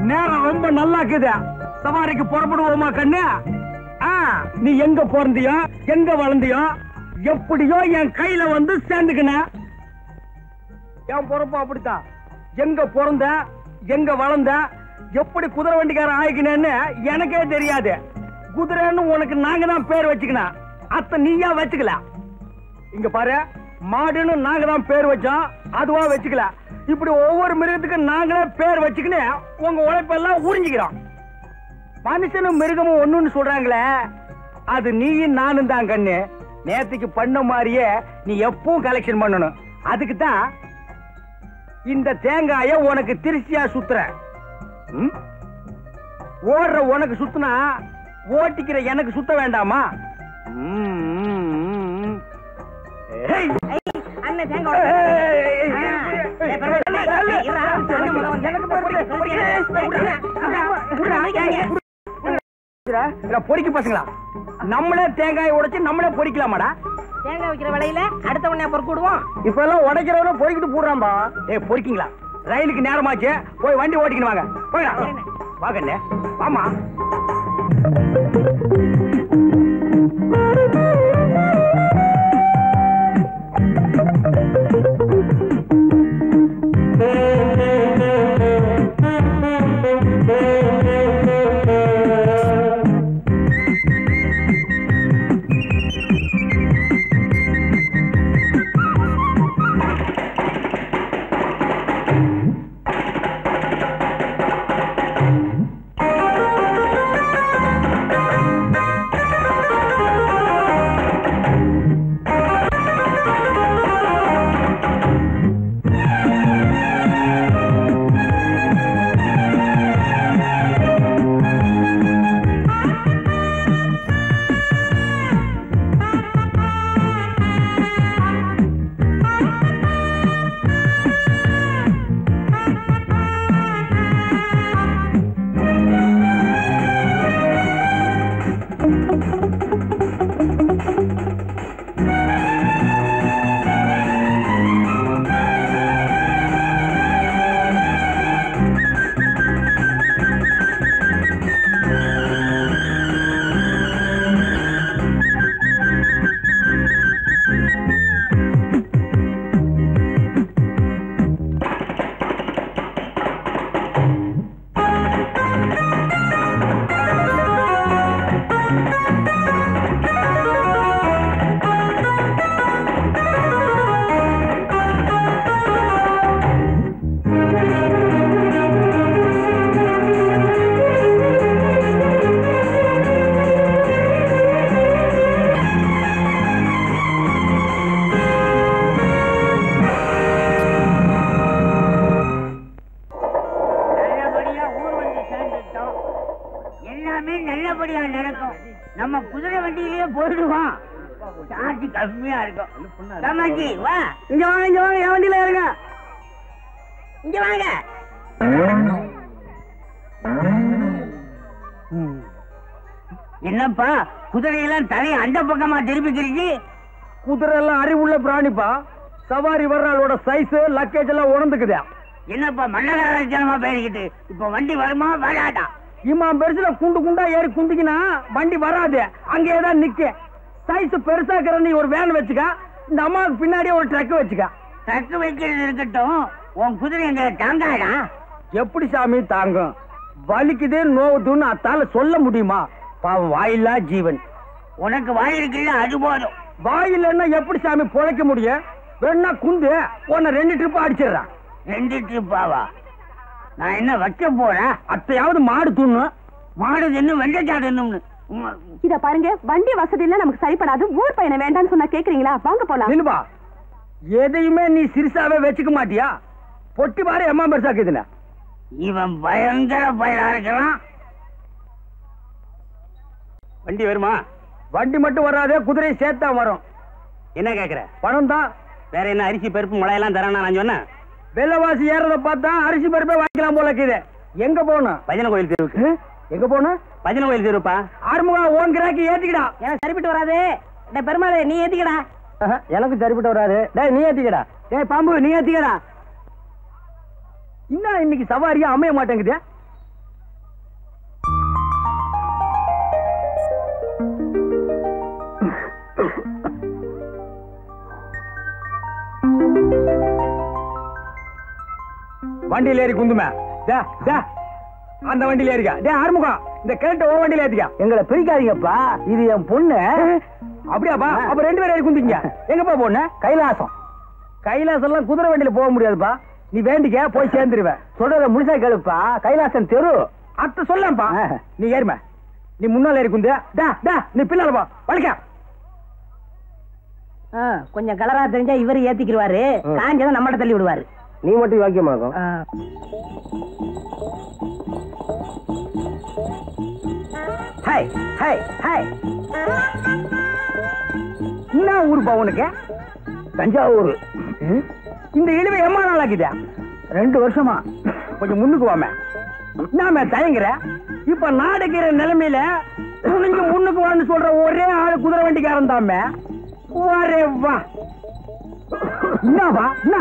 நேரம் ரொம்ப நல்லா இருக்குது. சவாரிக்கு புறப்படுவோமா கண்ணு? நீ எங்க பிறந்தியோ எங்க வளர்ந்தியோ எப்படியோ என் கையில வந்து சேர்ந்துக்கின. என் பொறுப்பு அப்படித்தான். எங்க பிறந்த எங்க வளர்ந்த எப்படி குதிரை வண்டிக்காரன் ஆயிக்கினேன்னு எனக்கே தெரியாது. குதிரைன்னு உனக்கு நாங்க தான் பேர் வச்சுக்கணும். அத்த நீயா வச்சுக்கல. இங்க பாரு, மாடுன்னு நாங்க தான் பேர் வச்சோம், அதுவா வச்சுக்கல. இப்படி ஒவ்வொரு மிருகத்துக்கு நாங்களே பேர் வச்சுக்கின்னு உங்க உழைப்பெல்லாம் உறிஞ்சிக்கிறோம். மனுஷனும் மிருகமும் ஒண்ணுன்னு சொல்றாங்களே, அது நீயும் நானும் தான் கண்ணு. நேத்துக்கு பண்ண மாதிரியே நீ எப்பவும் கலெக்ஷன் பண்ணணும். அதுக்கு தான் இந்த தேங்காய உனக்கு திருச்சியா சுத்துற. ஓடுற உனக்கு சுத்துனா ஓட்டிக்கிற எனக்கு சுத்த வேண்டாமா? பொறிக்க பசங்களா, நம்மளே தேங்காய் உடைச்சு நம்மளே பொறிக்கலாமாடா? தேங்காய் வைக்கிற வேலையில அடுத்த உடனே பொறுக்கு விடுவோம். இப்ப எல்லாம் உடைக்கிறவன பொறிக்கிட்டு போடுறான்பா. பொறிக்கீங்களா? ரயிலுக்கு நேரமாச்சு, போய் வண்டி ஓட்டிக்கணும். வாங்க போயிடலாம். வாங்கண்ணே, வாமா. நம்ம குதிரை வண்டியிலேயே போயிடுவோம். சார்ஜ் கம்மியா இருக்கும். தமாஜி வா, இங்க வாங்க, இங்க வாங்க, என் வண்டியில இருங்க. இங்க வாங்க. என்னப்பா குதிரையெல்லாம் தலையை அந்த பக்கமா திருப்பிக்கிறீங்க? குதிரை எல்லாம் அறிவுள்ள பிராணிப்பா. சவாரி வர்றாளோட சைஸ் லக்கேஜ் எல்லாம் உணர்ந்துக்குதா. என்னப்பா மன்னராஜனமா பேசிக்கிட்டு இப்ப வண்டி வருமா வராதா? இம்மா பெருசுல குண்டு குண்டா ஏறி குந்திக்கினா வண்டி வராது, அங்கேயேதான் நிக்க. சைஸ் பெருசாக்கிற நீ ஒரு வேன் வச்சுக்க, இந்த அம்மாவுக்கு பின்னாடியே ஒரு ட்ரக் வச்சுக்க. ட்ரக் வைக்கிறது இருக்கட்டும், உன் குதிரை எங்க தாங்காடா? எப்படி சாமி தாங்கும்? வலிக்குதே நோவுதுன்னு அத்தால சொல்ல முடியுமா? பாவம் வாயில்லா ஜீவன். உனக்கு வாய் இருக்குல்ல, அது போதும். வாயில்லைன்னா எப்படி சாமி பொழைக்க முடியும்? வேணா குந்து உன்னை 2 ட்ரிப் அடிச்சிடறான். 2 ட்ரிப்பாவா? நான் என்ன வைக்க போறேன்? அத்தையாவது மாடு துண்ணு. மாடு தின்னு வெண்டைக்காடு தின்னு. இத பாருங்க, வண்டி வசதி எல்லாம் நமக்கு சரிப்படாது. ஊர் பையனை வேண்டான்னு சொன்னா கேக்குறீங்களா? வாங்க போலாம். நிலுபா, எதையுமே நீ சிறுசாவே வச்சுக்க மாட்டியா? பொட்டி பாரு எம்மா பெருசாக்குதுல. இவன் பயங்கர பயலா இருக்கிறான். வண்டி வருமா? வண்டி மட்டும் வராதே, குதிரை சேர்த்தா வரும். என்ன கேக்குற? பணம் தான். வேற என்ன அரிசி பருப்பு முளையெல்லாம் தரானா? நான் சொன்னேன் வெள்ளவாசி ஏறத பார்த்தா அரிசி பருப்பே வாங்கிக்கலாம் போல இருக்குது. எங்க போகணும்? பஜனை கோயில் தெருவுக்கு. எங்க போகணும்? பஜனை கோயில் தெருப்பா. ஆறுமுகம் ஓன் கிராக்கி ஏத்திக்கடா. எனக்கு சரிப்பட்டு வராது. பெருமாள் நீ ஏத்திக்கடா. எனக்கு சரிப்பட்டு வராது. டேய் நீ ஏத்திக்கடா. டேய் பாம்பு நீ ஏத்திக்கடா. இன்னும் இன்னைக்கு சவாரியா அமைய மாட்டேங்குது. வண்டியில ஏறி குந்துமே. அந்த வண்டியில ஏறிக்கா. டே ஆறுமுகம் இந்த கேட்ட ஓ வண்டியில ஏத்திக்கா. எங்களை பிரிக்காதீங்கப்பா, இது என் பொண்ணு. அப்படியாப்பா? அப்ப 2 பேரும் ஏறி குந்திங்க. எங்கப்பா பொண்ணு? கைலாசம். கைலாசம் எல்லாம் குதிரை வண்டியில போக முடியாதுப்பா. நீ வேண்டிக்க போய் சேர்ந்துருவேன். சொல்றத முழுசா கேளுப்பா. கைலாசம் தெரு அத்த சொல்லப்பா. நீ ஏறுமே. நீ முன்னால ஏறி குந்து. நீ பின்னால பா. வலிக்க. கொஞ்சம் கலரா தெரிஞ்சா இவரு ஏத்திக்கிடுவாரு, காஞ்சதான் நம்மகிட்ட தள்ளி விடுவாரு. நீ மட்டும் வாக்கியமாகும். Hi hi hi. என்ன ஊருப்பா உனக்கு? தஞ்சாவூர். இந்த இழுவை எம்மா நாள் ஆக்குதா? 2 வருஷமா. கொஞ்சம் முன்னுக்கு வாமே. நாம தயங்குற இப்ப நாடுகிற நிலைமையில துணிஞ்சு முன்னுக்கு வான்னு சொல்ற ஒரே ஆளு குதிரை வண்டிக்காரன் தாமே. வரே வா. என்னவா என்ன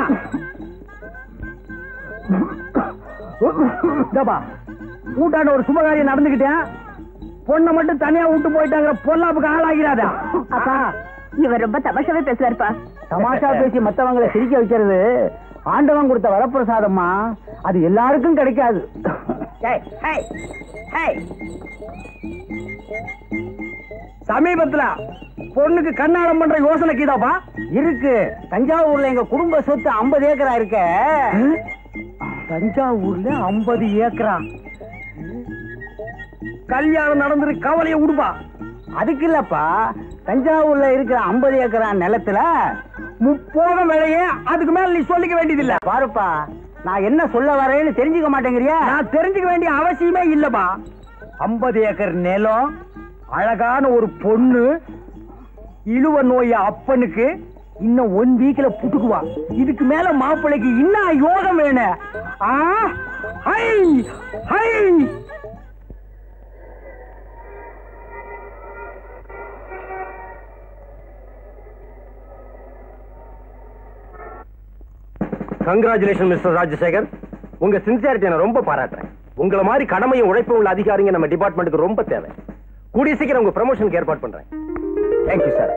கூட்டாண்ட ஒரு சுபகாரியம் நடந்துகிட்டேன். பொண்ணை மட்டும் தனியா விட்டு போயிட்டாங்க. பொல்லாப்புக்கு ஆளாகிறாதா? அப்பா இவர் ரொம்ப தமாஷாவே பேசுவாருப்பா. தமாஷா பேசி மத்தவங்களை சிரிக்க வைக்கிறது ஆண்டவன் கொடுத்த வரப்பிரசாதம்மா. அது எல்லாருக்கும் கிடைக்காது. சமீபத்துல பொண்ணுக்கு கண்ணாடம் பண்ற யோசனை கீதாப்பா இருக்கு. தஞ்சாவூர்ல எங்க குடும்ப சொத்து 50 ஏக்கரா இருக்க. தஞ்சாவூர்ல 50 ஏக்கரா? கல்யாணம் நடந்துரு கவலையை விடுப்பா. அதுக்கு இல்லப்பா, தஞ்சாவூர்ல இருக்கிற 50 ஏக்கரா நிலத்துல 30 விலையே. அதுக்கு மேல நீ சொல்லிக்க வேண்டியது இல்ல. பாருப்பா, நான் என்ன சொல்ல வரேன்னு தெரிஞ்சுக்க மாட்டேங்கிறியா? நான் தெரிஞ்சுக்க வேண்டிய அவசியமே இல்லப்பா. 50 ஏக்கர் நிலம், அழகான ஒரு பொண்ணு, இழுவ நோய அப்பனுக்கு இன்னும் 1 வீக்ல புட்டுக்குவா. இதுக்கு மேல மாப்பிள்ளைக்கு இன்னும் யோகம் வேணும். Congratulation mister Rajasekhar. உங்க சின்சியாரிட்டி நான் ரொம்ப பாராட்டுறேன். உங்களை மாதிரி கடமையும் உழைப்பும் உள்ள அதிகாரிங்க நம்ம டிபார்ட்மெண்ட்டுக்கு ரொம்ப தேவை. கூடிய சீக்கிரம் உங்க ப்ரமோஷனுக்கு ஏற்பாடு பண்றேன். Thank you sir.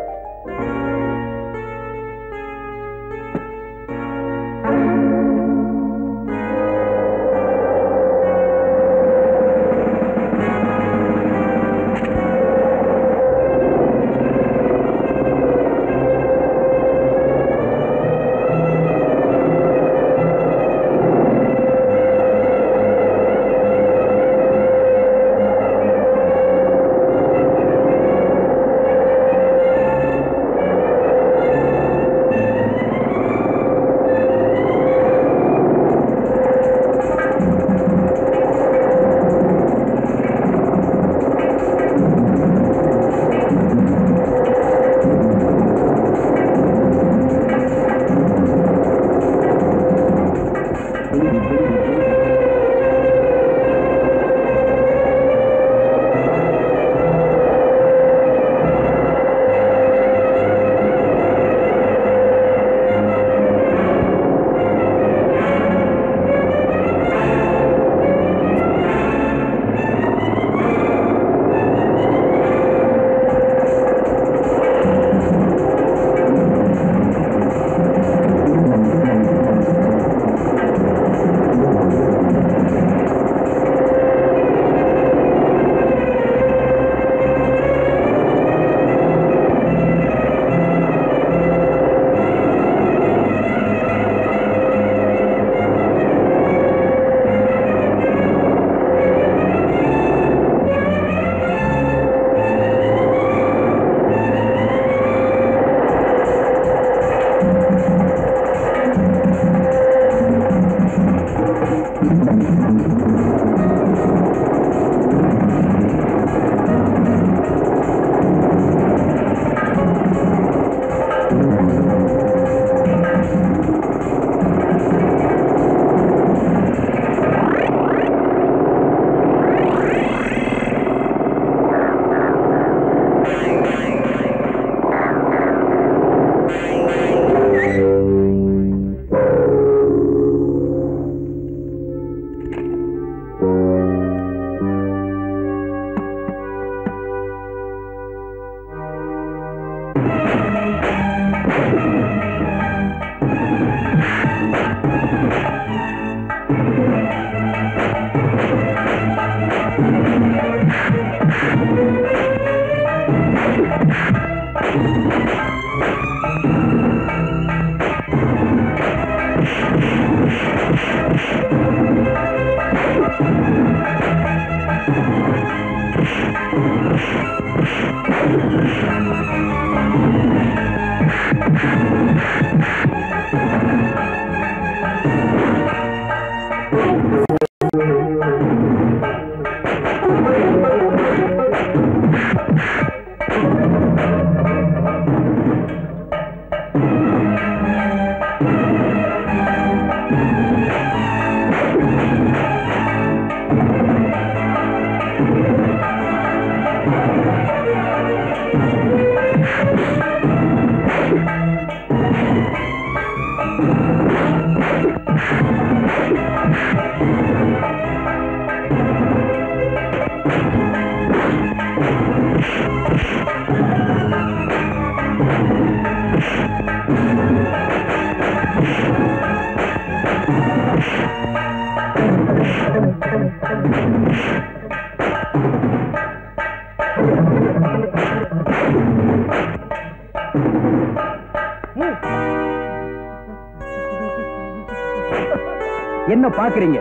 என்ன பாக்குறீங்க?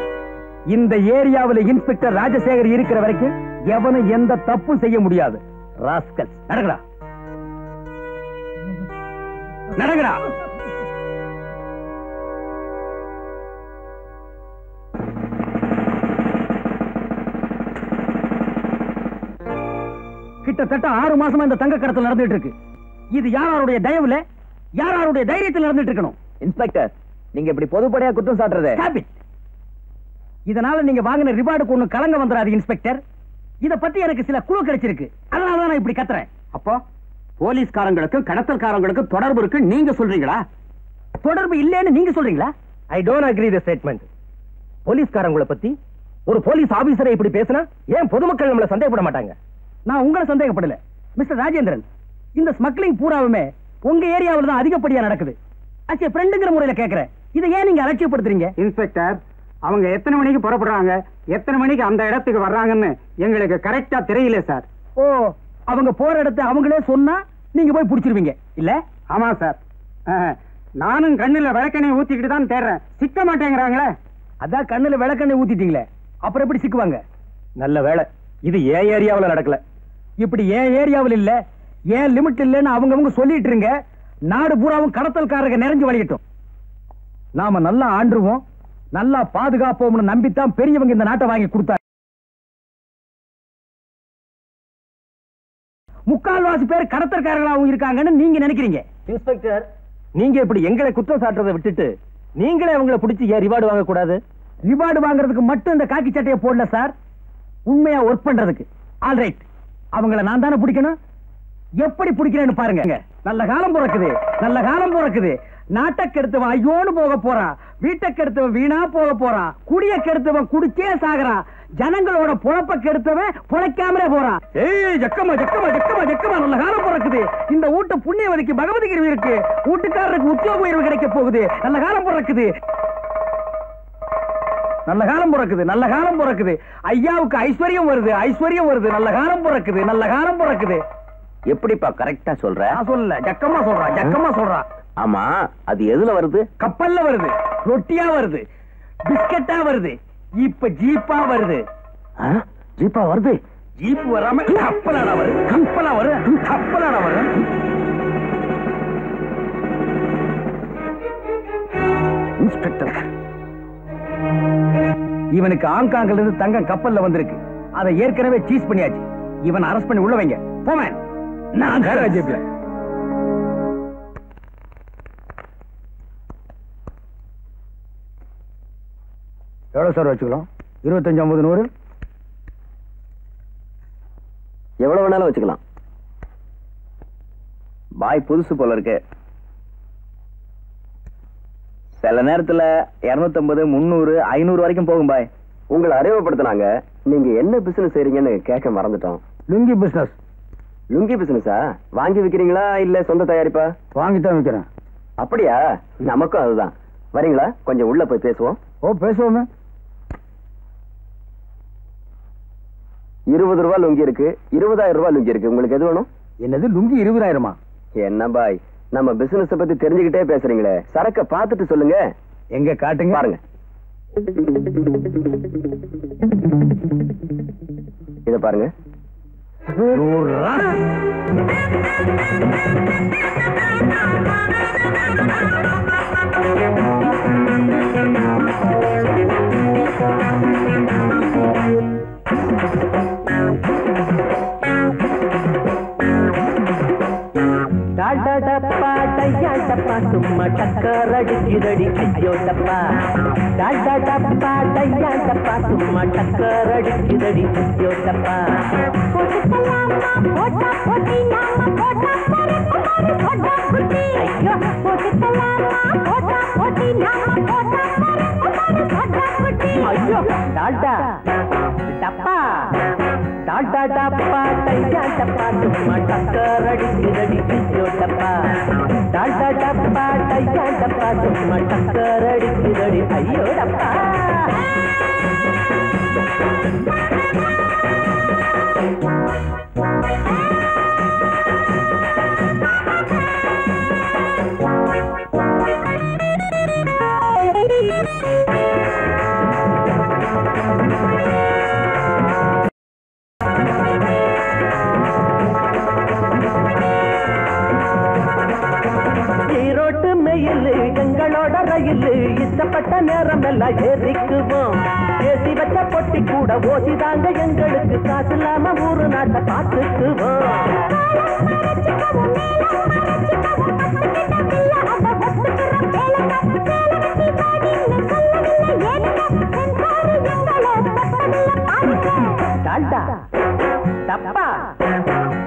இந்த ஏரியாவில் இன்ஸ்பெக்டர் ராஜசேகர் இருக்கிற வரைக்கும் எவனும் எந்த தப்பு செய்ய முடியாது. ராஸ்கல், நடங்கடா நடங்கடா. கிட்டத்தட்ட 6 மாசமா இந்த தங்க கடத்தல் நடந்துட்டு இருக்கு. இது யாருடைய தயவுல, யாருடைய தைரியத்தில் நடந்துட்டு இருக்கணும்? இன்ஸ்பெக்டர், நீங்க இப்படி பொதுப்படையா குற்றம் சாட்டுறது. இதனால நீங்க வாங்கின ரிவார்டுக்கு ஒண்ணு கலங்க வந்துடாது இன்ஸ்பெக்டர். இத பத்தி எனக்கு சில குழு கிடைச்சிருக்கு, அதனாலதான் நான் இப்படி கத்துறேன். அப்போ போலீஸ்காரங்களுக்கும் கடத்தல்காரங்களுக்கும் தொடர்பு இருக்கு நீங்க சொல்றீங்களா? தொடர்பு இல்லைன்னு நீங்க சொல்றீங்களா? I don't agree the statement. போலீஸ்காரங்களை பத்தி ஒரு போலீஸ் ஆபீசரை இப்படி பேசினா ஏன் பொதுமக்கள் நம்மள சந்தேகப்பட மாட்டாங்க? நான் உங்களை சந்தேகப்படல மிஸ்டர் ராஜேந்திரன். இந்த ஸ்மக்லிங் பூராவுமே உங்க ஏரியாவில் தான் அதிகப்படியா நடக்குது. அச்சே ஃப்ரெண்டுங்கிற முறையில கேக்குறேன், இதை ஏன் நீங்க அலட்சியப்படுத்துறீங்க? இன்ஸ்பெக்டர், அவங்க எத்தனை மணிக்கு புறப்படுறாங்க, எத்தனை மணிக்கு அந்த இடத்துக்கு வர்றாங்கன்னு எங்களுக்கு கரெக்டா தெரியல சார். ஓ, அவங்க போற இடத்தை அவங்களே சொன்னா நீங்க போய் புடிச்சிருவீங்க இல்ல? ஆமா சார். நானும் கண்ணுல விளக்கெண்ணெய் ஊத்திக்கிட்டு தான் தேடுறேன், சிக்க மாட்டேங்கிறாங்களே. அதான் கண்ணுல விளக்கெண்ணெய் ஊத்திட்டீங்களே, அப்புறம் எப்படி சிக்குவாங்க? நல்ல வேலை இது ஏன் ஏரியாவில் நடக்கல. இப்படி ஏன் ஏரியாவில் இல்ல, ஏன் லிமிட் இல்லன்னு அவங்க சொல்லிட்டு இருங்க. நாடு பூராவும் கடத்தல்காரங்க நிறைஞ்சு வழியட்டும். நாம நல்லா ஆண்டுருவோம், நல்லா பாதுகாப்போம்னு நம்பித்தான் பெரியவங்க இந்த நாட்டை வாங்கி கொடுத்தாங்க. முக்கால்வாசி பேர் கடத்தல்காரர்களாகவும் இருக்காங்கன்னு நீங்க நினைக்கிறீங்க. இன்ஸ்பெக்டர், நீங்க இப்படி எங்களை குற்றம் சாட்டுறதை விட்டுட்டு நீங்களே அவங்களை பிடிச்சி ஏன் ரிவார்டு வாங்க கூடாது? ரிவார்டு வாங்குறதுக்கு மட்டும் இந்த காக்கி சட்டையை போடல சார், உண்மையா ஒர்க் பண்றதுக்கு. ஆல்ரைட், அவங்கள நான் தானே பிடிக்கணும். எப்படி பிடிக்கிறேன்னு பாருங்க. நல்ல காலம் பிறக்குது, நல்ல காலம் பிறக்குது. நாட்டை கெடுத்தவன் ஐயோன்னு போக போறான், வீட்டை கெடுத்தவன் வீணா போக போறான், குடிய கெடுத்தவன் குடிச்சே சாகுறான், ஜனங்களோட பொழப்ப கெடுத்தவன் பொழைக்காமலே போறான். ஏய் ஜக்கமா ஜக்கமா ஜக்கமா ஜக்கமா, நல்ல காலம் பிறக்குது. இந்த வீட்டு புண்ணியவதிக்கு பகவதி கிருவி இருக்கு, வீட்டுக்காரருக்கு உத்தியோக உயர்வு கிடைக்க போகுது. நல்ல காலம் பிறக்குது, நல்ல காலம் பிறக்குது, நல்ல காலம் பிறக்குது. ஐயாவுக்கு ஐஸ்வர்யம் வருது, ஐஸ்வர்யம் வருது. நல்ல காலம் பிறக்குது, நல்ல காலம் பிறக்குது. எப்படிப்பா கரெக்டா சொல்ற? நான் சொல்லல, ஜக்கமா சொல்றா, ஜக்கமா சொல்றா. ஆமா, அது எதுல வருது? கப்பல்ல வருது, ரொட்டியா வருது, பிஸ்கட்டா வருது, இப்ப ஜீப்பா வருது. ஜீப்பா வருது? ஜீப் வராம கப்பலாடா வருது, கப்பலா வரும், கப்பலாடா வரும். இன்ஸ்பெக்டர், இவனுக்கு ஹாங்காங்ல இருந்து தங்கம் கப்பல்ல வந்திருக்கு, அதை ஏற்கனவே சீஸ் பண்ணியாச்சு. இவன் அரெஸ்ட் பண்ணி உள்ள வைங்க. போவேன் நான் ஜீப்ல. எவ்வளவு சார் வச்சுக்கலாம்? 25, 50, 100. எவ்வளவு வேணாலும் வச்சுக்கலாம். பாய் புதுசு போல இருக்கு. சில நேரத்துல 250, 300, 500 வரைக்கும் போகும் பாய். உங்களை அறிமுகப்படுத்தினாங்க. நீங்க என்ன பிசினஸ் செய்றீங்கன்னு கேட்க மறந்துட்டோம். லுங்கி பிசினஸ். லுங்கி பிசினஸா? வாங்கி விக்கிறீங்களா இல்ல சொந்த தயாரிப்பா? வாங்கித்தான் விக்கிறேன். அப்படியா? நமக்கும் அதுதான். வரீங்களா? கொஞ்சம் உள்ள போய் பேசுவோம். ஓ, பேசுவோமே. 20 ரூபாய் லுங்கி இருக்கு, 20,000 ரூபாய் லுங்கி இருக்கு. உங்களுக்கு எது வேணும்? என்னது லுங்கி 20,000? என்ன பாய், நம்ம பிசினஸ் பத்தி தெரிஞ்சுக்கிட்டே பேசுறீங்களே, சரக்க பார்த்துட்டு சொல்லுங்க. எங்க காட்டுங்க. பாருங்க, இத பாருங்க. 100. டப்பா டையா டப்பா சும்மா டக்கர் அடிக்குதடி ஐயோ டப்பா. டாடா டப்பா டையா டப்பா சும்மா டக்கர் அடிக்குதடி ஐயோ டப்பா. போட்டா போட்டி நாம போட்டா போறே போட்டா குட்டி ஐயோ போட்டலாமா போட்டா போட்டி நாம போட்டா போறே போட்டா குட்டி ஐயோ. டாடா டப்பா டாடா டப்பா டையா டப்பா சும்மா டக்கர் அடிக்குதடி ஐயோ டப்பா. டாடா டப்பா டையா டப்பா சும்மா டக்கர் அடிக்குதடி ஐயோ டப்பா. வந்து இஷ்டப்பட்ட நேரம் எல்லாம் ஏறிக்குவோம். ஏசி வச்ச பொட்டி கூட ஓசிதாங்க எங்களுக்கு, காசு இல்லாம ஊரு நாட்டை பார்த்துக்குவோம். டால்டா டப்பா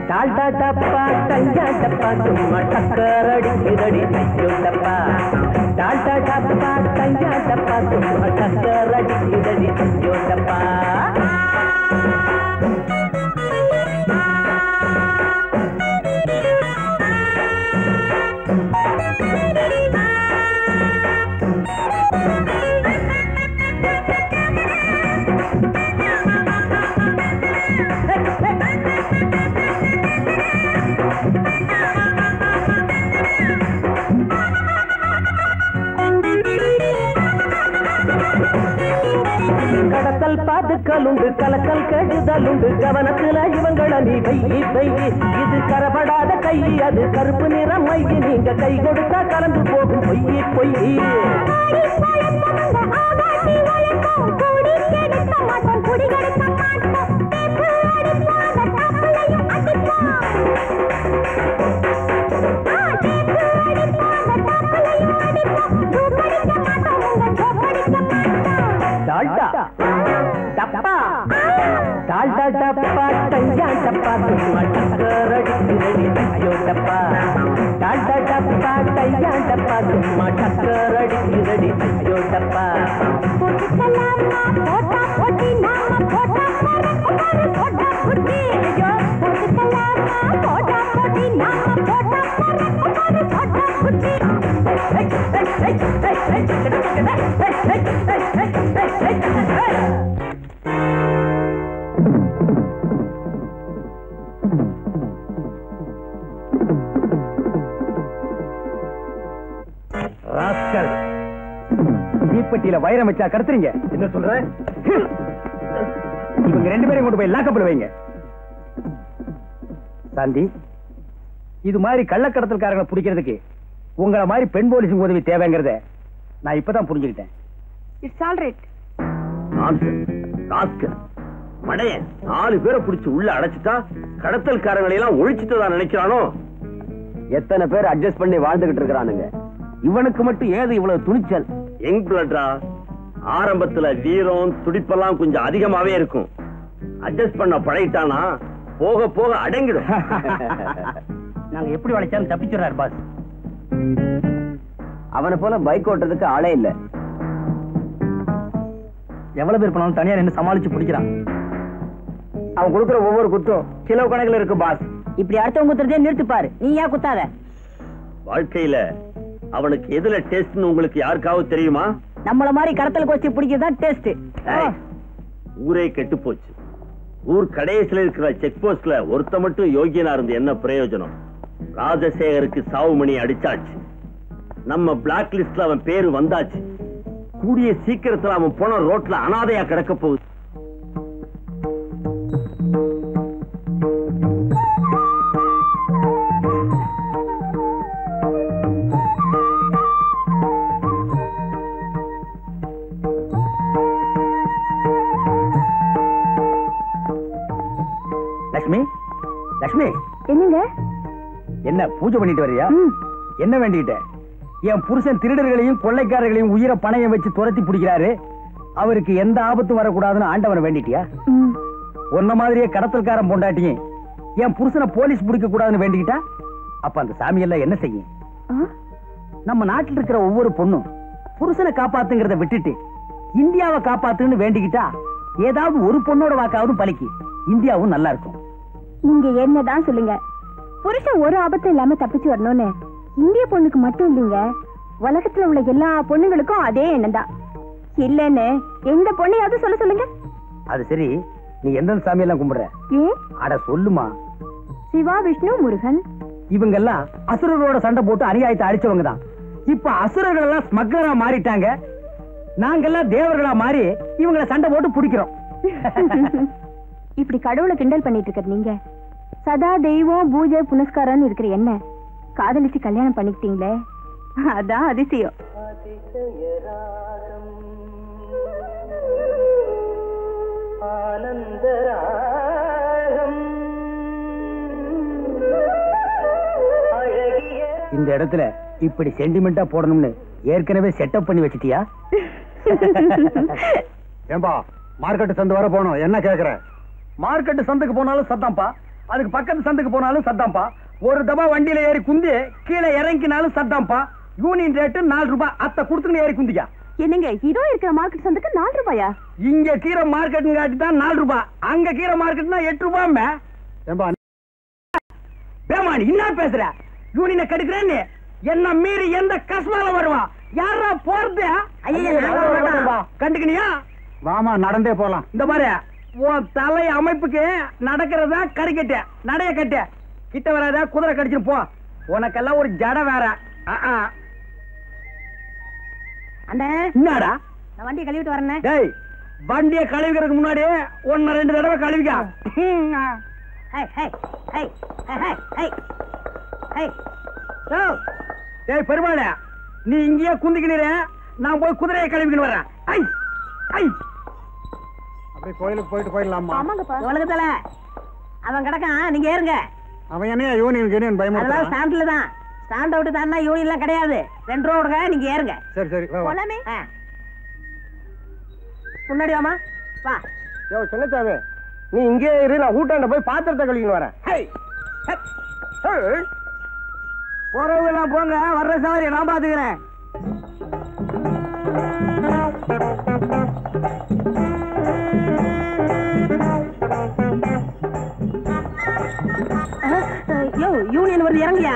டால்டா டப்பா டையா டப்பா சும்மா டக்கர் அடிக்கிறடி ஐயோ டப்பா. டால்டா டப்பா டையா டப்பா சும்மா டக்கர் அடிக்கிறடி ஐயோ டப்பா. கடத்தல் பாதுக்கலுண்டு கலக்கல் கெடுதலுண்டு கவனத்துல இவங்கள நீ வை. இது கரப்படாத கை, அது கருப்பு நிறம் மை. நீங்க கை கொடுத்தா கலந்து போகும் பொய். டால்டா டப்பா டால்டா டப்பா டையா டப்பா சும்மா டக்கர் அடிக்கிறடி ஐயோ டப்பா. டால்டா டப்பா டையா டப்பா சும்மா டக்கர் அடிக்கிறடி ஐயோ டப்பா. தீப்பெட்டியில வைரம் வச்சா கடத்துறீங்க. என்ன சொல்ற? இவங்க 2 பேரையும் கொண்டு போய் லாக்கப்ல வைங்க. சாந்தி, இது மாதிரி கள்ளக்கடத்தல்காரங்களை பிடிக்கிறதுக்கு உங்களை மாதிரி பெண் போலீஸுக்கு உதவி தேவைங்கிறத நான் இப்பதான் புரிஞ்சுக்கிட்டேன். It's all right. மடைய 4 பேரை பிடிச்சு உள்ள அடைச்சிட்டா கடத்தல்காரங்களை எல்லாம் ஒழிச்சுட்டு நினைக்கிறானோ? எத்தனை பேர் அட்ஜஸ்ட் பண்ணி வாழ்ந்துகிட்டு இருக்கிறானுங்க. இவனுக்கு மட்டும் ஏது இவ்வளவு துணிச்சல்? யங் பிளட்ரா, ஆரம்பத்துல வீரம் துடிப்பெல்லாம் கொஞ்சம் அதிகமாவே இருக்கும். அட்ஜஸ்ட் பண்ண பழகிட்டானா போக போக அடங்கிடும். நாங்க எப்படி வளைச்சாலும் தப்பிச்சுறாரு பாஸ். அவனை போல பைக் ஓட்டுறதுக்கு ஆளே இல்ல. எவ்வளவு பேர் பண்ணாலும் தனியா நின்று சமாளிச்சு பிடிக்கிறான். அவன் கொடுக்குற ஒவ்வொரு குத்தும் கிலோ கணக்கில் இருக்கு பாஸ். இப்படி அடுத்தவங்க குத்துறதே நிறுத்துப்பாரு. நீ ஏன் குத்தாத? வாழ்க்கையில அவனுக்கு எதுல டேஸ்ட்னு உங்களுக்கு யாருக்காவது தெரியுமா? நம்மள மாதிரி கடத்தல் கோச்சி பிடிக்கிறதா டேஸ்ட். ஊரே கெட்டு போச்சு. ஊர் கடைசியில இருக்கிற செக் போஸ்ட்ல ஒருத்த மட்டும் யோகியனா இருந்து என்ன பிரயோஜனம்? ராஜசேகருக்கு சாவு மணி அடிச்சாச்சு. நம்ம பிளாக் லிஸ்ட்ல அவன் பேரு வந்தாச்சு. கூடிய சீக்கிரத்துல அவன் போன ரோட்ல அனாதையா கிடக்க போகுது. லட்சுமி, லட்சுமி, என்னங்க? என்ன பூஜை பண்ணிட்டு வரியா? என்ன வேண்டிக்கிட்ட? என் புருஷன் திருடர்களையும் கொள்ளைக்காரர்களையும் உயிரை பணையம் வச்சு துரத்தி பிடிக்கிறாரு. அவருக்கு எந்த ஆபத்தும் வரக்கூடாதுன்னு ஆண்டவனை வேண்டிட்டியா? உன்ன மாதிரியே கடத்தல்காரன் பொண்டாட்டியும் என் புருஷனை போலீஸ் பிடிக்க கூடாதுன்னு வேண்டிக்கிட்டா அப்ப அந்த சாமி எல்லாம் என்ன செய்யும்? நம்ம நாட்டில் இருக்கிற ஒவ்வொரு பொண்ணும் புருஷனை காப்பாத்துங்கிறத விட்டுட்டு இந்தியாவை காப்பாத்துன்னு வேண்டிக்கிட்டா ஏதாவது ஒரு பொண்ணோட வாக்காவது பலிக்கு இந்தியாவும் நல்லா இருக்கும். நீங்க என்னதான் சொல்லுங்க, புருஷன் ஒரு ஆபத்தும் இல்லாம தப்பிச்சு வரணும்னு இந்திய பொண்ணுக்கு மட்டும் இல்லைங்க, உலகத்துல உள்ள எல்லா பொண்ணுங்களுக்கும் அதே எண்ணம் தான். இல்லன்னு எந்த பொண்ணையாவது சொல்ல சொல்லுங்க. அது சரி, நீ எந்த சாமியெல்லாம் கும்பிடுற? அட சொல்லுமா. சிவா, விஷ்ணு, முருகன். இவங்க எல்லாம் அசுரர்களோட சண்டை போட்டு அநியாயத்தை அடிச்சவங்க தான். இப்ப அசுரர்கள் எல்லாம் ஸ்மக்லரா மாறிட்டாங்க. நாங்கெல்லாம் தேவர்களா மாறி இவங்களை சண்டை போட்டு பிடிக்கிறோம். இப்படி கடவுளை கிண்டல் பண்ணிட்டு இருக்க நீங்க சதா தெய்வம் பூஜை புனஸ்காரம்னு இருக்கிற என்ன காதலிச்சு கல்யாணம் பண்ணிக்கிட்டீங்களே, அதான் அதிசயம். அதிசயராகம் ஆனந்தராகம் அழகிய இந்த இடத்துல இப்படி சென்டிமெண்டா போடணும்னு ஏற்கனவே செட்டப் பண்ணி வச்சிட்டியா? ஏம்பா மார்க்கெட் சந்து வர போனோம், என்ன கேக்குற? மார்க்கெட் சந்துக்கு போனாலும் சத்தாம்பா, அதுக்கு பக்கத்து சந்துக்கு போனாலும் சத்தாம்பா, ஒரு தபா வண்டியில ஏறி குந்தி கீழே இறங்கினாலும் சத்தாம்பா. யூனியன் ரேட்டு 4 ரூபாய், அத்த குடுத்துன்னு ஏறி குந்திக்கா. என்னங்க இதோ இருக்கிற மார்க்கெட் சந்துக்கு 4 ரூபாயா? இங்க கீரை மார்க்கெட் காட்டி தான் 4 ரூபாய், அங்க கீரை மார்க்கெட்னா 8 ரூபாய். ஏம்பா பேமானி என்ன பேசுற? யூனியனை கெடுக்கிறேன்னு என்ன மீறி எந்த கஸ்மால வருவா? யாரா போறது? கண்டுக்கணியா? வாமா நடந்தே போலாம். இந்த மாதிரி உன் தலை அமைப்புக்கு நடக்கிறதா கடிக்கட்ட நடைய கட்ட கிட்ட வராத, குதிரை கடிச்சிட்டு போ. உனக்கெல்லாம் ஒரு ஜட வேற. என்னடா நான் வண்டியை கழுவிட்டு வரேன். டேய், வண்டியை கழுவிக்கிறதுக்கு முன்னாடி 1-2 தடவை கழுவிக்கா. டேய் பெருமாளே, நீ இங்கேயே குந்திக்கினீர, நான் போய் குதிரையை கழுவிக்கின்னு வரேன். அப்படியே கோயிலுக்கு போயிட்டு போயிடலாமா? ஆமாங்கப்பா. உலகத்துல அவன் கிடக்கான், நீங்க ஏறுங்க. அவன் என்ன யூனியன் பயமா? அதெல்லாம் ஸ்டாண்ட்ல தான். ஸ்டாண்ட் அவுட் தானா, யூனியன்லாம் கிடையாது. 2 ரூபா கொடுங்க, நீங்க ஏறுங்க. சரி சரி வா, வா. போலாமே. முன்னாடி வாமா, வா. யோ சின்னச்சாமி, நீ இங்கே இரு, நான் ஊட்டாண்ட போய் பாத்திரத்தை கழுவின்னு வரேன். போறவங்க போங்க, வர்ற சவாரி நான் பாத்துக்கிறேன். யோ யூனியன் வருது, இறங்குயா.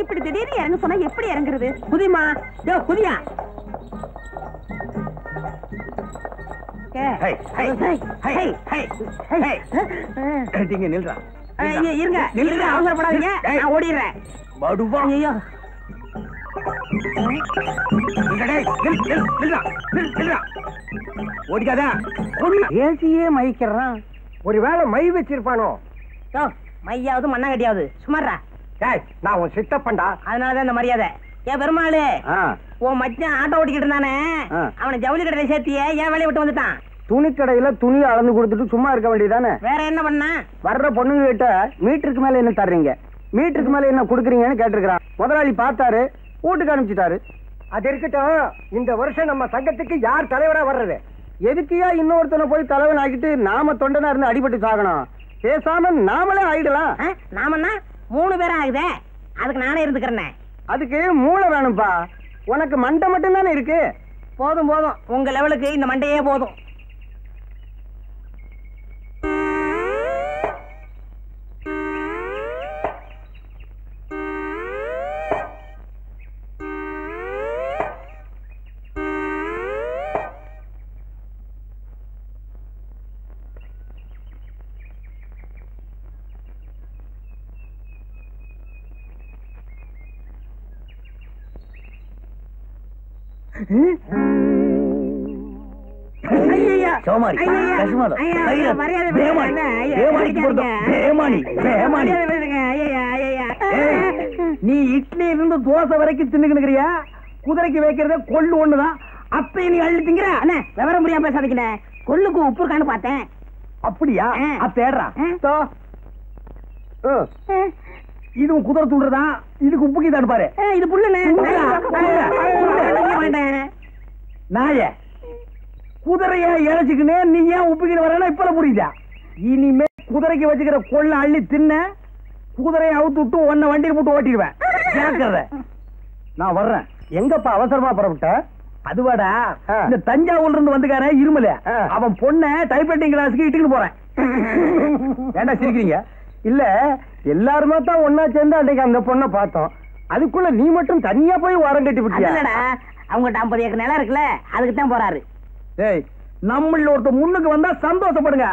இப்படி திடீர்னு இறங்க சொன்னா எப்படி இறங்குறது? குதிமா, யோ குதியா. நில்றா, இருங்க இருங்க, அவசரப்படாதீங்க, நான் ஓடிடுறேன். படுவா. ஐயோ, ஓடிக்காத. ஏசியே மயிக்கிறான். ஒருவேளை மை வச்சிருப்பானோ? யோ மையாவது மண்ணாங்கட்டியாவது சுமாரா. நான் உன் சித்தப்பண்டா. அதனாலதான் இந்த மரியாதை. ஏன் பெருமாளு, உன் மச்சான் ஆட்டோ ஓட்டிக்கிட்டு இருந்தானே, அவனை ஜவுளி கடையில சேர்த்தியே ஏன் வேலையை விட்டு வந்துட்டான்? துணிக்கடையில துணியை அளந்து கொடுத்துட்டு சும்மா இருக்க வேண்டியதானே? வேற என்ன பண்ண? வர்ற பொண்ணுங்க கிட்ட மீட்டருக்கு மேல என்ன தர்றீங்க, மீட்டருக்கு மேல என்ன குடுக்குறீங்கன்னு கேட்டிருக்கிறான். முதலாளி பார்த்தாரு, வீட்டுக்கு அனுப்பிச்சிட்டாரு. அது இருக்கட்டும், இந்த வருஷம் நம்ம சங்கத்துக்கு யார் தலைவரா வர்றது? எதுக்கியா இன்னொருத்தனை போய் தலைவன் ஆக்கிட்டு நாம தொண்டனா இருந்து அடிபட்டு சாகணும்? பேசாம நாமளே ஆயிடலாம். நாமன்னா 3 பேரும் ஆகுதே, அதுக்கு நானே இருந்துக்கிறேன். அதுக்கு மூளை வேணும்பா, உனக்கு மண்டை மட்டும் தானே இருக்கு. போதும் போதும், உங்க லெவலுக்கு இந்த மண்டையே போதும். சோமாரி, கஷ்மாதம், தைரத், பேமானி, பேமானிக்கு பொருத்தம், பேமானி, பேமானி. நீ இட்லி இருந்து தோசை வரைக்கும் தின்னுக்கிறியா? குதிரைக்கு வைக்கிறத கொள்ளு ஒண்ணுதான், அப்ப நீ அள்ளி திங்கிற. அண்ணே விவரம் புரியாம பேசாதீங்க, கொள்ளுக்கு உப்பு இருக்கான்னு பார்த்தேன். அப்படியா? தேடுறா. இதுவும் குதிரை துண்டுதான், இதுக்கு உப்புக்கு தான் பாரு. இது புல்லுண்ணே. நாய குதிரைய இழைச்சுக்கினே நீ ஏன் உப்புக்கிட்டு வரனா இப்ப புரியுதா? இனிமே குதிரைக்கு வச்சுக்கிற கொள்ள அள்ளி தின்ன, குதிரையை அவுத்து விட்டு உன்னை வண்டியில் போட்டு ஓட்டிடுவேன். கேட்கறத நான் வர்றேன். எங்கப்பா அவசரமா புறப்பட்ட? அதுவாடா, இந்த தஞ்சாவூர்ல இருந்து வந்துக்கார இருமல, அவன் பொண்ணை டைப்ரைட்டிங் கிளாஸுக்கு இட்டுக்கிட்டு போறேன். ஏண்டா சிரிக்கிறீங்க? இல்ல, எல்லாருமே தான் ஒன்னா சேர்ந்து அன்றைக்கு அந்த பொண்ணை பார்த்தோம். அதுக்குள்ள நீ மட்டும் தனியா போய் வாரம் கட்டி விட்டியா? அவங்க 50 ஏக்கர் நிலம் இருக்குல்ல, அதுக்கு தான் போறாரு. ஏய், நம்மள ஒருத்த முன்னுக்கு வந்தா சந்தோஷப்படுங்க,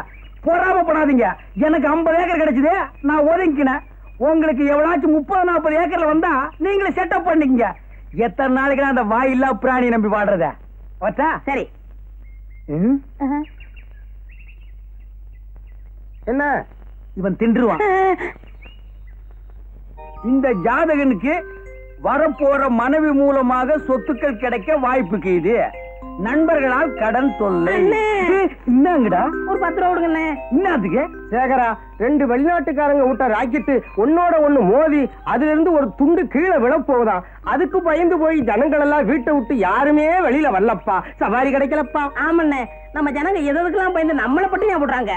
பொறாமப்படாதீங்க. எனக்கு 50 ஏக்கர் கிடைச்சது, நான் ஒதுங்கினேன். உங்களுக்கு எவ்வளாச்சும் 30-40 ஏக்கர்ல வந்தா நீங்களே செட்டப் பண்ணிக்கங்க. எத்தனை நாளைக்கு அந்த வாயில்லா பிராணி நம்பி வாடுறத? சரி. என்ன இவன் தின்றுவான். இந்த ஜாதகனுக்கு வரப்போற மனைவி மூலமாக சொத்துக்கள் கிடைக்க வாய்ப்புக்கு இது. நண்பர்களால் கடன் தொல்லை. என்னங்கடா ஒரு 10 ரூபா கொடுங்க. என்னதுக்கு? சேகரா, 2 வெளிநாட்டுக்காரங்க விட்ட ராக்கெட்டு ஒன்னோட ஒண்ணு மோதி அதுல இருந்து ஒரு துண்டு கீழே விழ போகுதா. அதுக்கு பயந்து போய் ஜனங்கள் எல்லாம் வீட்டை விட்டு யாருமே வெளியில வரலப்பா. சவாரி கிடைக்கலப்பா. ஆமாண்ணே, நம்ம ஜனங்க எதுக்கெல்லாம் பயந்து நம்மளை பட்டு ஞாபடுறாங்க.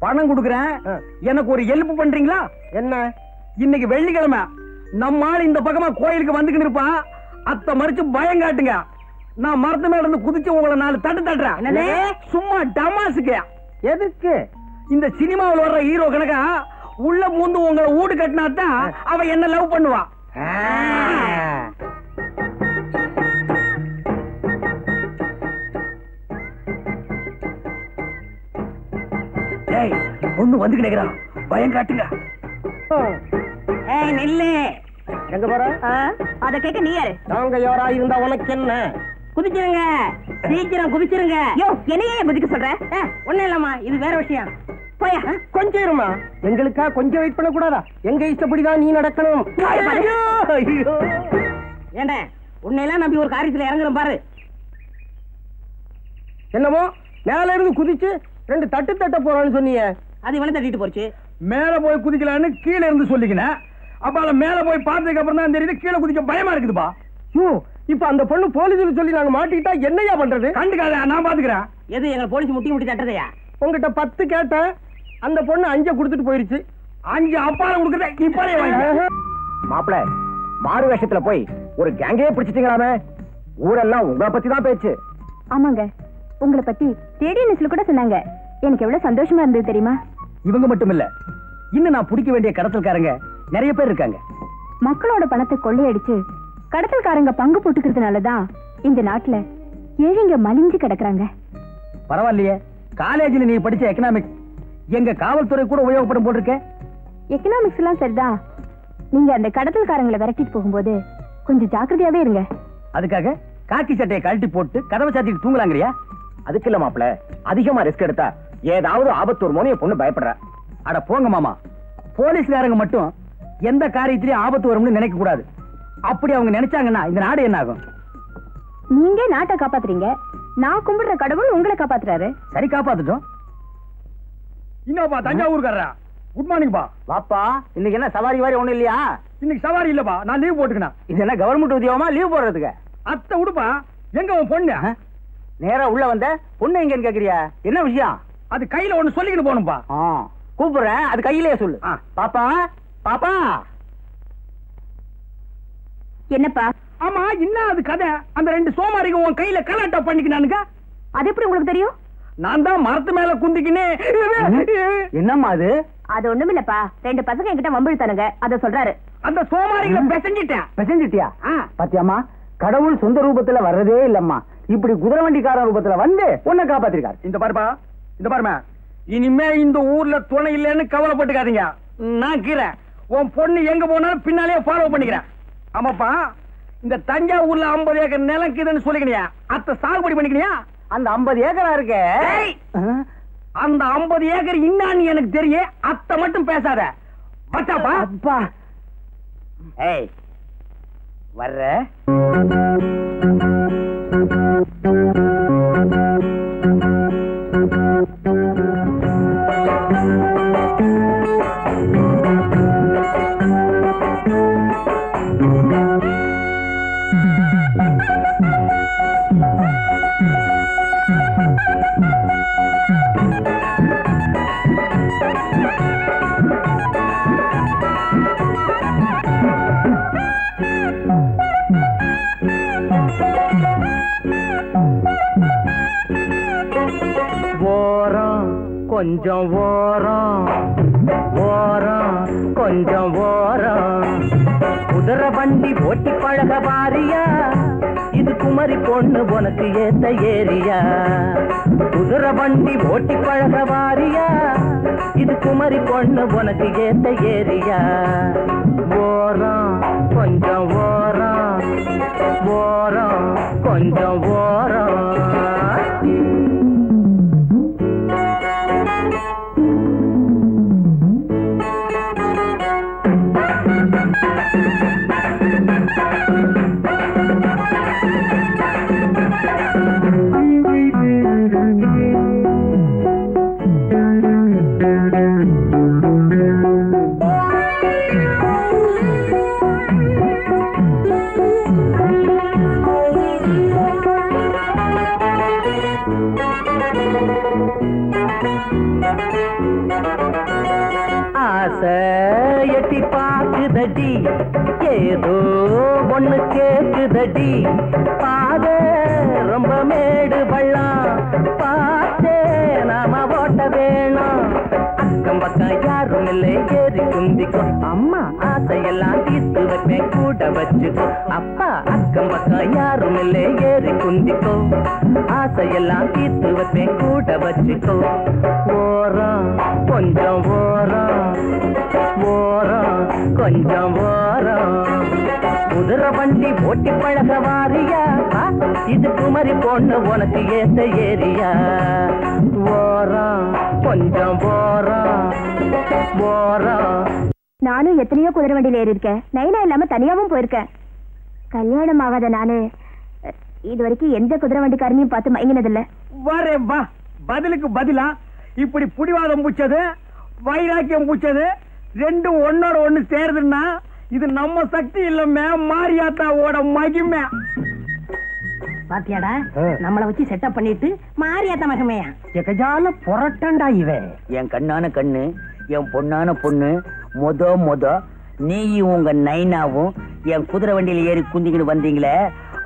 பணம் கொடுக்குறேன், எனக்கு ஒரு ஹெல்ப் பண்றீங்களா? என்ன? இன்னைக்கு வெள்ளிக்கிழமை நம்ம ஆள் இந்த பக்கமா கோயிலுக்கு வந்துக்கிட்டு இருப்பான். அத்தை மறிச்சு பயம் காட்டுங்க. நான் மரத்து மேல இருந்து குதிச்சு உங்களை 4 தட்டு தட்டுறேன். சும்மா டமாசுக்கு. எதுக்கு? இந்த சினிமாவில் வர்ற ஹீரோ கணக்கா உள்ள பூந்து உங்களை வீடு கட்டினாத்தான் அவ என்ன லவ் பண்ணுவா. ஒண்ணு வந்து கிடைக்கிறான், பயம் காட்டுங்க. நில்லு. எங்க போற? அத கேட்க நீ யாரு? நாங்க யாரா இருந்தா உனக்கு என்ன? குதிச்சிருங்க, சீக்கிரம் குதிச்சிருங்க. யோ, என்னையே குதிக்க சொல்ற? ஒண்ணும் இல்லம்மா, இது வேற விஷயம். போயா. கொஞ்சம் இருமா, எங்களுக்கா கொஞ்சம் வெயிட் பண்ண கூடாதா? எங்க இஷ்டப்படிதான் நீ நடக்கணும். ஏண்ட உன்னையெல்லாம் நம்பி ஒரு காரியத்துல இறங்குறோம் பாரு. என்னமோ மேல இருந்து குதிச்சு 2 தட்டு தட்ட போறான்னு சொன்னீங்க. அது இவனை தட்டிட்டு போச்சு. மேல போய் குதிக்கலான்னு கீழே இருந்து சொல்லிக்கினேன். அப்ப அத மேல போய் பார்த்ததுக்கு அப்புறம் தான் தெரியுது கீழே குதிக்க பயமா இருக்குதுப்பா. இப்ப அந்த பொண்ணு போலீஸ்ல சொல்லி நாங்க மாட்டிக்கிட்டா என்னையா பண்றது? கண்டுக்காத, நான் பாத்துக்கிறேன். எது எங்க போலீஸ் முட்டி தட்டதையா? உங்ககிட்ட 10 கேட்டேன், அந்த பொண்ணு 5 கொடுத்துட்டு போயிருச்சு. 5 அப்பால கொடுக்கறத இப்பாலே வாங்க. மாப்பிள, மாறு வேஷத்துல போய் ஒரு கேங்கே பிடிச்சிட்டீங்களாமே. ஊரெல்லாம் உங்களை பத்தி தான் பேச்சு. ஆமாங்க, உங்களை பத்தி ரேடியோ நியூஸ்ல கூட சொன்னாங்க. எனக்கு எவ்வளவு சந்தோஷமா இருந்தது தெரியுமா? இவங்க மட்டும் இல்ல, இன்னும் நான் பிடிக்க வேண்டிய கடத்தல்காரங்க நிறைய பேர் இருக்காங்க. மக்களோட பணத்தை கொள்ளையடிச்சு கடத்தல்காரங்க பங்கு போட்டுக்கிறதுனாலதான் இந்த நாட்டுல ஏழைங்க மலிஞ்சு கிடக்குறாங்க. பரவாயில்லையே, காலேஜில் நீ படிச்ச எக்கனாமிக்ஸ் எங்க காவல்துறை கூட உபயோகப்படும் போட்டிருக்க. எக்கனாமிக்ஸ் எல்லாம் சரிதான். நீங்க அந்த கடத்தல்காரங்களை விரட்டிட்டு போகும்போது கொஞ்சம் ஜாக்கிரதையாவே இருங்க. அதுக்காக காக்கி சட்டையை கழட்டி போட்டு கதவை சாத்திட்டு தூங்கலாங்கறியா? அதுக்கு இல்ல மாப்பிள, அதிகமா ரிஸ்க் எடுத்தா ஏதாவது ஆபத்து ஒரு மோனிய பொண்ணு பயப்படுற. அட போங்க மாமா, போலீஸ்காரங்க மட்டும் எந்த காரியத்திலயும் ஆபத்து வரும்னு நினைக்க கூடாது. அப்படி அவங்க நினைச்சாங்கன்னா இந்த நாடு என்ன ஆகும்? நீங்க நாட்டை காப்பாத்துறீங்க, நான் கும்பிடுற கடவுள் உங்களை காப்பாத்துறாரு. சரி, காப்பாத்துட்டோம். இன்னப்பா தஞ்சாவூர்காரரா, குட் மார்னிங் பா. வாப்பா, இன்னைக்கு என்ன சவாரி வாரி ஒண்ணும் இல்லையா? இன்னைக்கு சவாரி இல்லப்பா, நான் லீவ் போட்டுக்கினேன். இது என்ன கவர்மெண்ட் உத்தியோகமா லீவ் போடுறதுக்கு? அத்தை உடுப்பா, எங்க உன் பொண்ணு? நேரா உள்ள வந்த பொண்ணு எங்கன்னு கேக்குறியா? என்ன விஷயம்? அது கையில ஒண்ணு சொல்லிக்கிட்டு போகணும்பா. கூப்பிடுறேன், அது கையிலேயே சொல்லு. பாப்பா, பாப்பா. என்னப்பா? ஆமா, என்ன அது கதை? அந்த 2 சோமாரிங்க உன் கையில கலாட்டா பண்ணிக்கினானுங்க. அது எப்படி உங்களுக்கு தெரியும்? நான் தான் மரத்து மேல குந்திக்கினே. என்னம்மா அது? அது ஒண்ணும் இல்லப்பா, 2 பசங்க என்கிட்ட வம்பிழுத்தானுங்க, அத சொல்றாரு. அந்த சோமாரிகளை பெசஞ்சிட்டியா? பாத்தியாமா, கடவுள் சொந்த ரூபத்துல வர்றதே இல்லம்மா. இப்படி குதிரை வண்டிக்கார ரூபத்துல வந்து உன்னை காப்பாத்திருக்காரு. இந்த பாருப்பா, இந்த பாருமா, இனிமே இந்த ஊர்ல துணை இல்லைன்னு கவலைப்பட்டுக்காதீங்க. நான் கீரை உன் பொண்ணு எங்க போனாலும் பின்னாலே ஃபாலோ பண்ணிக்கிறேன். ஆமாப்பா, இந்த தஞ்சாவூர்ல 50 ஏக்கர் நிலம் இருக்குதுன்னு சொல்லிக்கினியா? அத்தை சாகுபடி பண்ணிக்கினியா? அந்த 50 ஏக்கரா இருக்கு. அந்த 50 ஏக்கர் இன்னான்னு எனக்கு தெரியும். அத்தை மட்டும் பேசாத. பட்டாப்பா, அப்பா. ஏய், வர்ற கொஞ்சம் ஓரம் ஓரம் கொஞ்சம் ஓரம் குதிரை வண்டி ஓட்டி பழக பாரியா, இது குமரி பொண்ணு உனக்கு ஏத்த ஏரியா. குதிரை வண்டி ஓட்டி பழக பாரியா, இது குமரி பொண்ணு உனக்கு ஏத்த ஏரியா. ஓரம் கொஞ்சம் ஓரம் ஓரம் கொஞ்சம் ஓரம். ஆசை எட்டி பாக்குதடி ஏதோ ஒண்ணு கேக்குதடி பாத ரொம்ப மேடு பள்ளம் பார்த்தே நாம ஓட்ட வேணும் அக்கம் பக்கம் யாரும் இல்லை ஏறி குந்திக்கோ அம்மா ஆசையெல்லாம் தீர்த்து வைப்பேன் கூட வச்சுக்கோ அப்பா அக்கம் பக்கம் யாரும் இல்லை ஏறி குந்திக்கோ ஆசையெல்லாம் தீர்த்து வைப்பேன் கூட வச்சுக்கோ ஓரம் கொஞ்சம் ஓரம் ஓரம் கொஞ்சம் ஓரம் குதிரை வண்டி ஓட்டி பழக வாரியா இது குமரி பொண்ணு உனக்கு ஏத்த ஏரியா ஓரம் கொஞ்சம் ஓரம் ஓரம் நானும் எத்தனையோ குதிரை வண்டியில ஏறி இருக்கேன் நைனா இல்லாம தனியாவும் போயிருக்கேன் கல்யாணம் ஆகாத நானு இது வரைக்கும் எந்த குதிரை வண்டிக்காரனையும் பார்த்து மயங்கினதில்ல வரே வா பதிலுக்கு பதிலா இப்படி புடிவாதம் பூச்சது வைராக்கியம் பூச்சது ரெண்டும் ஒன்னோட ஒண்ணு சேருதுன்னா இது நம்ம சக்தி இல்லமே மாரியாத்தாவோட மகிமை. பாத்தியாடா நம்மள வச்சு செட்டப் பண்ணிட்டு மாரியாத்தா மகிமையா எகஜால புரட்டண்டா இவன். என் கண்ணான கண்ணு என் பொண்ணான பொண்ணு மொத நீயும் உங்க நைனாவும் என் குதிரை வண்டியில ஏறி குந்திக்கிட்டு வந்தீங்களே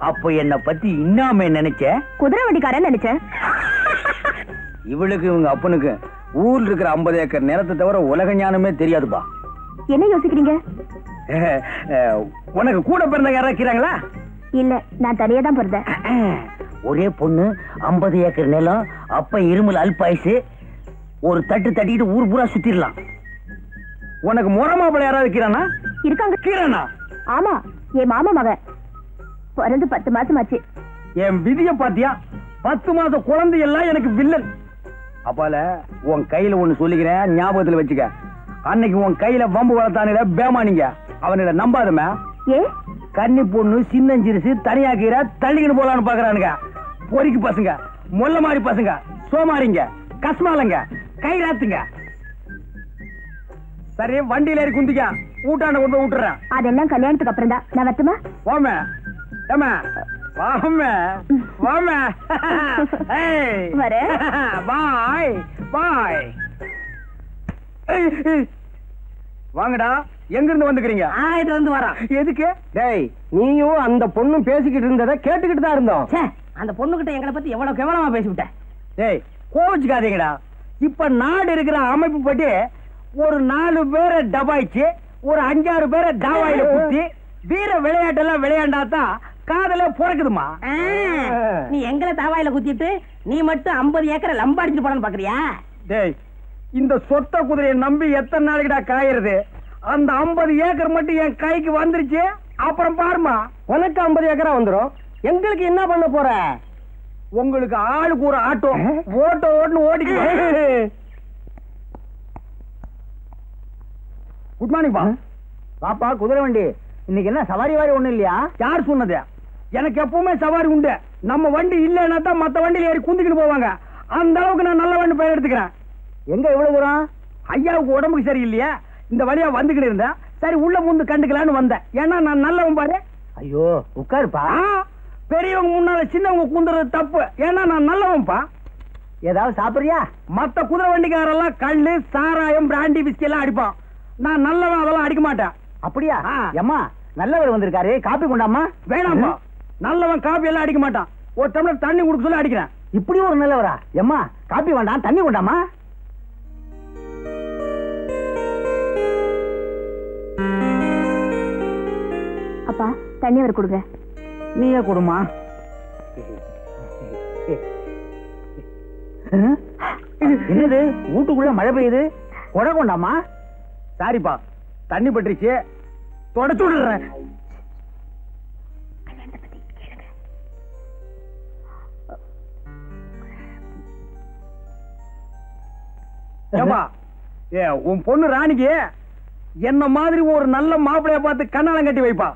அப்போ என்ன பத்தி இன்னாம நினைச்ச குதிரை வண்டிக்காரன் நினைச்சேன். இவளுக்கு இவங்க அப்பனுக்கு ஊர்ல இருக்கிற 50 ஏக்கர் நிலத்தை தவிர உலக ஞானமே தெரியாதுப்பா. என்ன யோசிக்கிறீங்க? உனக்கு கூட பிறந்த யாராவது இருக்கிறாங்களா? இல்ல நான் தனியா தான் பிறந்தேன். ஒரே பொண்ணு 50 ஏக்கர் நிலம் அப்ப இருமல் அல்பாயுசு ஒரு தட்டு தட்டிட்டு ஊர் பூரா சுத்திடலாம். உனக்கு முறமாப்பிள்ள யாராவது இருக்கிறானா? இருக்காங்க. கீரனா? ஆமா என் மாமா மகன் பிறந்து 10 மாசம் ஆச்சு. என் விதிய பாத்தியா 10 மாசம் குழந்தை எல்லாம் எனக்கு வில்லன். அப்பால உன் கையில ஒண்ணு சொல்லிக்கிறேன் ஞாபகத்துல வச்சுக்க. அன்னைக்கு உன் கையில வம்பு வளர்த்தானில பேமானிங்க அவனிட நம்பாதமே. ஏ கன்னி பொண்ணு சின்னஞ்சிரிசு தனியா கீரை தள்ளிக்கிட்டு போலான்னு பாக்குறானுங்க. பொறிக்கு பசங்க மொல்ல மாதிரி பசங்க சோமாரிங்க கஸ்மாலங்க கைராத்துங்க. சரி வண்டியில ஏறி குந்திக்க ஊட்டாண்ட கொண்டு போய் விட்டுறேன். அதெல்லாம் கல்யாணத்துக்கு அப்புறம் தான். நான் வரட்டுமா? வாமே ஏமா வாமே வாமே வரேன். பாய் பாய். வாங்கடா எங்க இருந்து வந்துக்கிறீங்க? ஆயிட்டு வந்து வரோம். எதுக்கு? டேய் நீயும் அந்த பொண்ணும் பேசிக்கிட்டு இருந்ததை கேட்டுக்கிட்டு தான் இருந்தோம். அந்த பொண்ணுகிட்ட எங்களை பத்தி எவ்வளவு கேவலமா பேசிவிட்டேன். டேய் கோவிச்சுக்காதீங்கடா. இப்ப நாடு இருக்கிற அமைப்பு படி ஒரு 4 பேரை டபாய்ச்சு ஒரு 5-6 பேரை டாவாயில குத்தி வீர விளையாட்டெல்லாம் விளையாண்டாதான் காதல பிறக்குதுமா. நீ எங்களை தாவாயில குத்திட்டு நீ மட்டும் 50 ஏக்கரை லம்பாடிச்சு போறான்னு பாக்குறியா? டேய் இந்த சொத்த குதிரையை நம்பி எத்தனை நாளைக்குடா காயறது? அந்த 50 ஏக்கர் மட்டும் என் கைக்கு வந்துருச்சு அப்புறம் பாருமா. உனக்கு 50 ஏக்கரா வந்துரும். எங்களுக்கு என்ன பண்ண போற? உங்களுக்கு ஆளுக்கு ஒரு ஆட்டோ ஓட்டோ ஓட்டுன்னு ஓடிக்க. குட் மார்னிங் பா. பாப்பா குதிரை வண்டி இன்னைக்கு என்ன சவாரி வாரி ஒண்ணு இல்லையா? யார் சொன்னது? எனக்கு எப்பவுமே சவாரி உண்டு. நம்ம வண்டி இல்லைன்னா தான் மத்த வண்டியில ஏறி குந்திக்கிட்டு போவாங்க. அந்த அளவுக்கு நான் நல்ல வண்டி பெயர் எடுத்துக்கிறேன். எங்க இவ்வளவு தூரம்? ஐயாவுக்கு உடம்புக்கு சரியில்லையா இந்த வழியா வந்துகிட்டு இருந்தேன். சரி உள்ள முந்து கண்டுக்கலான்னு வந்தேன். ஏன்னா நான் நல்லவன் பாரு. ஐயோ உட்காருப்பா. பெரியவங்க முன்னால சின்னவங்க குந்துறது தப்பு. ஏன்னா நான் நல்லவன்பா. ஏதாவது சாப்பிடுறியா? மத்த குதிரை வண்டிக்காரெல்லாம் கல்லு சாராயம் பிராண்டி விஸ்கி எல்லாம் அடிப்பான். நான் நல்லவன் அதெல்லாம் அடிக்க மாட்டேன். அப்படியா? அம்மா நல்லவர் வந்திருக்காரு காப்பி கொண்டாமா. வேணாம்பா நல்லவன் காப்பி எல்லாம் அடிக்க மாட்டான். ஒரு டம்ளர் தண்ணி குடுக்க சொல்லி அடிக்கிறேன். இப்படி ஒரு நல்லவரா? எம்மா காப்பி வேண்டாம் தண்ணி கொண்டாமா. அப்பா தண்ணி வர கொடுங்க. நீயே கொடுமா. என்னது வீட்டுக்குள்ள மழை பெய்யுது? கொடை கொண்டாமா. சாரிப்பா தண்ணி பட்டுருச்சு தொடச்சு விடுறேன். உன் பொண்ணு ராணிக்கு என்ன மாதிரி ஒரு நல்ல மாப்பிளைய பார்த்து கண்ணாலம் கட்டி வைப்பா.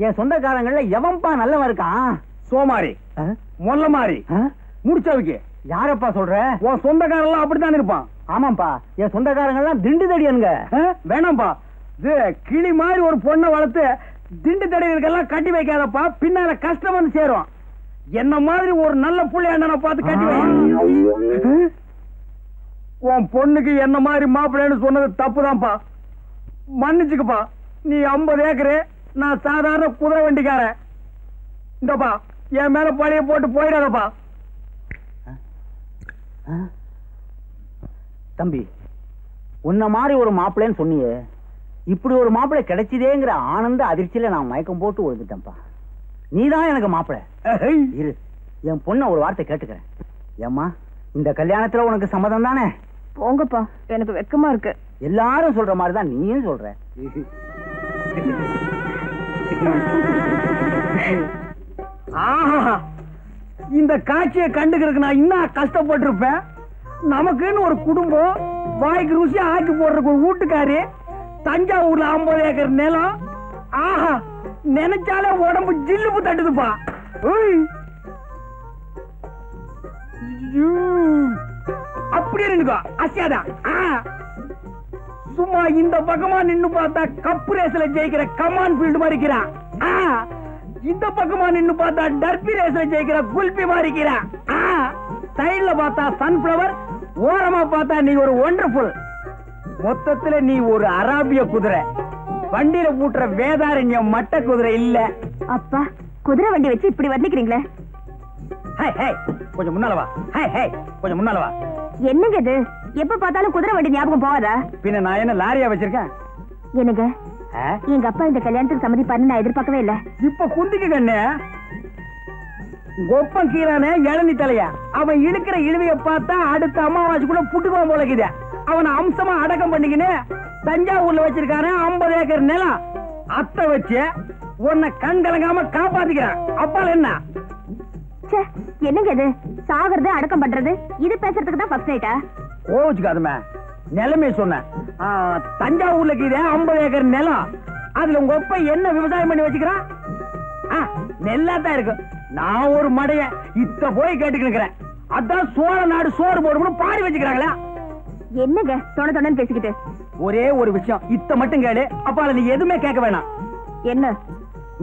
என் சொந்தக்காரங்கள எவன்பா நல்லவன் இருக்கான்? சோமாரி மொல்ல மாதிரி முடிச்சவைக்கு. யாரப்பா சொல்ற? உன் சொந்தக்காரங்க அப்படித்தான் இருப்பான். ஆமாப்பா என் சொந்தக்காரங்க எல்லாம் திண்டு தடியனுங்க. வேணாம்பா கிளி மாதிரி ஒரு பொண்ணை வளர்த்து திண்டு தடியனுக்கெல்லாம் கட்டி வைக்காதப்பா. பின்னால கஷ்டம் வந்து சேரும். என்ன மாதிரி ஒரு நல்ல புள்ளையாண்ட பார்த்து கட்டி வை. உன் பொண்ணுக்கு என்ன மாதிரி மாப்பிள்ளைன்னு சொன்னது தப்புதான்ப்பா. மன்னிச்சுக்கப்பா, நீ 50 ஏக்கரு, நான் சாதாரண குதிரை வண்டிக்காரன். இந்தப்பா என் மேல பழைய போட்டு போயிடாதப்பா. தம்பி, உன்ன மாதிரி ஒரு மாப்பிள்ளைன்னு சொன்னியே, இப்படி ஒரு மாப்பிள்ளை கிடைச்சதேங்கிற ஆனந்த அதிர்ச்சியில நான் மயக்கம் போட்டு விழுந்துட்டேன்ப்பா. நீதான் எனக்கு மாப்பிள்ளை. இரு, என் பொண்ண ஒரு வார்த்தை கேட்டுக்கிறேன். ஏம்மா, இந்த கல்யாணத்துல உனக்கு சம்மதம் தானே? போங்கப்பா, எனக்கு வெக்கமா இருக்கு. எல்லாரும் சொல்ற மாதிரிதான் நீயும் சொல்ற. இந்த காட்சியை கண்டுக்கிறதுக்கு நான் இன்னும் கஷ்டப்பட்டிருப்பேன். நமக்குன்னு ஒரு குடும்பம், வாய்க்கு ருசி ஆக்கி போடுறதுக்கு ஒரு வீட்டுக்காரி, தஞ்சாவூர்ல 50 ஏக்கர் நிலம். ஆஹா, நினைச்சாலே உடம்பு ஜில்லுப்பு தட்டுதுப்பா. அப்படியே நின்னுக்கோ, அசியாதான். சும்மா இந்த பக்கமா நின்னு பார்த்தா கப் ரேஸ்ல ஜெயிக்கிற கமான் ஃபீல்டு மாதிரி இருக்கிறான். இந்த பக்கமா நின்னு பார்த்தா டர்பி ரேஸ்ல ஜெயிக்கிற குல்பி மாதிரி இருக்கிறான். சைடுல பார்த்தா சன்ஃபிளவர், ஓரமா பார்த்தா நீ ஒரு ஒண்டர்ஃபுல். மொத்தத்துல நீ ஒரு அராபிய குதிரை, வண்டியில பூட்டுற வேதாரண்யம் மட்ட குதிரை இல்ல. அப்பா, குதிரை வண்டி வச்சு இப்படி வர்ணிக்கிறீங்களே. கொஞ்சம் முன்னால வா. கொஞ்சம் முன்னால வா. என்னங்க இது? எப்ப பார்த்தாலும் குதிரை வண்டி ஞாபகம் போவாதா? பின்ன நான் என்ன லாரியா வச்சிருக்கேன்? என்னங்க, எங்க அப்பா இந்த கல்யாணத்துக்கு சம்மதிப்பாருன்னு நான் எதிர்பார்க்கவே இல்ல. இப்ப குந்திக்கு கண்ணு கொப்பம் கீரானே இளநி தலையா, அவன் இழுக்கிற இழுவைய பார்த்தா அடுத்த அமாவாசைக்குள்ள புட்டுக்குவான் போலக்குது. அவனை அம்சமா அடக்கம் பண்ணிக்கின்னு தஞ்சாவூர்ல வச்சிருக்காரு 50 ஏக்கர் நிலம். அத்தை வச்சு உன்னை கண் கலங்காம காப்பாத்திக்கிறான். அப்பால என்ன? என்னங்க இது? சாகிறது அடக்கம் பண்றது, இது பேசுறதுக்கு தான் ஃபர்ஸ்ட் நைட்டா? கோச்சுக்காதுமே, நிலைமை சொன்ன. தஞ்சாவூர்ல கீழே 50 ஏக்கர் நிலம், அதுல உங்க அப்பா என்ன விவசாயம் பண்ணி வச்சுக்கிறான்? நெல்லாத்தான் இருக்கு. நான் ஒரு மடைய இத்த போய் கேட்டுக்கிறேன். அதான் சோழ நாடு சோறு போடும்னு பாடி வச்சுக்கிறாங்களா? என்னங்க தொண தொணன்னு பேசிக்கிட்டு? ஒரே ஒரு விஷயம், இத்த மட்டும் கேளு. அப்பால நீ எதுவுமே கேட்க வேணாம். என்ன?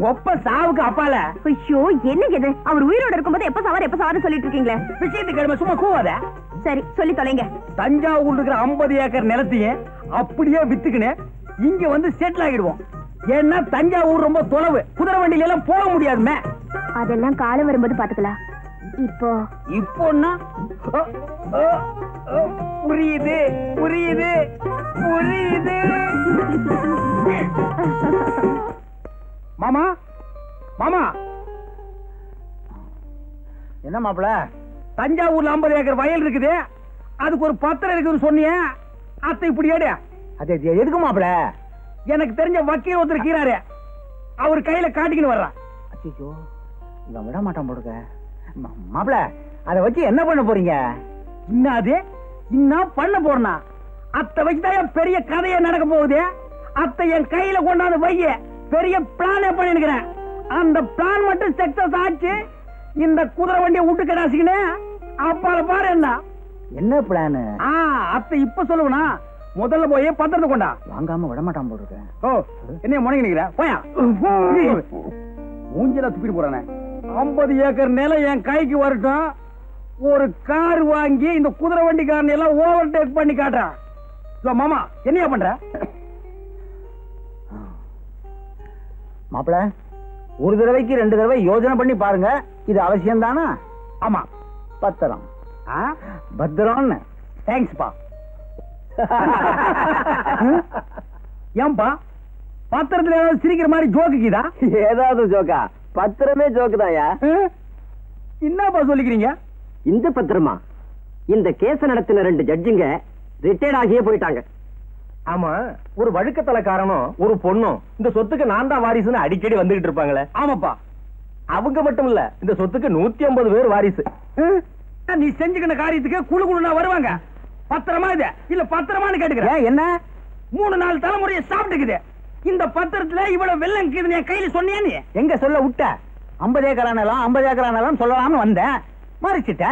ஒப்ப சாவுக்கு அப்பால. ஐயோ, என்னங்க இது? அவர் உயிரோட இருக்கும்போது எப்ப சாவாரு சொல்லிட்டு இருக்கீங்களே. விஷயத்துக்கு கிழமை சும்மா கூவாத. சரி, சொல்லி தொலைங்க. தஞ்சாவூர் இருக்கிற 50 ஏக்கர் நிலத்தையும் அப்படியே வித்துக்கினு இங்க வந்து செட்டில் ஆகிடுவோம். ஏன்னா தஞ்சாவூர் ரொம்ப தொலைவு, குதிரை வண்டியில எல்லாம் போக முடியாதுமே. அதெல்லாம் காலம் வரும்போது பாத்துக்கலாம். இப்போன்னா புரியுது புரியுது புரியுது. மாமா, மாமா, என்ன மாப்பிள்ள? தஞ்சாவூர்ல 50 ஏக்கர் வயல் இருக்குது, அதுக்கு ஒரு பத்திரம் இருக்குன்னு சொன்னியே, அத்தை இப்படி ஏடு. அது எதுக்கு மாப்பிள்ள? எனக்கு தெரிஞ்ச வக்கீல் ஒருத்தர் இருக்கிறாரு, அவர் கையில காட்டிக்கின்னு வர்றான். அச்சோ, இவன் விட மாட்டான் போடுங்க. மாப்பிள்ள, அதை வச்சு என்ன பண்ண போறீங்க? இன்னாது இன்னும் பண்ண போறனா? அத்தை வச்சுதான் பெரிய கதையா நடக்க போகுது. அத்தை என் கையில கொண்டாந்து வைய பெரிய பிளானே பண்ணிருக்கிறேன். அந்த பிளான் மட்டும் சக்சஸ் ஆச்சு, இந்த குதிரை வண்டியை விட்டு கடாசிக்கினே அப்பால பாரு. என்ன பிளான்? அத்தை இப்ப சொல்லுவனா? முதல்ல போய் பத்திரத்தை கொண்டா. வாங்காம விட மாட்டான் போடுங்க. என்ன முடங்கி நிக்கிற? போயா மூஞ்சில துப்பிட்டு போறானே. 50 ஏக்கர் நிலம் என் கைக்கு வரட்டும், ஒரு கார் வாங்கி இந்த குதிரை வண்டிக்காரன் எல்லாம் ஓவர்டேக் பண்ணி காட்டுறான். மாமா, என்னையா பண்ற? மாப்பிள்ள, ஒரு தடவைக்கு 2 தடவை யோசனை பண்ணி பாருங்க. இது அவசியம் தானா? ஆமா. பத்திரம் பத்திரம். தேங்க்ஸ்பா. ஏன்பா பத்திரத்துல ஏதாவது சிரிக்கிற மாதிரி ஜோக்குதா? ஏதாவது ஜோக்கா? பத்திரமே ஜோக்கு தாயா. என்னப்பா சொல்லிக்கிறீங்க? இந்த பத்திரமா? இந்த கேஸ நடத்தின 2 ஜட்ஜுங்க ரிட்டையர்ட் ஆகியே போயிட்டாங்க. ஆமா, ஒரு வழுக்கத்தலைக்காரனும் ஒரு பொண்ணும் இந்த சொத்துக்கு நான் தான் வாரிசுன்னு அடிக்கடி வந்துகிட்டு இருப்பாங்களே. ஆமாப்பா, அவங்க மட்டும் இல்ல, இந்த சொத்துக்கு 150 பேர் வாரிசு. நீ செஞ்சுக்கின காரியத்துக்கு குழு குழுனா வருவாங்க. பத்திரமா இது இல்ல பத்திரமான்னு கேட்டுக்கிறேன். என்ன 3-4 தலைமுறையை சாப்பிட்டுக்குது. இந்த பத்திரத்துல இவ்வளவு வெள்ளம் இருக்குது என் கையில சொன்னியா? நீ எங்க சொல்ல விட்ட? 50 ஏக்கரானலாம் 50 ஏக்கரானலாம் சொல்லலாம்னு வந்தேன், மறைச்சிட்ட.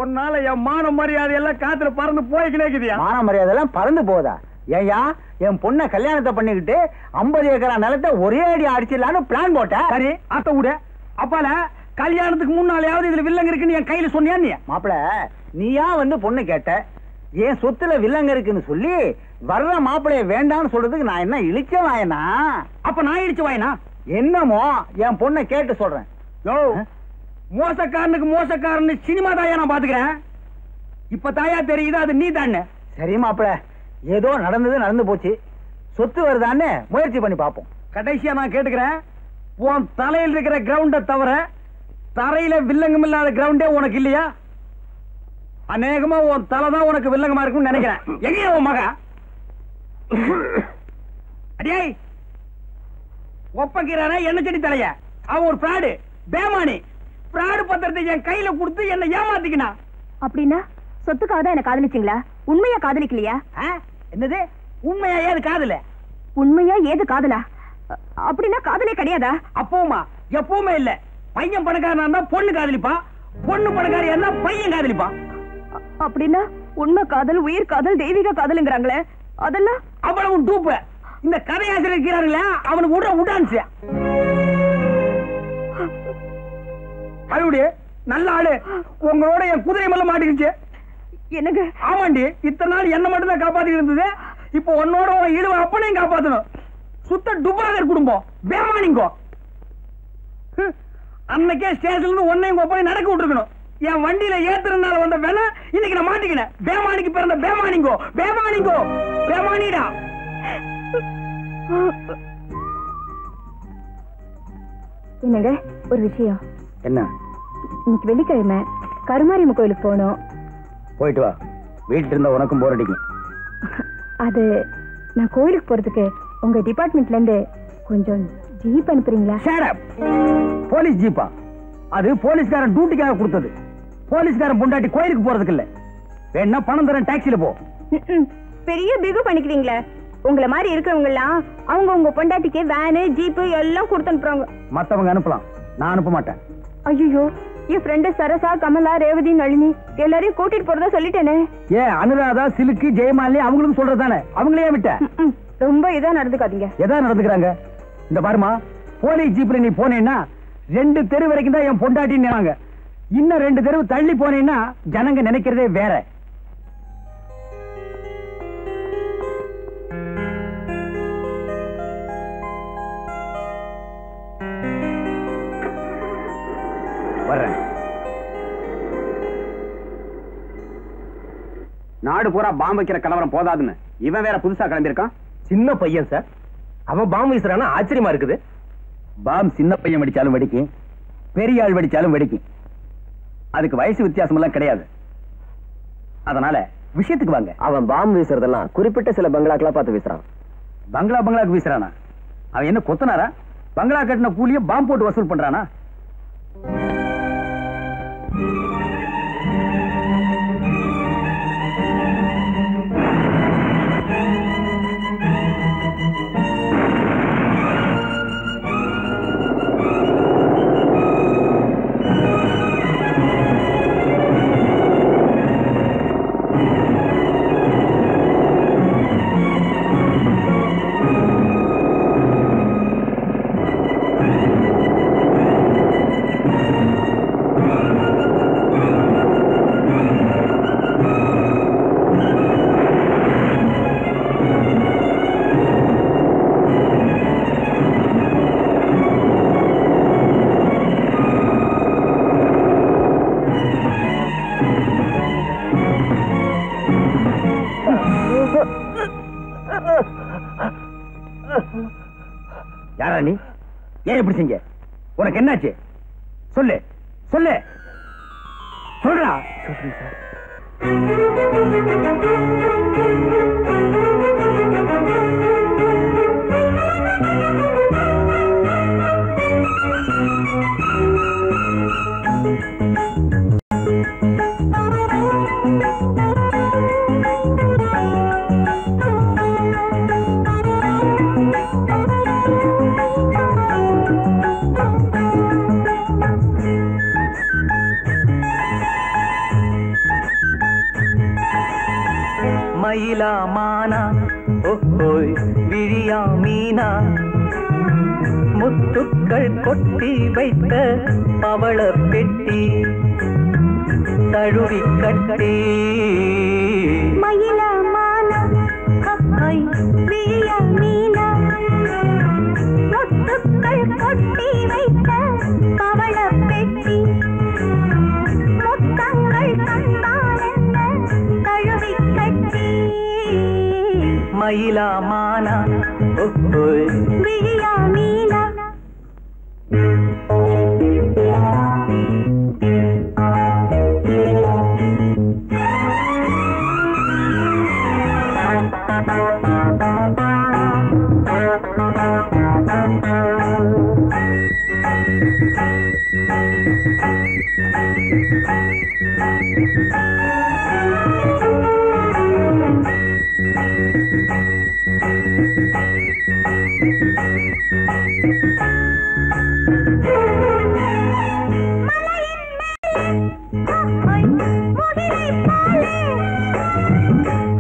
உன்னால என் மான மரியாதை எல்லாம் காத்துல பறந்து போய்க்கினேக்குதியா? மான மரியாதை எல்லாம் பறந்து போதா? ஏயா, என் பொண்ணை கல்யாணத்தை பண்ணிக்கிட்டு 50 ஏக்கரா நிலத்தை ஒரே அடி அடிச்சிடலான்னு பிளான் போட்ட. சரி, அத்த விட. அப்பால கல்யாணத்துக்கு முன்னாலேயாவது இதுல வில்லங்க இருக்குன்னு என் கையில சொன்னியா? நீ மாப்பிள, நீயா வந்து பொண்ணு கேட்ட, என் சொத்துல வில்லங்க இருக்குன்னு சொல்லி வர்ற மாப்பிளைய வேண்டாம்னு சொல்றதுக்கு நான் என்ன இழிச்ச வாயனா? அப்ப நான் இடிச்சு வாயினா? என்னமோ என் பொண்ணை கேட்டு சொல்றேன். யோ, மோசக்காரனுக்கு மோசக்காரன்னு சினிமா தாயா நான் பாத்துக்கிறேன். இப்ப தாயா தெரியுது அது நீ தானே. சரி மாப்பிள, ஏதோ நடந்து போச்சு. சொத்து வருதான்னு முயற்சி பண்ணி பார்ப்போம். கடைசியா நான் கேட்டுக்கிறேன், உன் தலையில் இருக்கிற கிரவுண்ட தவிர தரையில வில்லங்கம் இல்லாத கிரவுண்டே உனக்கு இல்லையா? அநேகமா உன் தலை தான் உனக்கு வில்லங்கமா இருக்கும்னு நினைக்கிறேன். எங்கேயா உன் மக? அடியே ஒப்பக்கிறானே என்ன செடி தலைய. அவன் ஒரு பிராடு, பேமானி. பிராடு பத்திரத்தை என் கையில கொடுத்து என்ன ஏமாத்திக்கினா. அப்படின்னா சொத்துக்காக தான் என்ன காதலிச்சீங்களா? உண்மையா காதலிக்கலையா? என்னது உண்மையா? ஏது காதல? உண்மையா ஏது காதலா? அப்படின்னா காதலே கிடையாதா? அப்பவுமா எப்பவுமே இல்ல. பையன் பணக்காரனா இருந்தா பொண்ணு காதலிப்பா, பொண்ணு பணக்காரியா இருந்தா பையன் காதலிப்பா. அப்படின்னா உண்மை காதல், உயிர் காதல், தெய்வீக காதல்ங்கறாங்களே, அதெல்லாம் அவ்வளவு டூப்பு. இந்த கதையாசிரியர் இருக்கிறார்களே, அவனுக்கு உடான்ஸ். அழுடி நல்ல ஆளு. உங்களோட என் குதிரை மேல மாட்டிக்கிச்சு. என்னங்க? ஆமாண்டி, இத்தனை நாள் என்ன மட்டும் தான் காப்பாத்தி இருந்தது. இப்போ உன்னோட இடுவ அப்பனையும் காப்பாத்தணும். சுத்த டுபாகர் குடும்பம், பேமானிங்கோ. அன்னைக்கே ஸ்டேஷன்ல இருந்து ஒன்னையும் ஒப்பனையும் நடக்க விட்டுருக்கணும். என் வண்டியில ஏத்துறதுனால வந்த வேலை இன்னைக்கு நான் மாட்டிக்கினேன். பேமானிக்கு பிறந்த பேமானிங்கோ, பேமானிங்கோ, பேமானிடா. என்னங்க ஒரு விஷயம். என்ன? இன்னைக்கு வெள்ளிக்கிழமை கருமாரியம்மன் கோயிலுக்கு போகணும். போயிட்டு வா. வீட்டுல இருந்தா உனக்கும் போர் அடிக்கும். அது நான் கோயிலுக்கு போறதுக்கு உங்க டிபார்ட்மெண்ட்ல இருந்து கொஞ்சம் ஜீப் அனுப்புறீங்களா? போலீஸ் ஜீப்பா? அது போலீஸ்காரன் டியூட்டிக்காக கொடுத்தது. போலீஸ்காரன் பொண்டாட்டி கோயிலுக்கு போறதுக்கு இல்ல. வேணா பணம் தரேன், டாக்ஸில போ. பெரிய பிகு பண்ணிக்கிறீங்களே. உங்களை மாதிரி இருக்கிறவங்க எல்லாம் அவங்க உங்க பொண்டாட்டிக்கு வேனு ஜீப்பு எல்லாம் கொடுத்து அனுப்புறாங்க. மத்தவங்க அனுப்பலாம், நான் அனுப்ப மாட்டேன். ஐயோ, என் ஃப்ரெண்டு சரசா, கமலா, ரேவதி, நளினி எல்லாரையும் கூட்டிட்டு போறதா சொல்லிட்டேனே. அனுராதா, சிலுக்கு, ஜெயமாலினி அவங்களும் சொல்றதானே, அவங்களையே விட்ட. ரொம்ப இதா நடந்துக்காதீங்க. எதா நடந்துக்கிறாங்க? இந்த பாருமா, போலீஸ் ஜீப்ல நீ போனேன்னா 2 தெரு வரைக்கும் தான் என் பொண்டாட்டின்னு. இன்னும் 2 தெரு தள்ளி போனேன்னா ஜனங்க நினைக்கிறதே வேற. வர்றேன். நாடு பூரா பாம்பு வைக்கிற கலவரம் போதாதுன்னு இவன் வேற புதுசா கிளம்பியிருக்கான். சின்ன பையன் சார், அவன் பாம்பு வீசுறானா ஆச்சரியமா இருக்குது. பாம் சின்ன பையன் வெடிச்சாலும் வெடிக்கும், பெரிய ஆள் வெடிச்சாலும் வெடிக்கும். அதுக்கு வயசு வித்தியாசம் எல்லாம் கிடையாது. அதனால விஷயத்துக்கு வாங்க. அவன் பாம்பு வீசுறதெல்லாம் குறிப்பிட்ட சில பங்களாக்களா பார்த்து வீசுறான். பங்களாக்கு வீசுறானா? அவன் என்ன கொத்தனாரா? பங்களா கட்டின கூலிய பாம்பு போட்டு வசூல் பண்றானா? யாரா நீ? ஏன் இப்படி செஞ்ச? உனக்கு என்னாச்சு? சொல்லு சொல்லு சொல்றா. மயிலா மானா ஓஹோய் விழியா மீனா முத்துக்கள் கொட்டி வைத்த பவள பெட்டி தழுவி கட்டி மயிலா மானா விழியா மீனா முத்துக்கள் கொட்டி வைத்த பவள பெட்டி முத்தங்கள் தந்தால் என்ன தழுவி கட்டி மயிலா மானா விழியா மீனா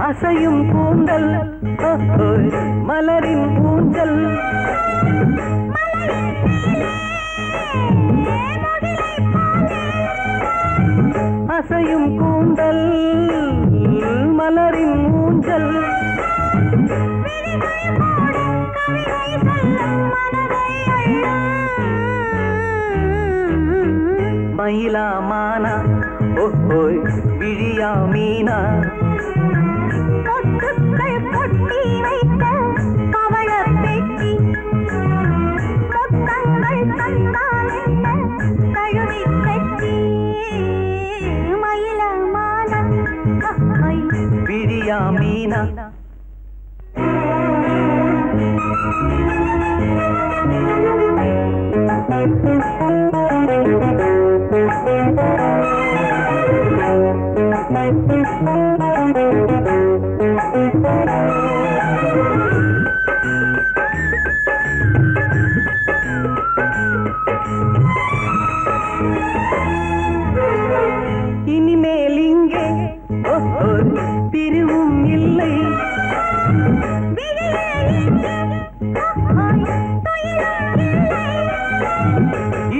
அசையும் கூந்தல் மலரின் ஊஞ்சல் அசையும் கூந்தல் மலரின் ஊஞ்சல் மயிலா மானா ஓஹோய் விழியா மீனா முத்துக்கள் கொட்டி வைத்த பவள பெட்டி முத்தங்கள் தந்தால் என்ன தழுவி கட்டி மயில மானா விழியா மீனா இனிமேல் இங்கே பிரிவும் இல்லை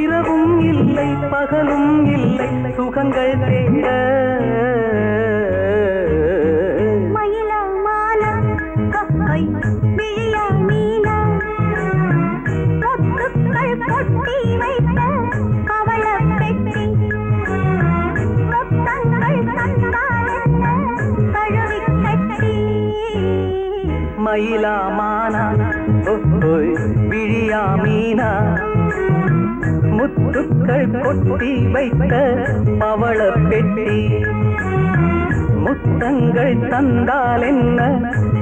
இரவும் இல்லை பகலும் இல்லை சுகங்கள் தேட மயிலா மானா விழியா மீனா முத்துக்கள் கொட்டி வைத்த பவள பெட்டி முத்தங்கள் தந்தால் என்ன தழுவி கட்டி மயிலா மானா ஓஹோய் விழியா மீனா முத்துக்கள் கொட்டி வைத்த பவள பெட்டி முத்தங்கள் தந்தால் என்ன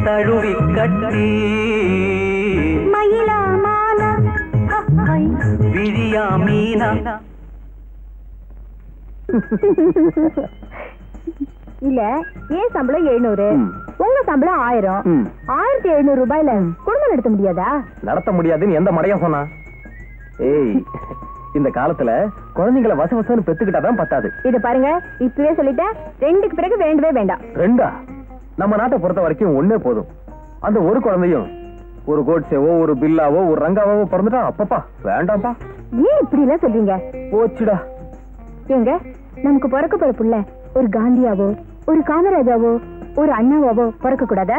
தழுவி கட்டி மயிலா மானா விழியா மீனா இல்ல ஏன் சம்பளம் 700 உங்க சம்பளம் 1000 1700 ரூபாயில குடும்பம் நடத்த முடியாதா? நடத்த முடியாதுன்னு எந்த மடையா சொன்னா? ஏய், இந்த காலத்துல குழந்தைங்களை வசவசன்னு பெத்துக்கிட்டாதான் பத்தாது. இத பாருங்க, இப்பவே சொல்லிட்டேன், 2க்கு பிறகு வேண்டவே வேண்டாம். 2? நம்ம நாட்டை பொறுத்த வரைக்கும் 1 போதும். அந்த ஒரு குழந்தையும் ஒரு கோட்ஸேவோ ஒரு பில்லாவோ ஒரு ரங்காவோ பிறந்துட்டா அப்பப்பா வேண்டாம்ப்பா. ஏன் இப்படி எல்லாம் சொல்றீங்க? போச்சுடா. ஏங்க, நமக்கு பிறக்க போற புள்ள ஒரு காந்தியாவோ ஒரு காமராஜாவோ ஒரு அண்ணாவாவோ பிறக்க கூடாதா?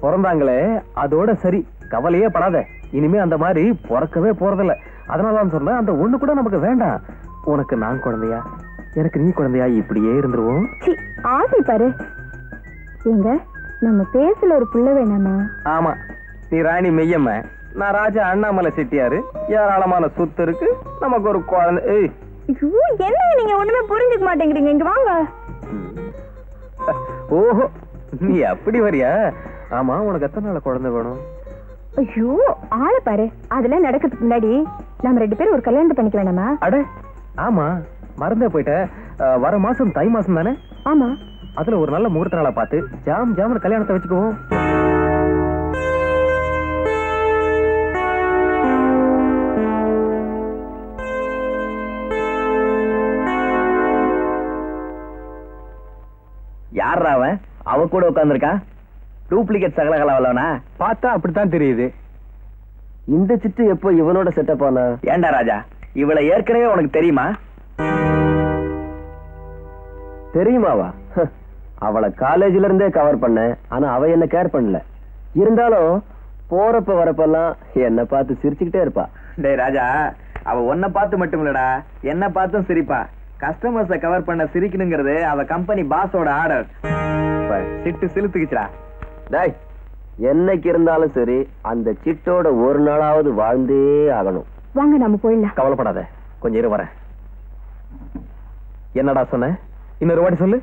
பிறந்தாங்களே அதோட சரி, கவலையே படாத. இனிமே அந்த மாதிரி பிறக்கவே போறதில்ல. அதனாலதான் சொன்னேன், அந்த ஒண்ணு கூட நமக்கு வேண்டாம். உனக்கு நான் குழந்தையா, எனக்கு நீ குழந்தையா, இப்படியே இருந்துருவோம். ஆசை பாரு. ஏங்க, நம்ம பேசல ஒரு புள்ள வேணாமா? ஆமா, நீ ராணி மெய்யம்மா, நான் ராஜா அண்ணாமலை செட்டியாரு. ஏராளமான சொத்து இருக்கு, நமக்கு ஒரு குழந்தை. ஏய், என்ன நீங்க ஒண்ணுமே புரிஞ்சுக்க மாட்டேங்கிறீங்க, இங்க வாங்க. ஓஹோ, நீ அப்படி வரியா? ஆமா, உனக்கு எத்தனை நாள் குழந்தை வேணும்? ஐயோ, ஆளை பாரு. அதெல்லாம் நடக்கிறதுக்கு முன்னாடி நம்ம 2 பேரும் ஒரு கல்யாணத்தை பண்ணிக்க வேணாமா? அட ஆமா, மறந்தே போயிட்டேன். வர மாசம் தை மாசம் தானே? ஆமா. அதுல ஒரு நல்ல முகூர்த்த நாளா பார்த்து ஜாம் கல்யாணத்தை வச்சுக்குவோம். யாரா அவன்? அவ கூட உட்கார்ந்துருக்கா? டூப்ளிகேட் சகலகலவலவனா? பார்த்தா அப்படித்தான் தெரியுது. இந்த சிட்டு எப்போ இவனோட செட்டப் ஆன? ஏண்டா ராஜா, இவளை ஏற்கனவே உனக்கு தெரியுமா? தெரியுமாவா? அவளை காலேஜ்ல இருந்தே கவர் பண்ண, ஆனா அவ என்ன கேர் பண்ணல. இருந்தாலும் போறப்ப வரப்பெல்லாம் என்ன பார்த்து சிரிச்சுக்கிட்டே இருப்பா. டேய் ராஜா, அவ உன்னை பார்த்து மட்டும் இல்லடா, என்ன பார்த்தும் சிரிப்பா. கஸ்டமர்ஸை கவர் பண்ண சிரிக்கணுங்கிறது அவ கம்பெனி பாஸோட ஆர்டர். சிட்டு சிலுத்துக்குச்சுடா. டேய், என்னைக்கு இருந்தாலும் சரி அந்த சிட்டோட ஒரு நாளாவது வாழ்ந்தே ஆகணும். வாங்க நாம போயிடலாம். கவலைப்படாத, கொஞ்சம் இரு வரேன். என்னடா சொன்ன? இன்னொரு வாட்டி சொல்லு.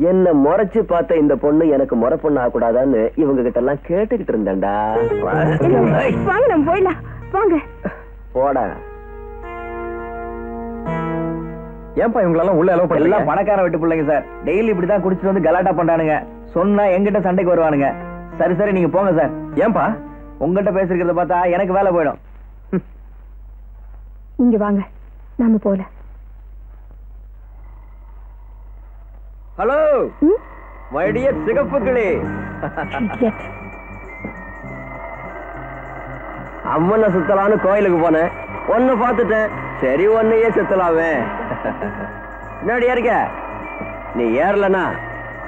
என்ன முறைச்சு பார்த்த இந்த பொண்ணு எனக்கு முறை பொண்ணு ஆகக்கூடாதான்னு இவங்க கிட்ட எல்லாம் கேட்டுக்கிட்டு இருந்தேன்டா. வாங்க நம்ம போயிடலாம். வாங்க போட. ஏன்பா இவங்களெல்லாம் உள்ள அலோவ் பண்ணல? எல்லாம் பணக்கார வீட்டு பிள்ளைங்க சார். டெய்லி இப்படிதான் குடிச்சிட்டு வந்து கலாட்டா பண்றானுங்க. சொன்னா எங்கிட்ட சண்டைக்கு வருவானுங்க. சரி சரி நீங்க போங்க சார். ஏன்பா உங்ககிட்ட பேசிருக்கிறத பார்த்தா எனக்கு வேலை போயிடும். இங்க வாங்க நாம போல. ஹலோ மைடிய சிகப்பு கிளி. அம்மனை சுத்தலான்னு கோயிலுக்கு போனேன். ஒன்னு பார்த்துட்டேன். சரி ஒன்னையே சுத்தலாமே. என்னடியா இருக்க? நீ ஏறலனா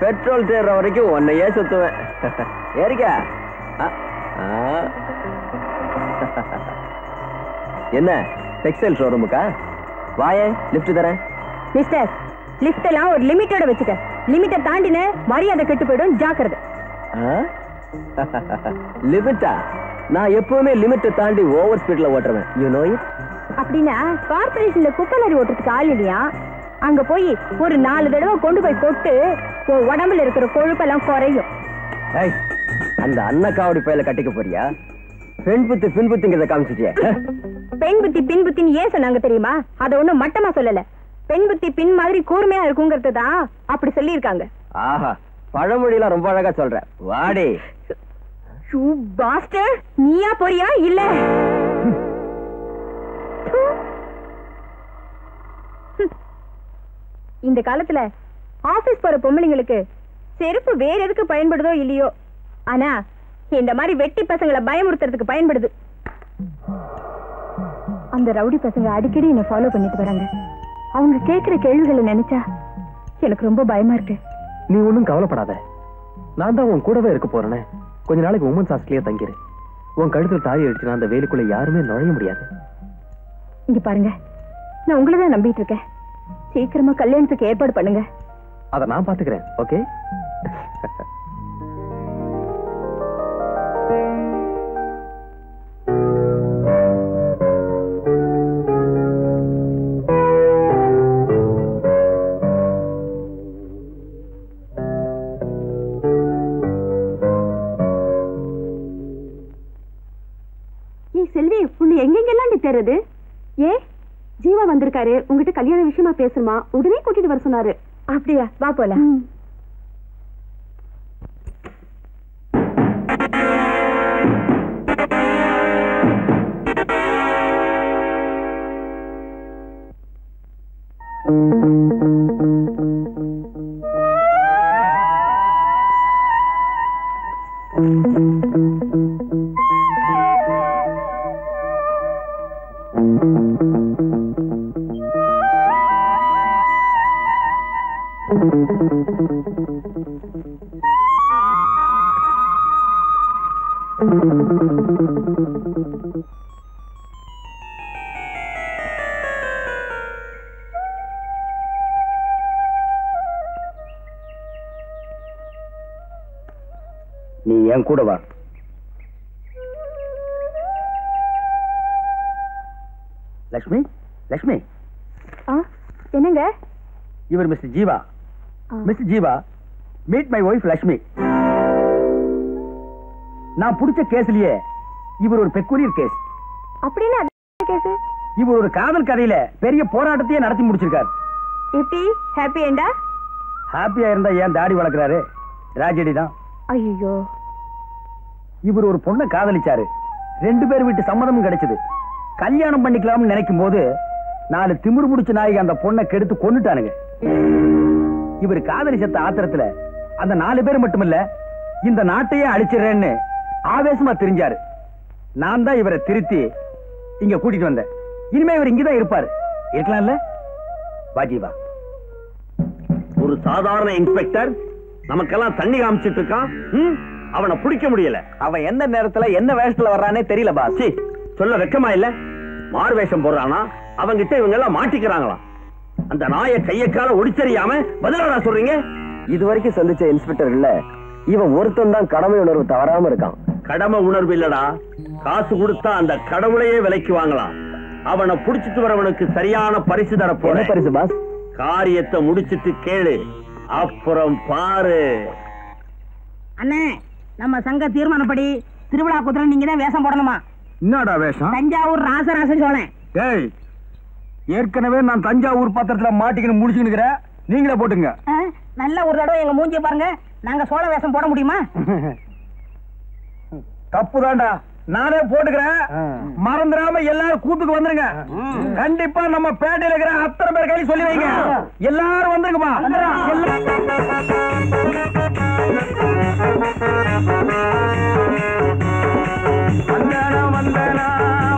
பெட்ரோல் தேர்ற வரைக்கும் ஒன்னையே சுத்துவேன். ஏறிக்க. என்ன டெக்ஸ்டைல் ஷோரூமுக்கா? வாயே லிஃப்ட் தரேன். மிஸ்டர், லிஃப்ட் எல்லாம் ஒரு லிமிட்டோட வச்சுக்க. லிமிட்டை தாண்டின மரியாதை கெட்டு போயிடும். ஜாக்கிரதை. லிமிட்டா? நான் எப்பவுமே லிமிட்டை தாண்டி ஓவர் ஸ்பீட்ல ஓட்டுறேன். You know it. அப்படின்னா கார்பரேஷன்ல குப்பை லாரி ஓட்டுறதுக்கு ஆள் இல்லையா? அங்க போய் ஒரு 4 தடவை கொண்டு போய் கொட்டு, உடம்புல இருக்கிற கொழுப்பெல்லாம் குறையும். அந்த அன்னக்காவடி பையில கட்டிக்க போறியா? பெண் புத்தி பின் புத்திங்கிறத காமிச்சிட்டியா? பெண் புத்தி பின் புத்தின்னு ஏன் சொன்னாங்க தெரியுமா? அதை ஒண்ணும் மட்டமா சொல்லல. பெண் புத்தி பின் மாதிரி கூர்மையா இருக்குங்கிறது தான் அப்படி சொல்லி இருக்காங்க. ஆஹா, பழமொழியெல்லாம் ரொம்ப அழகா சொல்ற. வாடி. பாஸ்டர், நீயா போறியா இல்ல? இந்த காலத்துல ஆபீஸ் போற பொம்பளைங்களுக்கு செருப்பு வேற எதுக்கு பயன்படுதோ இல்லையோ, ஆனா இந்த மாதிரி வெட்டி பசங்களை பயமுறுத்துறதுக்கு பயன்படுது. அந்த ரவுடி பசங்க அடிக்கடி என்ன ஃபாலோ பண்ணிட்டு வராங்க. அவங்க கேட்கிற கேள்விகளை நினைச்சா எனக்கு ரொம்ப பயமா இருக்கு. நீ ஒண்ணும் கவலைப்படாத, நான் தான் உன் கூடவே இருக்க போறேனே. கொஞ்ச நாளைக்கு உமன்ஸ் ஹாஸ்டல்லே தங்கிரு. உன் கழுத்துல தாலி அடிச்சுனா அந்த வேலுக்குள்ள யாருமே நுழைய முடியாது. இங்க பாருங்க, நான் உங்களை தான் நம்பிட்டு இருக்கேன். சீக்கிரமா கல்யாணத்துக்கு ஏற்பாடு பண்ணுங்க. அத நான் பாத்துக்கிறேன். ஓகே? செல்வி, உன்னை எங்கெங்கெல்லாம் நீ தேடுறது? ஏ, ஜீவா வந்திருக்காரு, உங்ககிட்ட கல்யாண விஷயமா பேசணுமா, உடனே கூட்டிட்டு வர சொன்னாரு. அப்படியா? வா போலாம். நீ என் கூட வா. லட்சுமி, லட்சுமி. என்னங்க? இவர் mister Jeeva. Mister Jeeva, meet my wife Lakshmi. நான் புடிச்ச கேஸ்லயே இவர் ஒரு பெக்குலியர் கேஸ். அப்படின்னா கேஸ்? இவர் ஒரு காதல் கதையில பெரிய போராட்டத்தையே நடத்தி முடிச்சிருக்காரு. எப்படி ஹாப்பி எண்டா? ஹாப்பியா இருந்தா ஏன் தாடி வளர்க்கிறாரு? ராஜடி தான். ஐயோ, இவர் ஒரு பொண்ணை காதலிச்சாரு. 2 பேர் வீட்டு சம்மதமும் கிடைச்சது. கல்யாணம் பண்ணிக்கலாம்னு நினைக்கும் போது 4 திமிரு முடிச்ச நாய்க்கு அந்த பொண்ணை கெடுத்து கொன்னுட்டானுங்க. இவர் காதலி செத்த ஆத்திரத்துல அந்த 4 பேர் மட்டுமில்ல, இந்த நாட்டையே அழிச்சிடறேன்னு ஆவேசமா தெரிஞ்சாரு. நான் தான் இவரை திருத்தி இங்க கூட்டிட்டு வந்தேன். இனிமே இவர் இங்கதான் இருப்பாரு. இருக்கலாம்ல? வாஜிவா, ஒரு சாதாரண இன்ஸ்பெக்டர் நமக்கெல்லாம் தண்ணி காமிச்சிட்டு இருக்கான். அவனை பிடிக்க முடியல. அவன் எந்த நேரத்துல என்ன வேஷத்துல வர்றானே தெரியல பாஸ். சொல்ல வெக்கமா இல்ல? மாறு வேஷம் போடுறானா? அவங்கிட்ட இவங்க எல்லாம் மாட்டிக்கிறாங்களாம். அந்த நாயை கையக்கால ஒடிச்சறியாம பதிலாடா சொல்றீங்க? இது வரைக்கும் சந்திச்ச இன்ஸ்பெக்டர் இல்ல, இவன் ஒருத்தன் தான் கடமை உணர்வு தவறாம இருக்கான். கடமை உணர்வு இல்லடா, காசு கொடுத்தா அந்த கடவுளையே விலைக்கு வாங்கலாம். அவனை புடிச்சிட்டு வரவனுக்கு சரியான பரிசு தர போற. பரிசு பாஸ்? காரியத்தை முடிச்சிட்டு கேளு, அப்புறம் பாரு. அண்ணே, நம்ம சங்க தீர்மானப்படி திருவிழா குதிரை நீங்க தான் வேஷம் போடணுமா? என்னடா வேஷம்? தஞ்சாவூர் ராசராச சோழன். டேய், ஏற்கனவே நான் தஞ்சாவூர் பத்திரத்துல மாட்டிக்கின்னு முடிச்சுக்கிட்டு, நீங்களே போட்டுங்க. நல்ல ஒரு தடவை எங்க மூஞ்சி பாருங்க, நாங்க சோழ வேஷம் போட முடியுமா? தப்புதான்டா, நானே போட்டுக்கிறேன். மறந்துடாம எல்லாரும் கூத்துக்கு வந்துருங்க. கண்டிப்பா நம்ம பேட்டையில இருக்கிற அத்தனை பேர் கையில் சொல்லி வைங்க. எல்லாரும் வந்துருங்கப்பா. வந்தனா வந்தனா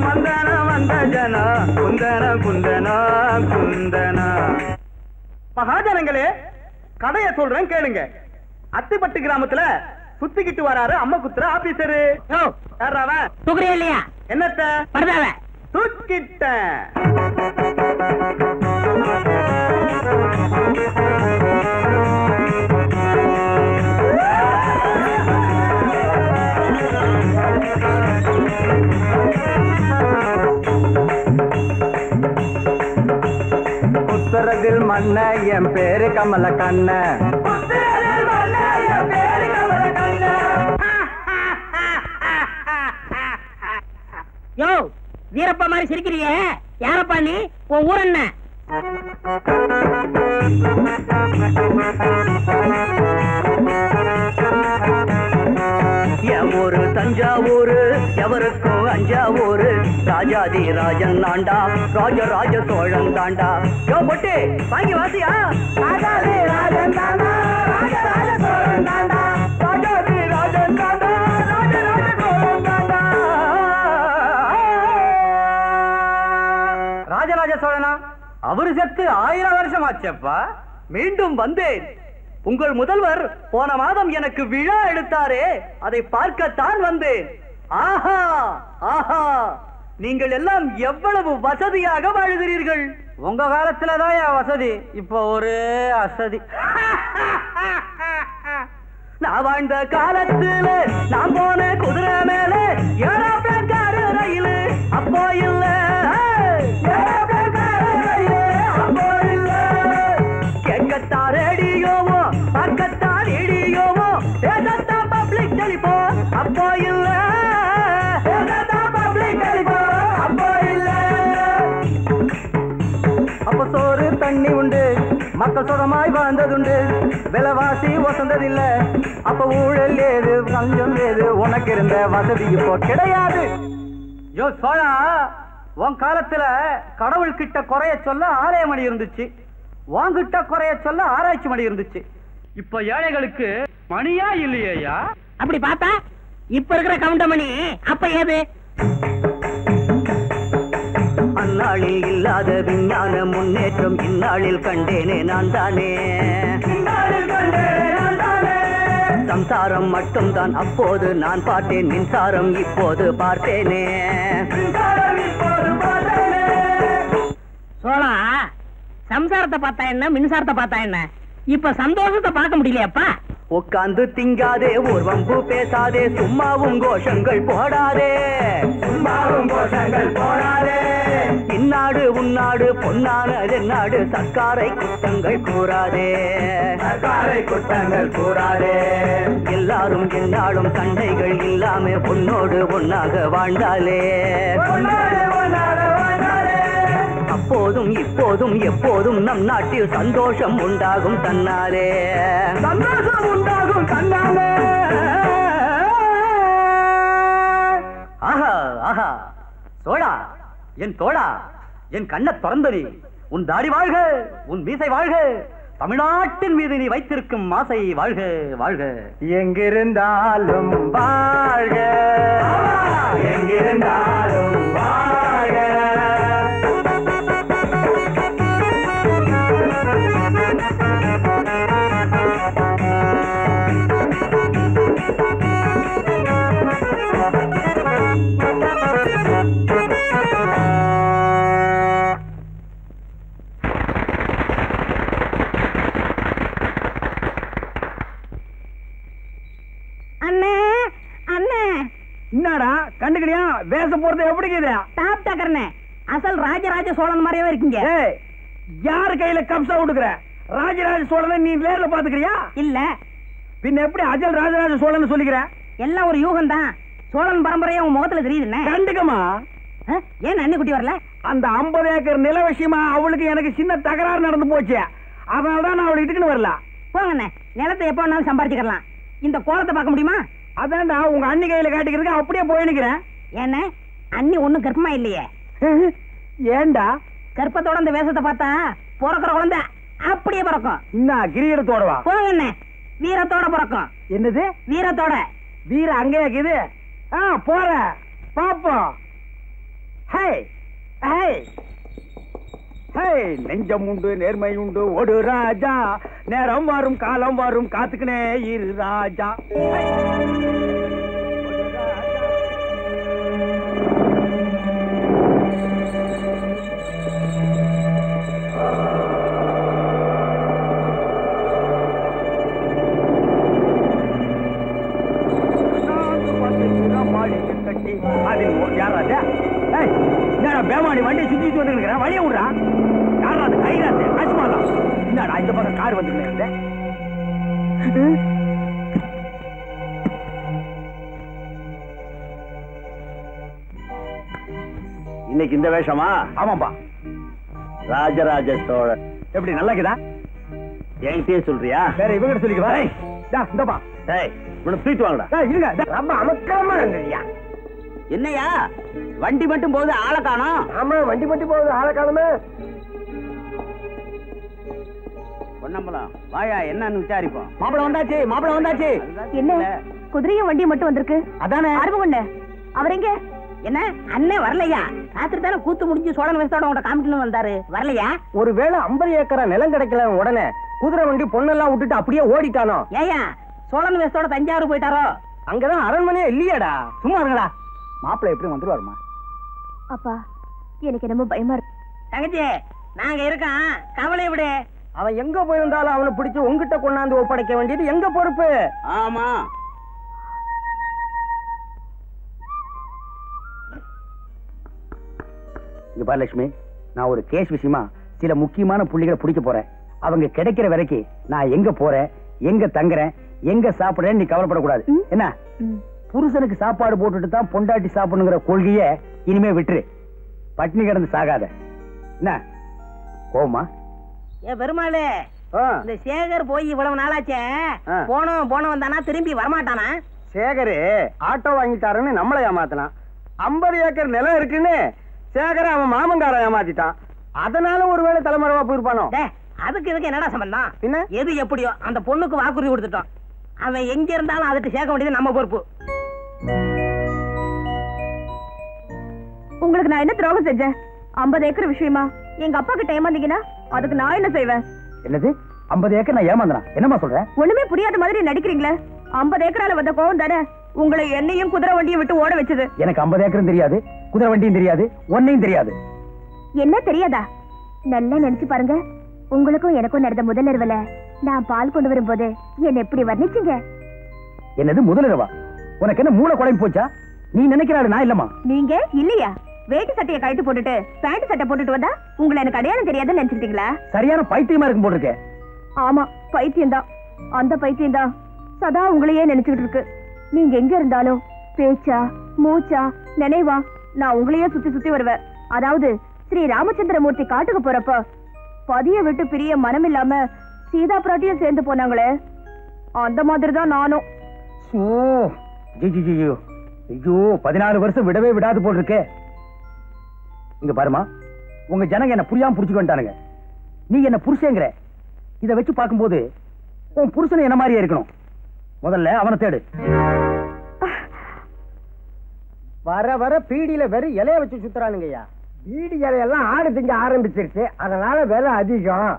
வந்தனா வந்த ஜனா குந்தனா குந்தனா குந்தனா. மகாஜனங்களே, கதைய சொல்றேன் கேளுங்க. அத்திப்பட்டு கிராமத்துல சுத்திக்கிட்டு வராரு அம்மா குத்துற ஆபீசரு. தூக்குறியா இல்லையா? என்னத்த பரதாவ தூக்கிட்ட. புத்தரத்தில் மண்ண என் பேரு கமல கண்ண. யோ, வீரப்பா மாதிரி சிரிக்கிறிய, யாரப்பா நீ? உன் ஊர் என்ன? என் ஊரு தஞ்சாவூரு, எவருக்கும் அஞ்சாவூரு. ராஜாதி ராஜன் தாண்டா, ராஜராஜ சோழன் தாண்டா. யோ பொட்டு வாங்கி வாசியா. ராஜாதி ராஜன் தாண்டா, ராஜராஜ சோழன் தாண்டா. ராஜாதி ராஜன் தாண்டா, ராஜராஜ சோழன் தாண்டா. ராஜராஜ சோழனா? அவரு செத்து 1000 வருஷம் ஆச்சப்பா. மீண்டும் வந்தேன். உங்கள் முதல்வர் போன மாதம் எனக்கு விழா எடுத்தாரே, அதை பார்க்கத்தான் வந்தேன். ஆஹா ஆஹா, நீங்கள் எல்லாம் எவ்வளவு வசதியாக வாழ்கிறீர்கள். உங்க காலத்துலதான் என் வசதி, இப்ப ஒரு அசதி. நான் வாழ்ந்த காலத்துல நான் போன குதிரை மேல ஏரோப்ளேன் காரு ரயில் அப்போ இல்ல. கேட்கத்தான் ரேடியோவோ, பார்க்கத்தான் ரேடியோவோ, பேசத்தான் பப்ளிக் டெலிபோன் அப்போ இல்ல. பப்ளிக் டெலிபோன் அப்போ இல்ல. அப்ப சோறு தண்ணி உண்டு, மக்கள் சுகமாய் வாழ்ந்ததுண்டு. விலைவாசி வசந்ததில்ல, அப்ப ஊழல் ஏது, லஞ்சம் ஏது, உனக்கு இருந்த வசதி இப்போ கிடையாது. யோ சோழா, உன் காலத்துல கடவுள் கிட்ட குறைய சொல்ல ஆலய மணி இருந்துச்சு, வாங்கிட்ட குறைய சொல்ல ஆராய்ச்சி மணி இருந்துச்சு. இப்ப ஏழைகளுக்கு மணியா இல்லையா? அப்படி பார்த்தா இப்ப இருக்கிற கவுண்டமணி அப்ப ஏது? அந்நாளில் இல்லாத விஞ்ஞான முன்னேற்றம் இந்நாளில் கண்டேனே நான் தானே. சம்சாரம் மட்டும்தான் அப்போது நான் பார்த்தேன், மின்சாரம் இப்போது பார்த்தேனே. சோழா, சம்சாரத்தை பார்த்தா என்ன, மின்சாரத்தை பார்த்தா என்ன? இப்ப சந்தோஷத்தை பார்க்க முடியலையாப்பா? உட்கார்ந்து திங்காதே, ஒரு வம்பு பேசாதே, சும்மாவும் கோஷங்கள் போடாதே. சும்மாவும் கோஷங்கள் போடாதே. இந்நாடு உன்னாடு பொன்னானது நாடு, சர்க்காரை குற்றங்கள் கூறாதே. சர்க்காரை குற்றங்கள் கூறாதே. எல்லாரும் என்னாலும் சண்டைகள் இல்லாம உன்னோடு ஒன்னாக வாழ்ந்தாலே. அப்போதும் இப்போதும் எப்போதும் நம் நாட்டில் சந்தோஷம் உண்டாகும் தன்னாலே. சந்தோஷம் உண்டாகும் தன்னாலே. ஆஹா ஆஹா, சோழா என் தோழா, என் கண்ண திறந்தனி, உன் தாடி வாழ்க, உன் மீசை வாழ்க, தமிழ்நாட்டின் மீது நீ வைத்திருக்கும் ஆசை வாழ்க வாழ்க. எங்கிருந்தாலும் வாழ்க, எங்கிருந்தாலும் வாழ்க. கண்டுக்கிறியா வேஷம் போறது எப்படி இருக்குது? டாப் டக்கர்னே அசல் ராஜராஜ சோழன் மாதிரியே இருக்கீங்க. ஏய், யார் கையில கப்சா விட்டுக்கிற? ராஜராஜ சோழனை நீ நேர்ல பாத்துக்கிறியா? இல்ல. பின்ன எப்படி அஜல் ராஜராஜ சோழன் சொல்லிக்கிற? எல்லாம் ஒரு யூகம் தான். சோழன் பரம்பரையா உன் முகத்துல தெரியுது. கண்டுக்கமா. ஏன் அண்ணி குட்டி வரல? அந்த 50 ஏக்கர் நில விஷயமா அவளுக்கு எனக்கு சின்ன தகராறு நடந்து போச்சு. அதனாலதான் நான் அவளை இட்டுக்குன்னு வரல. போங்கண்ணே, நிலத்தை எப்ப வேணாலும் சம்பாதிச்சுக்கலாம். இந்த கோலத்தை பார்க்க முடியுமா? அதான்டா உங்க அண்ணி கையில காட்டிக்கிறதுக்கு அப்படியே போய் நிக்கிறேன். என்ன அண்ணி ஒண்ணும் கர்ப்பமா இல்லையே? ஏண்டா? கர்ப்பத்தோட அந்த வேஷத்தை பார்த்தா பிறக்கிற குழந்தை அப்படியே பிறக்கும். இன்னும் கிரீடத்தோடவா? போங்கண்ணே, வீரத்தோட பிறக்கும். என்னது வீரத்தோட? வீர அங்கே இருக்குது. போற பாப்போம். ஹே ஹே ஹே, நெஞ்சம் உண்டு நேர்மை உண்டு ஒரு ராஜா, நேரம் வரும் காலம் வரும் காத்துக்கினே இரு ராஜா. கட்டி அதில் யாராது? பேமாடி வண்டி சுத்தி வந்து வழிய விடுறா. யாராது? கைராது அஜ்மாலா. என்னடா இந்த பக்கம் கார் வந்து இன்னைக்கு இந்த வேஷமா? ஆமாப்பா. ராஜராஜ சோழன் எப்படி நல்லா இருக்குதா? என்கிட்டயே சொல்றியா? வேற இவங்க சொல்லிக்குவா. இந்தப்பா தூக்கிட்டு வாங்கடா. இருங்க, ரொம்ப அமக்கமா இருந்தியா? என்னையா வண்டி மட்டும் போகுது, ஆளை காணோம். ஆமா, வண்டி மட்டும் போகுது, ஆளை காணுமே. பொன்னம்பலம் வாயா, என்னன்னு விசாரிப்போம். மாப்பிள வந்தாச்சு, மாப்பிள வந்தாச்சு. என்ன குதிரையும் வண்டியும் மட்டும் வந்திருக்கு? அதானே ஆர்வம். அவர் எங்க? என்ன அண்ணே வரலையா? ராத்திரி தானே கூத்து முடிஞ்சு சோழன் வேஷத்தோட உங்க காமிக்கணும் வந்தாரு. வரலையா? ஒருவேளை 50 ஏக்கரா நிலம் கிடைக்கல உடனே குதிரை வண்டி பொண்ணெல்லாம் விட்டுட்டு அப்படியே ஓடிட்டானோ? ஏயா சோழன் வேஷத்தோட தஞ்சாவூர் போயிட்டாரோ? அங்கதான் அரண்மனையே இல்லையாடா. சும்மா இருங்கடா. மாப்பிள எப்படி வந்துருவாருமா? அப்பா எனக்கு என்னமோ பயமா இருக்கு. தங்கச்சி நாங்க இருக்கோம், கவலை விடு. அவன் எங்க போயிருந்தாலும் அவனை பிடிச்சு உங்ககிட்ட கொண்டாந்து ஒப்படைக்க வேண்டியது எங்க பொறுப்பு. ஆமா. இங்க பாரு லட்சுமி, நான் ஒரு கேஸ் விஷயமா சில முக்கியமான புள்ளிகளை பிடிக்க போறேன். அவங்க கிடைக்கிற வரைக்கும் நான் எங்க போறேன், எங்க தங்குறேன், எங்க சாப்பிடுறேன் நீ கவலைப்படக்கூடாது. என்ன? புருஷனுக்கு சாப்பாடு போட்டுட்டு தான் பொண்டாட்டி சாப்பிடணுங்கிற கொள்கைய இனிமே விட்டுரு. பட்டினி கிடந்து சாகாத. என்ன கோமா? ஏ பெருமாளே, இந்த சேகர் போய் இவ்வளவு நாளாச்சே, போனவன் வந்தானா திரும்பி வரமாட்டானா? சேகரு ஆட்டோ வாங்கிட்டாருன்னு நம்மளை ஏமாத்தலாம். 50 ஏக்கர் நிலம் இருக்குன்னு சேகர அவன் மாமங்கார ஏமாத்திட்டான். அதனால ஒருவேளை தலைமறைவா போயிருப்பானோ? அதுக்கு இதுக்கு என்னடா சம்பந்தம்? என்ன? எது எப்படியோ அந்த பொண்ணுக்கு வாக்குறுதி கொடுத்துட்டோம். அவன் எங்க இருந்தாலும் அதுக்கு சேர்க்க வேண்டியது நம்ம பொறுப்பு. உங்களுக்கு நான் என்ன துரோகம் செஞ்சேன்? 50 ஏக்கர் விஷயமா எங்க அப்பா கிட்ட ஏமாந்தீங்கன்னா அதுக்கு நான் என்ன செய்வேன்? என்னது 50 ஏக்கர் நான் ஏமாந்தனா? என்னமா சொல்ற? ஒண்ணுமே புரியாத மாதிரி நடிக்கிறீங்களே. 50 ஏக்கரால வந்த கோவம் தானே உங்களை என்னையும் குதிரை வண்டியும் விட்டு ஓட வச்சது. எனக்கு 50 ஏக்கரும் தெரியாது, குதிரை வண்டியும் தெரியாது, ஒன்னையும் தெரியாது. என்ன தெரியாதா? நல்லா நினைச்சு பாருங்க. உங்களுக்கும் எனக்கும் நடந்த முதலிரவுல நான் பால் கொண்டு வரும்போது என்ன எப்படி வர்ணிச்சீங்க? என்னது முதலிரவா? உனக்கு என்ன மூளை குழம்பு போச்சா? நீ நினைக்கிறாரு நான் இல்லமா. நீங்க இல்லையா? வேட்டி சட்டையை கழட்டி போட்டுட்டு பேண்ட் சட்டை போட்டுட்டு வந்தா உங்களை எனக்கு அடையாளம் தெரியாதுன்னு நினைச்சிட்டீங்களா? சரியான பைத்தியமா இருக்கும் போட்டிருக்கேன். ஆமா, பைத்தியம் தான். அந்த பைத்தியம் தான் சதா உங்களையே நினைச்சுக்கிட்டு இருக்கு. நீங்க எங்க இருந்தாலும் பேச்சா மூச்சா நினைவா நான் உங்களையே சுத்தி சுத்தி வருவேன். அதாவது ஸ்ரீ ராமச்சந்திரமூர்த்தி காட்டுக்கு போறப்ப பதிய விட்டு பிரிய மனம் இல்லாம சீதா பிராட்டியும் சேர்ந்து போனாங்களே, அந்த மாதிரி தான் நானும். ஐயோ 14 வருஷம் விடவே விடாது போட்டிருக்கே. இங்க பாருமா, உங்க ஜனங்க என்ன புரியாம புடிச்சுட்டு வந்துட்டானுங்க. நீ என்ன புருஷங்கிற, இத வச்சு பார்க்கும்போது உன் புருஷன் என்ன மாதிரியே இருக்கணும். முதல்ல அவனை தேடு. வர வர பீடியில வெறும் இலைய வச்சு சுத்துறானுங்கய்யா. பீடி இலையெல்லாம் ஆடு திங்க ஆரம்பிச்சிருச்சு, அதனால விலை அதிகம்.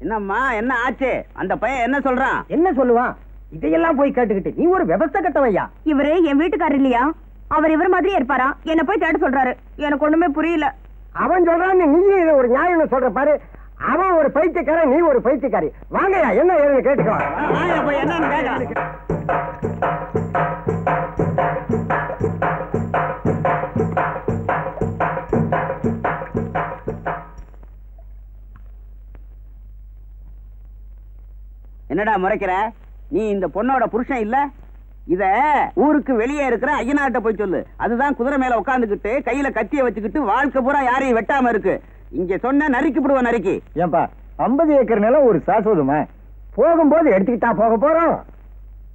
என்னம்மா என்ன ஆச்சு? அந்த பையன் என்ன சொல்றான்? என்ன சொல்லுவான்? இதையெல்லாம் போய் கேட்டுக்கிட்டு நீ ஒரு விவசாய கட்டவையா? இவரு என் வீட்டுக்காரர் இல்லையா? அவர் இவர் மாதிரியே இருப்பாரா? என்ன போய் தேட சொல்றாரு. எனக்கு ஒண்ணுமே புரியல. அவன் சொல்றான்னு நீ இதை ஒரு நியாயம் சொல்ற பாரு. அவன் ஒரு பைத்தியக்காரன், நீ ஒரு பைத்தியக்காரி. வாங்கயா, என்ன ஏதுன்னு கேட்டுக்கலாம். என்னன்னு கேட்க என்னடா முறைக்கிற? நீ இந்த பொண்ணோட புருஷன் இல்ல? இத ஊருக்கு வெளியே இருக்கிற ஐயனார்ட்ட போய் சொல்லு. அதுதான் குதிரை மேல உட்காந்துக்கிட்டு கையில கத்திய வச்சுக்கிட்டு வாழ்க்கை பூரா யாரையும் வெட்டாம இருக்கு. இங்க சொன்ன நறுக்கி விடுவ நறுக்கி. ஏன்பா 50 ஏக்கர் நிலம் ஒரு சாஸ்வதமா போகும்போது எடுத்துக்கிட்டா போக போறோம்.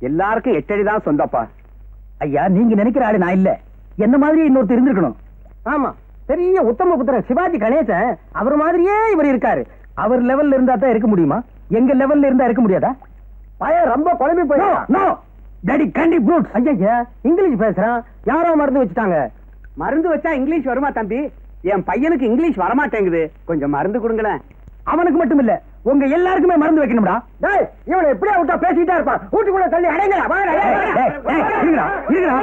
எல்லாருக்கும் 8 அடி தான் சொந்தப்பா. ஐயா, நீங்க நினைக்கிற ஆளு நான் இல்ல. என்ன மாதிரி இன்னொருத்தர் இருந்திருக்கணும். ஆமா, பெரிய உத்தம புத்திரன் சிவாஜி கணேசன் அவர் மாதிரியே இவர் இருக்காரு. அவர் லெவல்ல இருந்தா தான் இருக்க முடியுமா? எங்க லெவல்ல இருந்தா இருக்க முடியாதா? பையன் ரொம்ப குழம்பி போயிடும். Daddy candy fruit. ஐயா, இங்கிலீஷ் பேசுறான். யாரோ மருந்து வச்சுட்டாங்க. மருந்து வச்சா இங்கிலீஷ் வருமா தம்பி? என் பையனுக்கு இங்கிலீஷ் வரமாட்டேங்குது. கொஞ்சம் மருந்து கொடுங்களேன். அவனுக்கு மட்டும் இல்ல, உங்க எல்லாருக்குமே மருந்து வைக்கணும்டா. டேய், இவனை எப்படியா விட்டா பேசிட்டே இருப்பான். வீட்டுக்குள்ள தள்ளி அடைங்கடா. வாடா. இருங்கடா, இருங்கடா.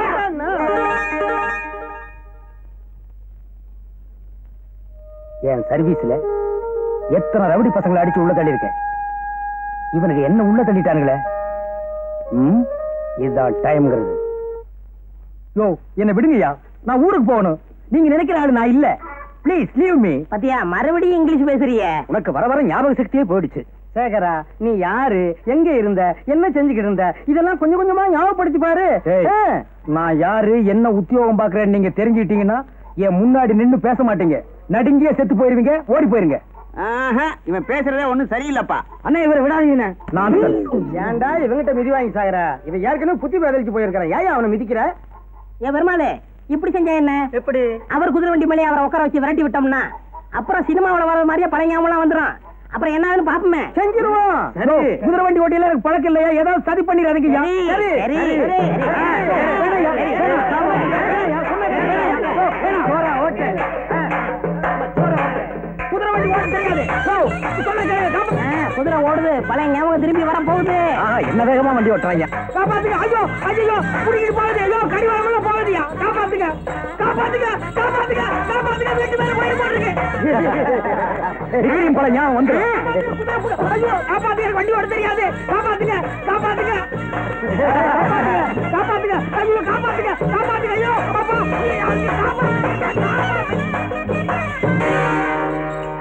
என் சர்வீஸ்ல எத்தனை ரவுடி பசங்களை அடிச்சு உள்ள தள்ளி இருக்கேன். இவனுக்கு என்ன உள்ள தள்ளிட்டானுங்களே. இதுதான் டைம்ங்கிறது. யோ, என்ன விடுங்கய்யா, நான் ஊருக்கு போகணும். நீங்க நினைக்கிற ஆளு நான் இல்ல. Please leave me. பத்தியா மறுபடியும் இங்கிலீஷ் பேசுறிய? உனக்கு வர வர ஞாபக சக்தியே போயிடுச்சு. சேகரா, நீ யாரு, எங்க இருந்த, என்ன செஞ்சுக்கிட்டு இருந்த, இதெல்லாம் கொஞ்சம் கொஞ்சமா ஞாபகப்படுத்தி பாரு. நான் யாரு, என்ன உத்தியோகம் பாக்குறேன்னு நீங்க தெரிஞ்சுக்கிட்டீங்கன்னா என் முன்னாடி நின்னு பேச மாட்டீங்க. நடுங்கிய செத்து போயிருவீங்க, ஓடி போயிருங்க. இவன் பேசுறதே ஒண்ணும் சரியில்லப்பா. அண்ணா, இவரை விடாதீங்க. நான் ஏன்டா இவங்கிட்ட மிதி வாங்கி சாகுற? இவன் ஏற்கனவே புத்தி பேதலிச்சு போயிருக்கான். ஏன் அவனை மிதிக்கிற? ஏன் பெருமாளே, இப்படி செஞ்சா என்ன? எப்படி? அவர் குதிரை வண்டி மேலே அவரை உட்கார வச்சு விரட்டி விட்டோம்னா அப்புறம் சினிமாவில் வர மாதிரியே பழையாமலாம் வந்துடும். அப்புறம் என்ன ஆகுதுன்னு பாப்போமே. செஞ்சிருவோம். குதிரை வண்டி ஓட்டியில எனக்கு பழக்கம் இல்லையா? ஏதாவது சதி பண்ணிடுறதுக்கு. குதிரை ஓடுது, பழைய ஞாபகம் திரும்பி வர போகுது. என்ன வேகமா வண்டி ஓட்டுறாங்க. காப்பாத்துங்க. ஐயோ ஐயோ, புடிக்கிட்டு போகுது. ஐயோ, கடிவாளம்ல போகுதுயா. காப்பாத்துங்க, காப்பாத்துங்க, காப்பாத்துங்க, காப்பாத்துங்க. வீட்டு மேல போய் போட்டுருக்கு. பழைய ஞாபகம் வந்து. ஐயோ, காப்பாத்துங்க, வண்டி ஓட தெரியாது. காப்பாத்துங்க, காப்பாத்துங்க, காப்பாத்துங்க. ஐயோ, காப்பாத்துங்க, காப்பாத்துங்க. ஐயோ அப்பா,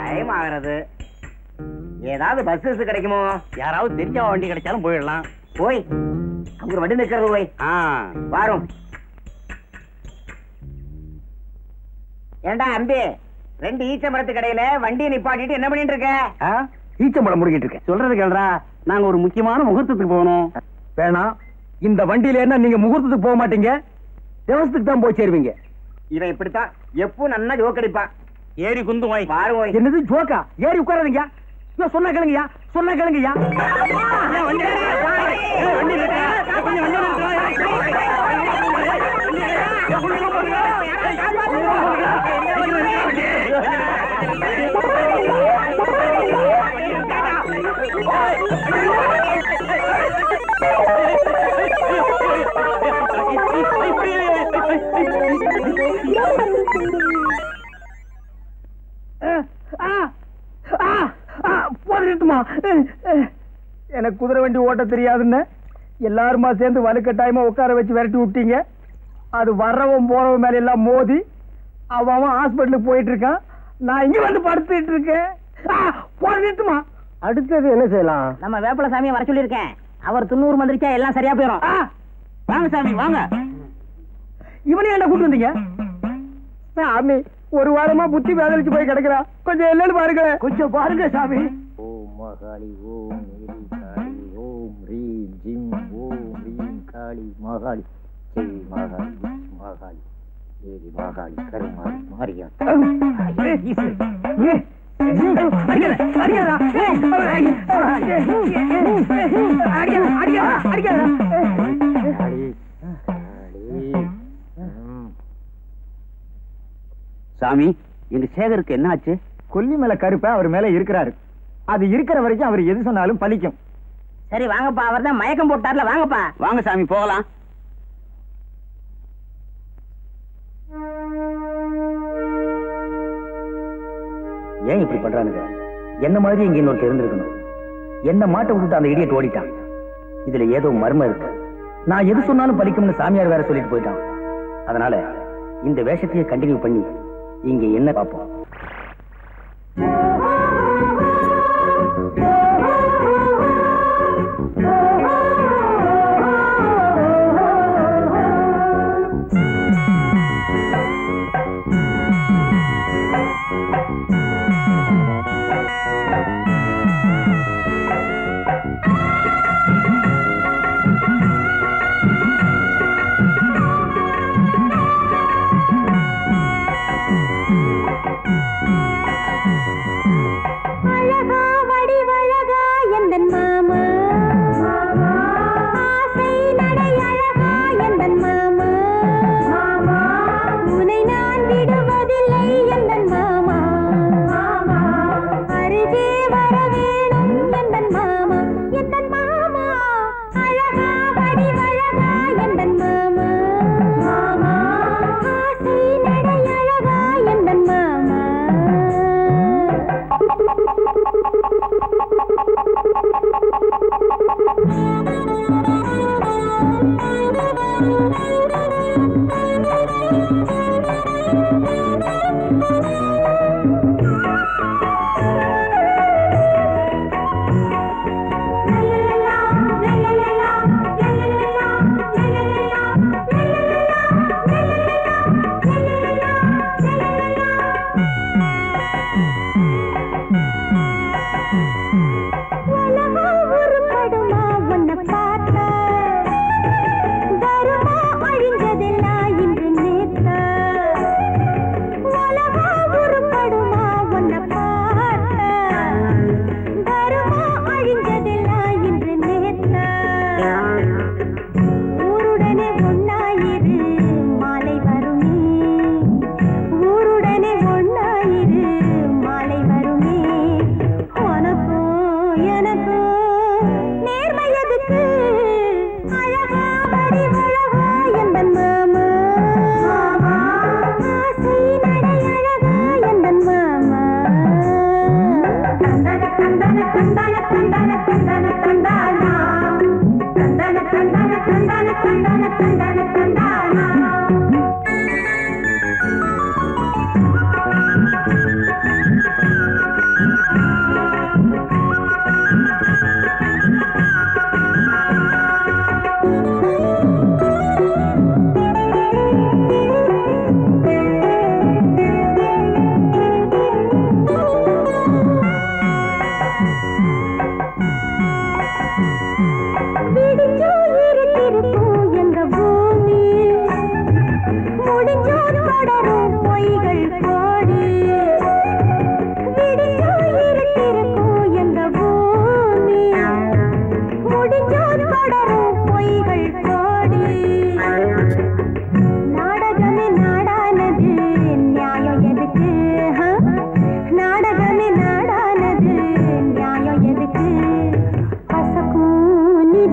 டைம் ஆகிறது. ஏதாவது பஸ் கிடைக்குமோ? யாராவது தெரிஞ்ச வண்டி கிடைச்சாலும் போயிடலாம். போய் அவங்க வண்டி நிக்கிறது. போய் வாரும். ஏண்டா அம்பி, 2 ஈச்ச மரத்து கடையில வண்டியை நிப்பாட்டிட்டு என்ன பண்ணிட்டு இருக்க? ஈச்சம்பழம் முடிக்கிட்டு இருக்கேன். சொல்றது கேள்றா, நாங்க ஒரு முக்கியமான முகூர்த்தத்துக்கு போகணும். வேணாம், இந்த வண்டியில என்ன நீங்க முகூர்த்தத்துக்கு போக மாட்டீங்க, தேவசத்துக்கு தான் போய் சேருவீங்க. இவன் இப்படித்தான் எப்போ நன்னா ஜோக்கடிப்பான். ஏறி குந்து போய் பாரு. என்னது ஜோக்கா? ஏறி உட்காராதீங்க. சொன்னா கேளுங்கய்யா, சொன்னா கேளுங்கய்யா. எனக்கு குதிரை வண்டி ஓட்ட தெரியாதுன்னு எல்லாருமா சேர்ந்து வலுக்கட்டாயமா உட்கார வச்சு விரட்டி விட்டீங்க. அது வர்றவன் போறவன் மேல எல்லாம் மோதி அவன் ஹாஸ்பிட்டலுக்கு போயிட்டு இருக்கான். நான் இங்க வந்து படுத்துட்டு இருக்கேன். போட்டுமா அடுத்தது என்ன செய்யலாம்? நம்ம வேப்பல சாமியை வர சொல்லியிருக்கேன். அவர் 90 மந்திரிச்சா எல்லாம் சரியா போயிடும். வாங்க சாமி வாங்க. இவனே என்ன கூட்டு வந்தீங்க? சாமி ஒரு வாரமா புத்தி வேதலிச்சு போய் கிடக்குறா. கொஞ்சம் என்னன்னு பாருங்க. கொஞ்சம் பாருங்க சாமி. ஓம் மகாளி, ஓம் மேரி காளி, ஓம் ரீம் ஜிம், ஓம் ரீம் காளி மகாளி, ஜெய் மகாளி, மகாளி, தேவி மகாளி, கருமாரி, மாரியா. சாமி, எங்க சேகருக்கு என்ன ஆச்சு? கொல்லி மேல கருப்ப அவர் மேல இருக்கிறாரு. அது இருக்கிற வரைக்கும் அவர் எது சொன்னாலும் பலிக்கும். சரி வாங்கப்பா, அவர் தான் மயக்கம் போட்டார்ல. வாங்கப்பா. வாங்க சாமி போகலாம். ஏன் இப்படி பண்றானுங்க? என்ன மாதிரி இங்க இன்னொரு தெரிஞ்சிருக்கணும். என்ன மாட்ட விட்டு அந்த இடியட் ஓடிட்டான். இதுல ஏதோ மர்மம் இருக்கு. நான் எது சொன்னாலும் பலிக்கும்னு சாமியார் வேற சொல்லிட்டு போயிட்டான். அதனால இந்த வேஷத்தையே கண்டினியூ பண்ணி இங்க என்ன பார்ப்போம்.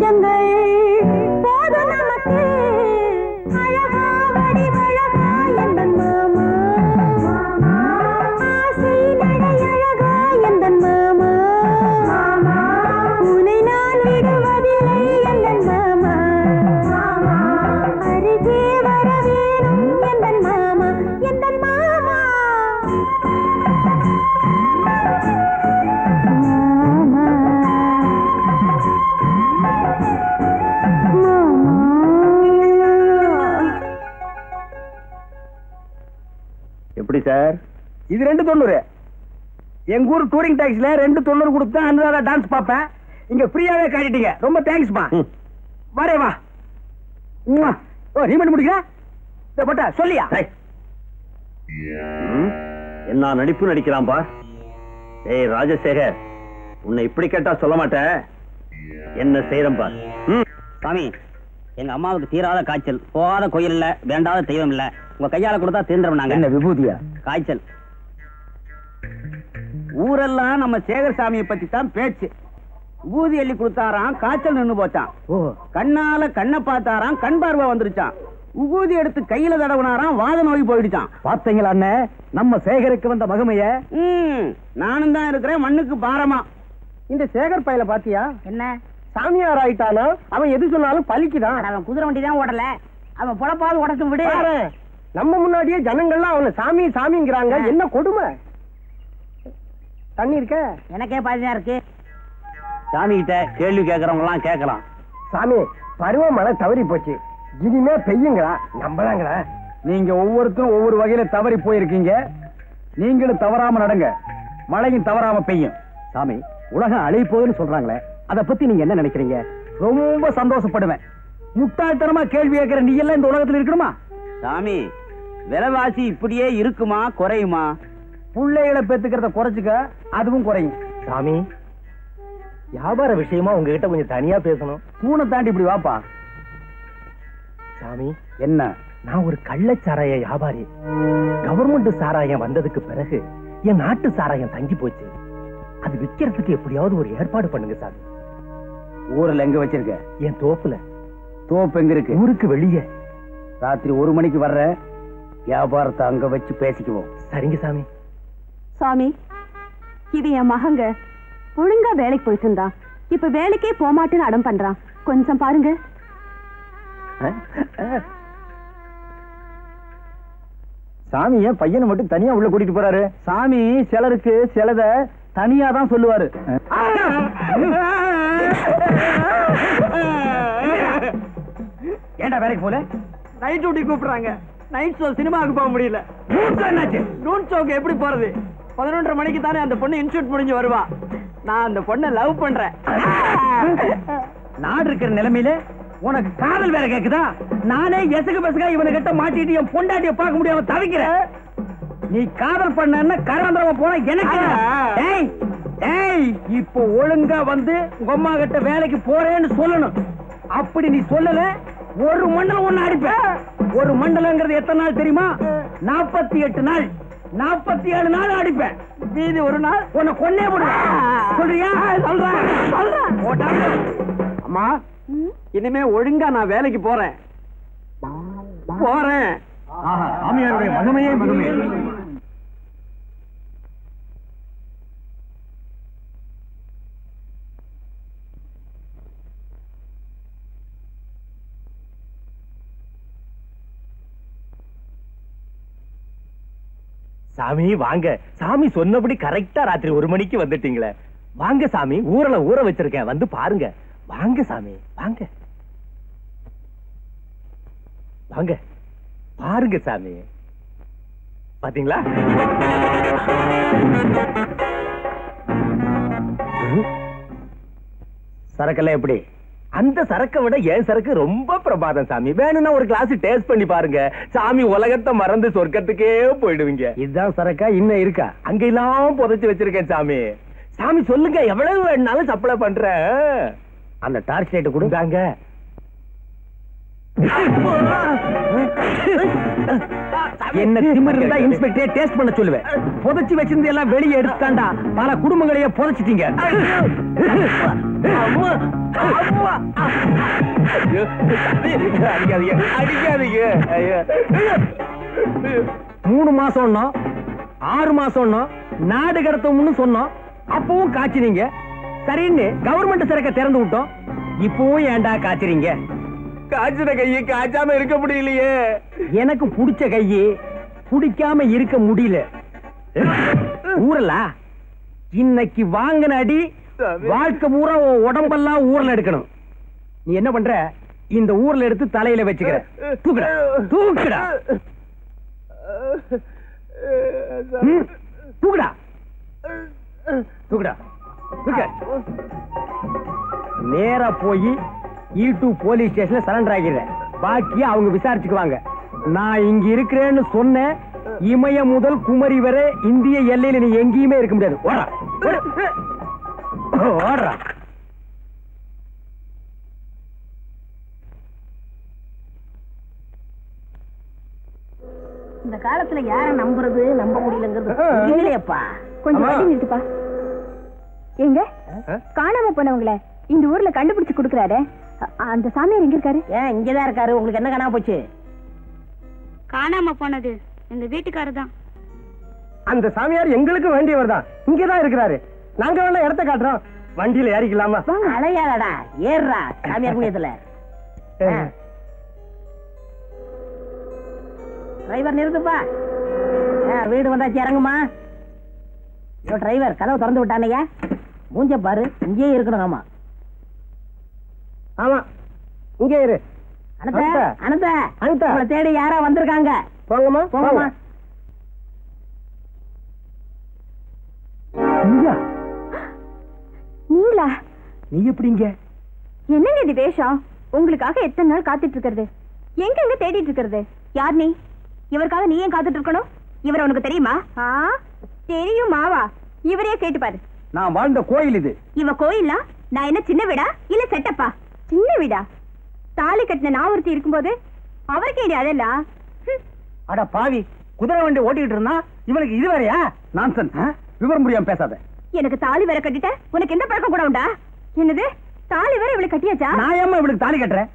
கொஞ்சங்கள் போதும் நமக்கு அழகா வடிவழகா எந்தன் மாமா ஆசை நடை அழகா எந்தன் மாமா உன்னை நான் விடுவதில்லை எந்தன் மாமா அருகே வர வேணும் எந்தன் மாமா எந்தன் மாமா எப்படி சார்? இது 290. எங்க ஊர் டூரிங் டாக்ஸில 290 கொடுத்தா அனுராதா டான்ஸ் பாப்பேன். இங்க ஃப்ரீயாவே காட்டிட்டீங்க. ரொம்ப தேங்க்ஸ்மா. வரே வா. ஓ நீ மட்டும் முடிக்கிற? இந்த போட்டா சொல்லியா? என்ன நடிப்பு நடிக்கிறான் பா. ஏய் ராஜசேகர், உன்னை இப்படி கேட்டா சொல்ல மாட்டேன். என்ன செய்யறேன் பார். சாமி, எங்க அம்மாவுக்கு தீராத காய்ச்சல், போகாத கோயில் இல்ல, வேண்டாத தெய்வம் இல்ல, உங்க கையால கொடுத்தா தீர்ந்துரும். நாங்க என்ன விபூதியா? காய்ச்சல். ஊரெல்லாம் நம்ம சேகர் சாமியை பத்தி தான் பேச்சு. ஊதி அள்ளி கொடுத்தாராம், காய்ச்சல் நின்னு போச்சான். கண்ணால கண்ணை பார்த்தாராம், கண் பார்வை வந்துருச்சான். உபூதி எடுத்து கையில தடவுனாராம், வாத நோய் போயிடுச்சான். பாத்தீங்களா அண்ணே, நம்ம சேகருக்கு வந்த மகிமைய? நானும் தான் இருக்கிறேன் மண்ணுக்கு பாரமா. இந்த சேகர் பையில பாத்தியா? என்ன சாமியார் ஆயிட்டானா? அவன் எது சொன்னாலும் பலிக்குதான். அவன் குதிரை வண்டி தான் ஓடல, அவன் பொழப்பாவது உடச்சு விடு. நம்ம முன்னாடியே ஜனங்கள்லாம் அவனை சாமி சாமிங்கிறாங்க. என்ன கொடுமை. தண்ணி இருக்க? எனக்கே பாதிதான் இருக்கு. சாமி கிட்ட கேள்வி கேட்கறவங்க எல்லாம் கேட்கலாம். சாமி, பருவமழை தவறி போச்சு, இனிமே பெய்யுங்களா? நம்பலாங்களா? நீங்க ஒவ்வொருத்தரும் ஒவ்வொரு வகையில தவறி போயிருக்கீங்க. நீங்களும் தவறாம நடங்க, மழையும் தவறாம பெய்யும். சாமி, உலகம் அழிய போகுதுன்னு சொல்றாங்களே, அத பத்தி நீங்க என்ன நினைக்கிறீங்க? ரொம்ப சந்தோஷப்படுவேன். முட்டாள்தனமா கேள்வி கேட்கிற நீ எல்லாம் இந்த உலகத்துல இருக்கணுமா? சாமி, விலைவாசி இப்படியே இருக்குமா குறையுமா? பிள்ளைகளை பெத்துக்கிறத குறைச்சுக்க, அதுவும் குறையும். சாமி, வியாபார விஷயமா உங்ககிட்ட கொஞ்சம் தனியா பேசணும். தூணை தாண்டி இப்படி வாப்பா. சாமி, என்ன? நான் ஒரு கள்ளச்சாராய வியாபாரி. கவர்மெண்ட் சாராயம் வந்ததுக்கு பிறகு என் நாட்டு சாராயம் தங்கி போச்சு. அது விக்கிறதுக்கு எப்படியாவது ஒரு ஏற்பாடு பண்ணுங்க சாமி. ஊர்ல எங்க வச்சிருக்க? என் தோப்புல. தோப்பு எங்க இருக்கு? ஊருக்கு வெளியே. ராத்திரி 1 மணிக்கு வர்ற, வியாபாரத்தை அங்க வச்சு பேசிக்குவோம். சரிங்க சாமி. சாமி, இது என் மகங்க. ஒழுங்கா வேலைக்கு போயிட்டு இருந்தா, இப்ப வேலைக்கே போமாட்டேன்னு அடம் பண்றான். கொஞ்சம் பாருங்க. சாமி ஏன் பையனை மட்டும் தனியா உள்ள கூட்டிட்டு போறாரு? சாமி சிலருக்கு சிலத தனியா தான் சொல்லுவாரு. ஏண்டா வேலைக்கு போல? நைட் டியூட்டி கூப்பிடுறாங்க. நைட் ஷோ சினிமாவுக்கு போக முடியல. என்னாச்சு? நூன் ஷோக்கு எப்படி போறது? 11:30 மணிக்கு தானே அந்த பொண்ணு இன்ஸ்டியூட் முடிஞ்சு வருவா. நான் அந்த பொண்ணை லவ் பண்றேன். நாடு இருக்கிற நிலைமையில உனக்கு காதல் வேற கேக்குதா? நானே எசகு பசகா இவனை கிட்ட மாட்டிட்டு என் பொண்டாட்டிய பார்க்க முடியாம தவிக்கிறேன். நீ காதல் பண்ண கராந்திரமா போன எனக்கு. இப்போ ஒழுங்கா வந்து உங்க அம்மா கிட்ட வேலைக்கு போறேன்னு சொல்லணும். அப்படி நீ சொல்லல, ஒரு மண்டலம் ஒண்ணு அடிப்பேன். ஒரு மண்டலங்கிறது எத்தனை நாள் தெரியுமா? 48 நாள். 47 நாள் அடிப்பேன். மீதி ஒரு நாள் உன்னை கொன்னே போடுவேன். சொல்றியா? சொல்றேன். அம்மா, இனிமே ஒழுங்கா நான் வேலைக்கு போறேன். சாமியாருடைய மகிமையே மகிமை. சாமி வாங்க. சாமி சொன்னபடி கரெக்டா ராத்திரி 1 மணிக்கு வந்துட்டீங்களே. வாங்க சாமி, ஊரல ஊற வச்சிருக்கேன், வந்து பாருங்க. வாங்க சாமி, வாங்க வாங்க பாருங்க சாமி. பாத்தீங்களா? சரக்கெல்லாம் எப்படி? அந்த சரக்கை விட என் சரக்கு ரொம்ப பிரபாதம் சாமி. வேணும்னா ஒரு கிளாஸ் டேஸ்ட் பண்ணி பாருங்க. சாமி, உலகத்தை மறந்து சொர்க்கத்துக்கே போயிடுவீங்க. இதுதான் சரக்கா? இன்னும் இருக்கா? அங்கெல்லாம் புதைச்சு வச்சிருக்கேன் சாமி. சாமி சொல்லுங்க, எவ்வளவு வேணாலும் சப்ளை பண்றேன். அந்த டார்ச் லைட் கொடுத்தாங்க. என்ன திமிரு இருந்தா இன்ஸ்பெக்டர் டேஸ்ட் பண்ண சொல்லுவேன். புதைச்சு வச்சிருந்து எல்லாம் வெளியே எடுத்துட்டாண்டா. பல குடும்பங்களையே புதைச்சிட்டீங்க. அடிக்காதீங்க. 3 மாசம் 6 மாசம் நாடு கடத்தோம்னு சொன்னோம். அப்பவும் காய்ச்சினீங்க. சரின்னு கவர்மெண்ட் சிறக்க திறந்து விட்டோம். இப்பவும் ஏன்டா காய்ச்சறீங்க? காய்ச்சின கையை காய்ச்சாம இருக்க முடியலையே. எனக்கு புடிச்ச கையை புடிக்காம இருக்க முடியல. ஊரல இன்னைக்கு வாங்கின அடி வாழ்க்கை பூரா உடம்பெல்லாம் ஊர்ல எடுக்கணும். நீ என்ன பண்ற? இந்த ஊர்ல எடுத்து தலையில வச்சுக்கிற. தூக்குடா தூக்குடா தூக்குடா தூக்குடா தூக்க. நேரா போய் E2 போலீஸ் ஸ்டேஷன்ல சரண்டர் ஆகிறேன். பாக்கி அவங்க விசாரிச்சுக்குவாங்க. நான் இங்க இருக்கிறேன்னு சொன்ன இமய முதல் குமரி வரை இந்திய எல்லையில நீ எங்கேயுமே இருக்க முடியாது. ஓடுறா ஓடுறா. இந்த காலத்துல யார நம்புறது நம்ப முடியலங்கிறது இல்லையப்பா. கொஞ்சம் வண்டி நிறுத்துப்பா. எங்க காணாம போனவங்கள இந்த ஊர்ல கண்டுபிடிச்சு கொடுக்கறாரு. அந்த சாமியார் எங்க இருக்காரு? ஏன் இங்கதான் இருக்காரு. உங்களுக்கு என்ன காணாம போச்சு? காணாம போனது இந்த வீட்டுக்காரர் தான். அந்த சாமியார் எங்களுக்கு வேண்டியவர் தான். இங்கதான் இருக்கிறாரு. நாங்க வேணா இடத்த காட்டுறோம். வண்டியில ஏறிக்கலாமா? அலையாடா ஏறா சாமியார் புண்ணியத்துல. டிரைவர் நிறுத்துப்பா. வீடு வந்தாச்சு இறங்குமா. டிரைவர் கதவை திறந்து விட்டானையா. மூஞ்ச பாரு இங்கேயே இருக்கணும். ஆமா ஆமா இங்கே இரு. உங்களை தேடி யாரா வந்திருக்காங்க. போங்கம்மா போங்கம்மா. நீங்களா? நீ எப்படிங்க? என்னங்க இது வேஷம்? உங்களுக்காக எத்தனை நாள் காத்துட்டு இருக்கிறது? எங்க தேடிட்டு இருக்கிறது? யார் நீ? இவருக்காக நீ ஏன் காத்துட்டு இருக்கணும்? இவர் உனக்கு தெரியுமா? தெரியுமாவா? இவரே கேட்டு பாரு. நான் வாழ்ந்த கோயில் இது. இவ கோயிலா? நான் என்ன சின்ன வீடா இல்ல செட்டப்பா? சின்ன வீடா? தாலி கட்டின நான் ஒருத்தி இருக்கும்போது அவருக்கு அதெல்லாம். அட பாவி, குதிரை வண்டி ஓட்டிக்கிட்டு இருந்தா இவனுக்கு இது வேறையா? நான்சன். விவரம் முடியாம பேசாத. எனக்கு தாலி வேற கட்டிட்ட உனக்கு எந்த பழக்கம் கூட உண்டா? என்னது தாலி வேற இவளுக்கு கட்டியாச்சா? நான் ஏமா இவளுக்கு தாலி கட்டுறேன்?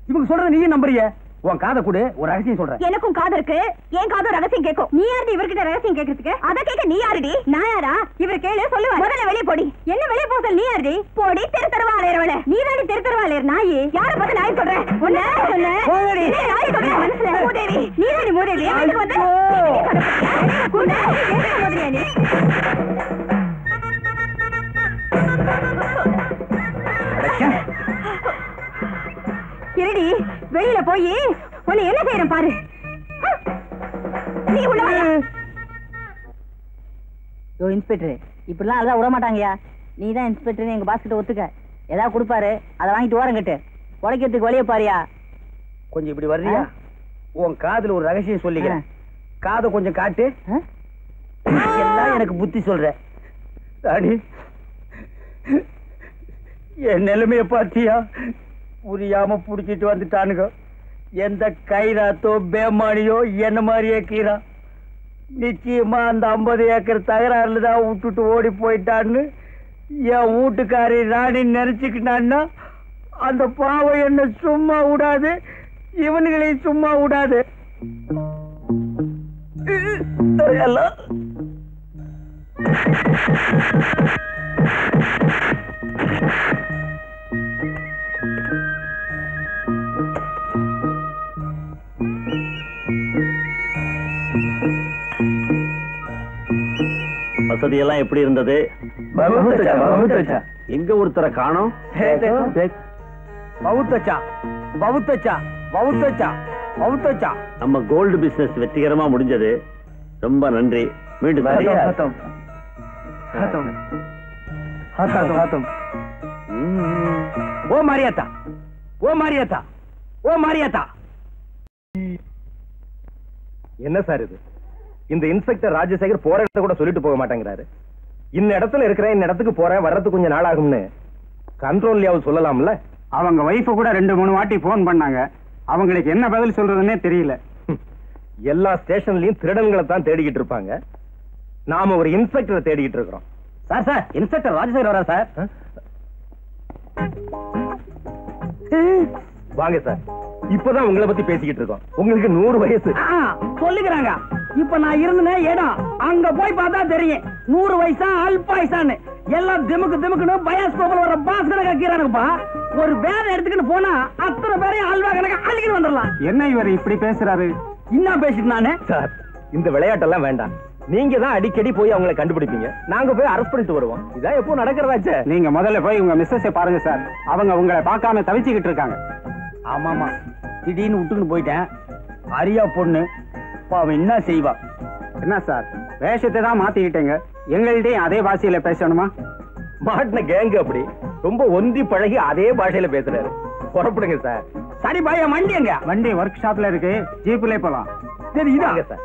இவங்க சொல்ற நீயும் நம்புறிய? உன் காதை கொடு, ஒரு ரகசியம் சொல்றேன். எனக்கும் காது இருக்கு. என் காதும் ரகசியம் கேட்கும். நீ யாரு இவர்கிட்ட ரகசியம் கேட்கறதுக்கு? அத கேட்க நீ யாருடி? நான் யாரா? இவர் கேளு சொல்லுவார். முதல்ல வெளியே போடி. என்ன வெளியே போக நீ யாருடி? போடி. தெரு தெருவா அலையறவள நீ தானே. தெரு தெருவா அலையற நாயி. யார பார்த்து நாய் சொல்றேன்? உன்ன சொன்ன போடி. நாய் சொல்றேன் மனசுல. மூதேவி நீ தானே மூதேவி. வீட்டுக்கு வந்து குண்ட என்ன மாதிரியா நீ? இருடி வெளியில போய் உன்னை என்ன செய்யறேன் பாரு. நீ உள்ள வா. யோ இன்ஸ்பெக்டர், இப்படிலாம் அதான் விட மாட்டாங்கயா. நீ தான் இன்ஸ்பெக்டர் எங்க பாஸ் கிட்ட ஒத்துக்க. ஏதாவது கொடுப்பாரு அதை வாங்கிட்டு ஓரம் கட்டு. உடைக்கிறதுக்கு வழிய பாரியா. கொஞ்சம் இப்படி வர்றியா? உன் காதுல ஒரு ரகசியம் சொல்லிக்கிறேன். காதை கொஞ்சம் காட்டு. எல்லாம் எனக்கு புத்தி சொல்ற. ராணி, என் நிலைமைய பாத்தியா? புரியாம புடிச்சிட்டு வந்துட்டானுங்க. எந்த கைராத்தோ பேமானியோ என்ன மாதிரியே கீரா. நிச்சயமா அந்த 50 ஏக்கர் தகராறுல தான் விட்டுட்டு ஓடி போயிட்டான்னு என் வீட்டுக்காரி ராணி நினைச்சுக்கிட்டான்னா அந்த பாவம் என்ன சும்மா விடாது, இவனுங்களையும் சும்மா விடாது. எல்லாம் வசதியெல்லாம் எப்படி இருந்தது? எங்க ஒருத்தரை காணோம்? நம்ம கோல்டு பிசினஸ் வெற்றிகரமா முடிஞ்சது. ரொம்ப நன்றி. மீண்டும் ஓ மாரியாத்தா, ஓ மாரியாத்தா, ஓ மாரியாத்தா. என்ன சார் இது? இந்த இன்ஸ்பெக்டர் ராஜசேகர் போற இடத்த கூட சொல்லிட்டு போக மாட்டேங்கிறாரு. இந்த இடத்துல இருக்கிறேன், இந்த இடத்துக்கு போறேன், வர்றதுக்கு கொஞ்சம் நாள் ஆகும்னு கண்ட்ரோல்லையாவது சொல்லலாம்ல. அவங்க வைஃப கூட 2-3 வாட்டி போன் பண்ணாங்க. அவங்களுக்கு என்ன பதில் சொல்றதுன்னே தெரியல. எல்லா ஸ்டேஷன்லயும் திருடன்களை தான் தேடிக்கிட்டு இருப்பாங்க. நாம ஒரு இன்ஸ்பெக்டரை தேடிக்கிட்டு இருக்கிறோம். சார் சார், இன்ஸ்பெக்டர் ராஜசேகர் வரா சார். வாங்க சார், இப்பதான் உங்களை பத்தி பேசிக்கிட்டு இருக்கோம். உங்களுக்கு 100 வயசு சொல்லுகிறாங்க. இப்ப நான் இருந்தேன் இடம் அங்க போய் பார்த்தா தெரியும் 100 வயசா அல்பாயுசான்னு. எல்லாம் திமுக்கு திமுக்குன்னு பயாஸ்கோப்ல வர பாஸ் கணக்கு ஆக்கிறானுங்கப்பா. ஒரு வேலை எடுத்துக்கிட்டு போனா அத்தனை பேரையும் அல்வா கணக்கு அழிக்கிட்டு வந்துடலாம். என்ன இவர் இப்படி பேசுறாரு? என்ன பேசிட்டு நானு? சார், இந்த விளையாட்டெல்லாம் வேண்டாம். நீங்க தான் அடிக்கடி போய் அவங்களை கண்டுபிடிப்பீங்க, நாங்க போய் அரெஸ்ட் பண்ணிட்டு வருவோம். இதான் எப்போ நடக்கிறதாச்சே. நீங்க முதல்ல போய் உங்க மிஸ்ஸஸை பாருங்க சார். அவங்க உங்களை பார்க்காம தவிச்சுக்கிட்டு இருக்காங்க. ஆமாமா, திடீர்னு விட்டுக்கிட்டு போயிட்டேன். அரியா பொண்ணு அவன் என்ன செய்வா? என்ன சார், வேஷத்தை தான் மாத்திக்கிட்டீங்க, எங்கள்கிட்டயும் அதே பாஷையில பேசணுமா? மாட்டின கேங்கு அப்படி ரொம்ப ஒந்தி பழகி அதே பாஷையில பேசுறாரு. புறப்படுங்க சார். சரி பாய், வண்டி எங்க? வண்டி ஒர்க் ஷாப்ல இருக்கு, ஜீப்ல போலாம். சரி வாங்க சார்.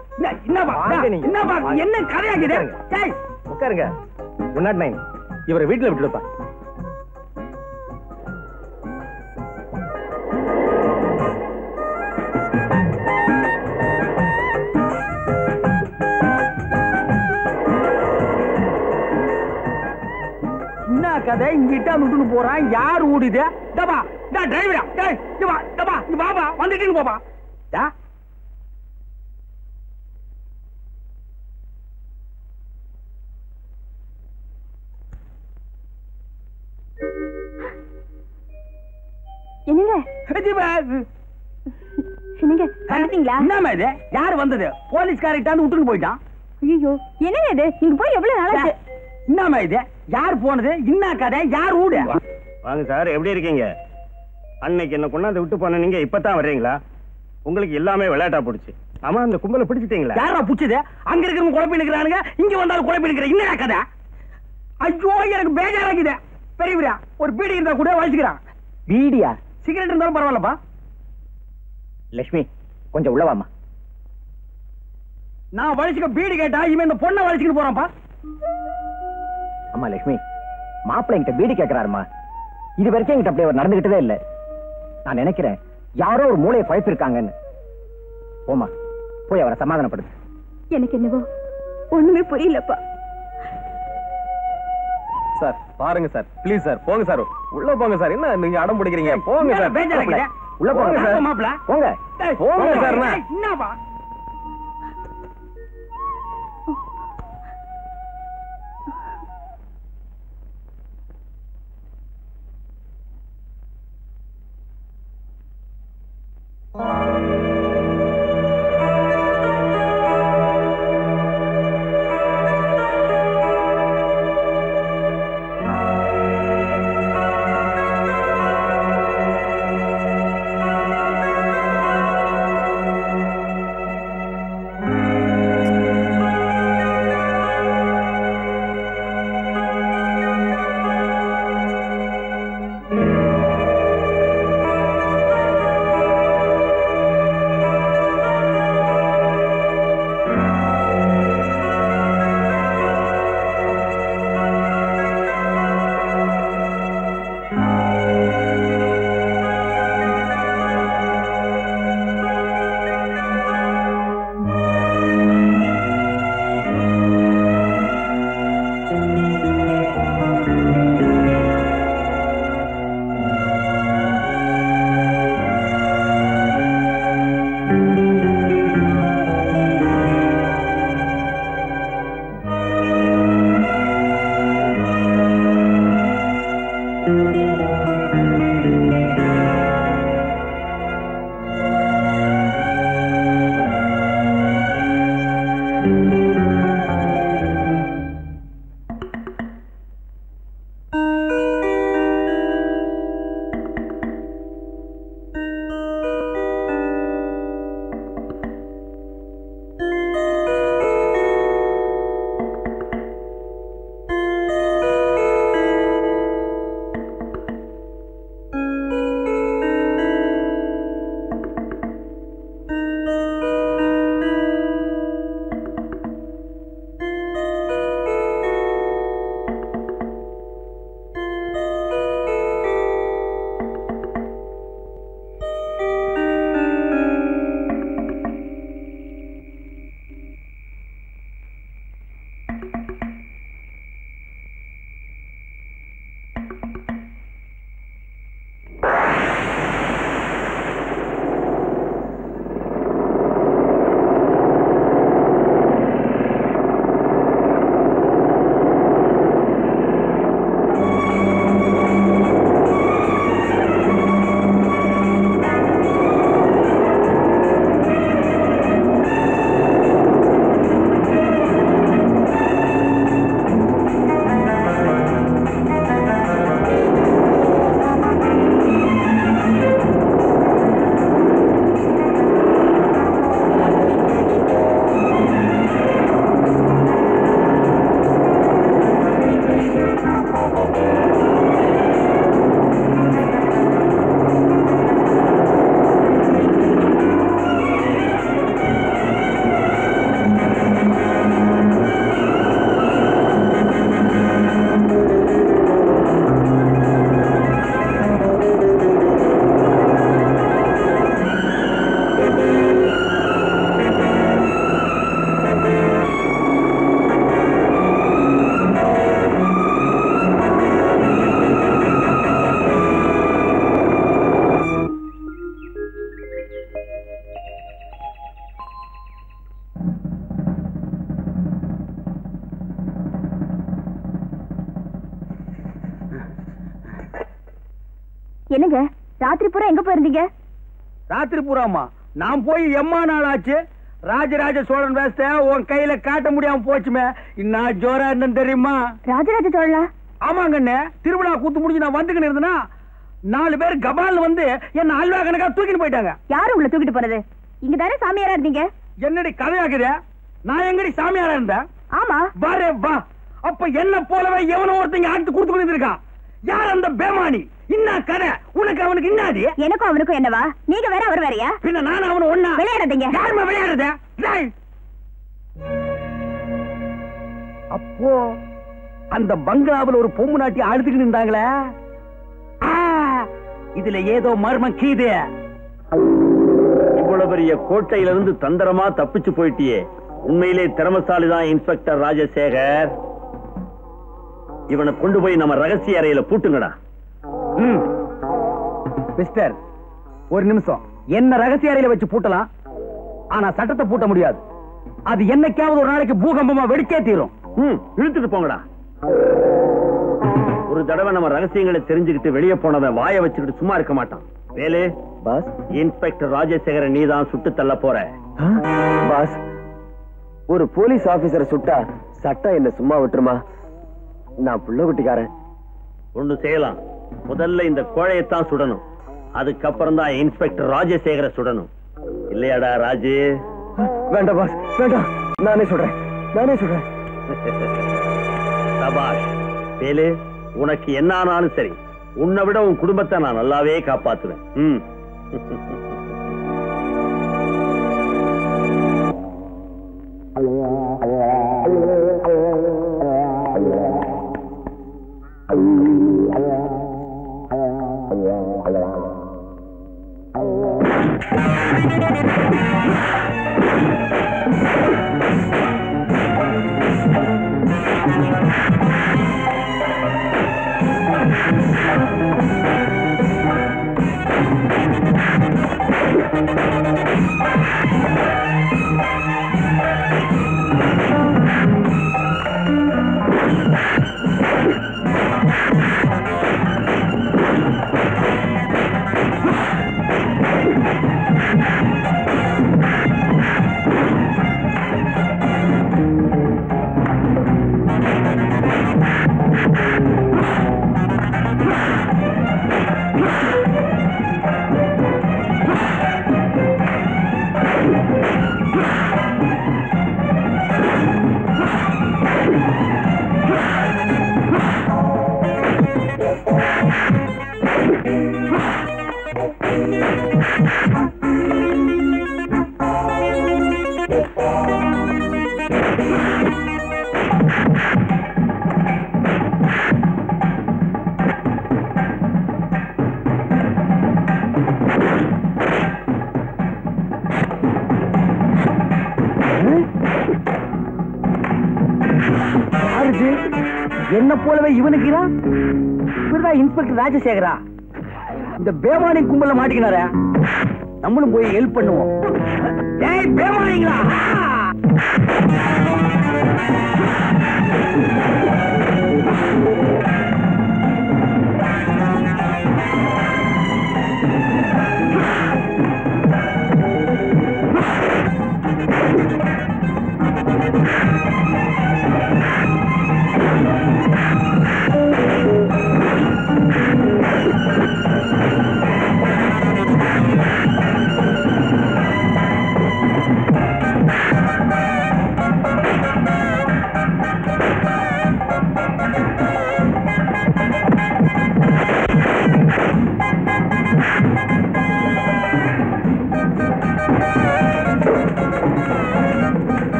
என்ன கதையாக்குது? உட்காருங்க. 109 இவரை வீட்டுல விட்டுடுப்பா. என்ன கதை? இங்கிட்ட விட்டுன்னு போறான். யார் ஓடுது? டிரைவரா? பாபா வந்துட்டு போப்பா. என்னங்க என்னங்க வந்துட்டீங்களா? என்னமா இது? யாரு வந்தது? போலீஸ்காரிட்டாந்து விட்டுன்னு போயிட்டான். ஐயோ, என்னங்க இது? நீங்க போய் எவ்வளவு நாளாச்சு? என்னமா இது? யார் போனது? என்ன கதை? யார் ஊடு? வாங்க சார், எப்படி இருக்கீங்க? அன்னைக்கு என்ன கொண்டாந்து விட்டு போன நீங்க இப்பதான் வர்றீங்களா? உங்களுக்கு எல்லாமே விளையாட்டா போடுச்சு. ஆமா, அந்த கும்பலை பிடிச்சிட்டீங்களா? யாரா பிடிச்சது? அங்க இருக்கிறவங்க குழப்பி நிக்கிறானுங்க, இங்க வந்தாலும் குழப்பி நிக்கிற. என்ன கதை? ஐயோ, எனக்கு பேஜாராக்குது. பெரியவரா, ஒரு பீடி இருந்தா கூட வலிச்சுக்கிறான். பீடியா? சிகரெட் இருந்தாலும் பரவாயில்லப்பா. லட்சுமி, கொஞ்சம் உள்ளவாமா. நான் வலிச்சுக்க பீடி கேட்டா இவன் இந்த பொண்ணை வலிச்சுக்கிட்டு போறான்ப்பா. அம்மா லட்சுமி, மாப்பிள்ளை என்கிட்ட பீடி கேட்கிறாருமா. இது வரைக்கும் என்கிட்ட அப்படி அவர் நடந்துகிட்டதே இல்லை. நான் நினைக்கிறேன் யாரோ ஒரு மூளையை பழப்பிருக்காங்கன்னு. போமா, போய் அவரை சமாதானப்படுத்து. எனக்கு என்னவோ ஒண்ணுமே புரியலப்பா. சார் பாருங்க சார், ப்ளீஸ் சார், போங்க சார், உள்ள போங்க சார். என்ன நீங்க அடம் பிடிக்கிறீங்க? போங்க சார், பேஜாராக்குது. உள்ள போங்க சார். மாப்பிள்ள போங்க போங்க சார். என்னப்பா? என்னங்க ராத்திரி பூரா எங்க போயிருந்தீங்க? ராத்திரி பூராமா நான் போய் எம்மா நாள் ஆச்சு. ராஜராஜ சோழன் வேஸ்த உன் கையில காட்ட முடியாம போச்சுமே. இன்னும் ஜோரா இருந்தேன் தெரியுமா? ராஜராஜ சோழனா? ஆமாங்கண்ணே, திருவிழா கூத்து முடிஞ்சு நான் வந்துக்கின்னு இருந்தேன்னா 4 பேர் கபால் வந்து என்ன அல்வா கணக்கா தூக்கிட்டு போயிட்டாங்க. யாரு உங்களை தூக்கிட்டு போனது? இங்க தானே சாமியாரா இருந்தீங்க. என்னடி கதையாக்குத? நான் எங்கடி சாமியாரா இருந்தேன்? ஆமா. வாரே வா. அப்ப என்ன போலவே எவனோ ஒருத்தங்க ஆட்டு கொடுத்து கொண்டு இருக்கான். யார் அந்த பேமானி? இன்னா கதை உனக்கு அவனுக்கு இன்னாடி? எனக்கும் அவனுக்கும் என்னவா? நீங்க வேற அவர் வேறயா? பின்ன நான் அவனை ஒண்ணா விளையாடாதீங்க. யாருமே விளையாடுத? அப்போ அந்த பங்களாவில் ஒரு பொம்மு நாட்டி அழுதுகிட்டு இருந்தாங்களே, இதுல ஏதோ மர்மம் கீது. இவ்வளவு பெரிய கோட்டையிலிருந்து தந்திரமா தப்பிச்சு போயிட்டியே, உண்மையிலே திறமசாலிதான் இன்ஸ்பெக்டர் ராஜசேகர். இவனை கொண்டு போய் நம்ம ரகசிய அறையில பூட்டுங்கடா. மிஸ்டர், ஒரு நிமிஷம். என்ன ரகசிய அறையில வச்சு பூட்டலாம், ஆனா சட்டத்தை பூட்ட முடியாது. அது என்னைக்காவது ஒரு நாளைக்கு பூகம்பமா வெடிக்கே தீரும். இழுத்துட்டு போங்கடா. ஒரு தடவை நம்ம ரகசியங்களை தெரிஞ்சுக்கிட்டு வெளியே போனவன் வாயை வச்சுக்கிட்டு சும்மா இருக்க மாட்டான். வேலு பாஸ், இன்ஸ்பெக்டர் ராஜசேகர நீதான் சுட்டு தள்ள போற. பாஸ், ஒரு போலீஸ் ஆபீசரை சுட்டா சட்டம் என்ன சும்மா விட்டுருமா? நான் புள்ள குட்டிக்காரன். ஒண்ணு செய்யலாம். முதல்ல இந்த கோழையத்தான் சுடணும், அதுக்கப்புறம் தான் இன்ஸ்பெக்டர் ராஜசேகர சுடணும். இல்லையாடா ராஜு? வேண்டாம் பாஸ், வேண்டாம். நானே சொல்றேன். சபாஷ். வேலு, உனக்கு என்ன ஆனாலும் சரி, உன்னை விட உன் குடும்பத்தை நான் நல்லாவே காப்பாத்துவேன். என்ன போலவே இவனுக்கு இன்ஸ்பெக்டர் ராஜசேகரா இந்த பேமானி கும்பல மாட்டிக்கினார. நம்மளும் போய் ஹெல்ப் பண்ணுவோம். ஏய் பேமானிங்களா,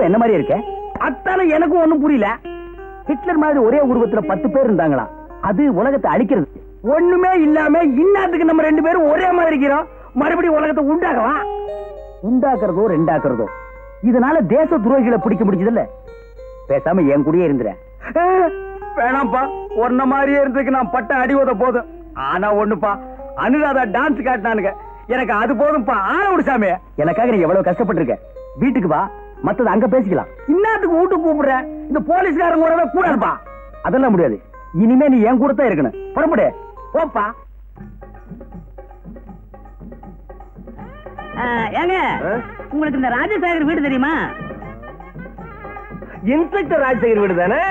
இப்ப என்ன மாதிரி இருக்க? அத்தான எனக்கும் ஒண்ணும் புரியல. ஹிட்லர் மாதிரி ஒரே உருவத்துல 10 பேர் இருந்தாங்களா? அது உலகத்தை அழிக்கிறது. ஒண்ணுமே இல்லாம இன்னாத்துக்கு நம்ம 2 பேரும் ஒரே மாதிரி இருக்கிறோம். மறுபடியும் உலகத்தை உண்டாக்கலாம். உண்டாக்குறதோ ரெண்டாக்குறதோ இதனால தேச துரோகிகளை பிடிக்க முடிஞ்சதில்ல. பேசாம என் கூடயே இருந்துறேன். வேணாம்ப்பா, ஒன்ன மாதிரியே இருந்ததுக்கு நான் பட்ட அடி உத போதும். ஆனா ஒண்ணுப்பா, அனுராதா டான்ஸ் காட்டினானுங்க, எனக்கு அது போதும்ப்பா. ஆன விடு சாமி. எனக்காக நீ எவ்வளவு கஷ்டப்பட்டிருக்க. வீட்டுக்கு வா, மத்தது அங்க பேசிக்கலாம். இன்னாத்துக்கு வீட்டுக்கு கூப்பிடுற? இந்த போலீஸ்காரங்க கூடவே கூடாதுப்பா. அதெல்லாம் முடியாது. இனிமே நீ என் கூட தான் இருக்கணும். புறப்படு. போப்பா. ஏங்க, உங்களுக்கு இந்த ராஜசேகர் வீடு தெரியுமா? இன்ஸ்பெக்டர் ராஜசேகர் வீடு தானே?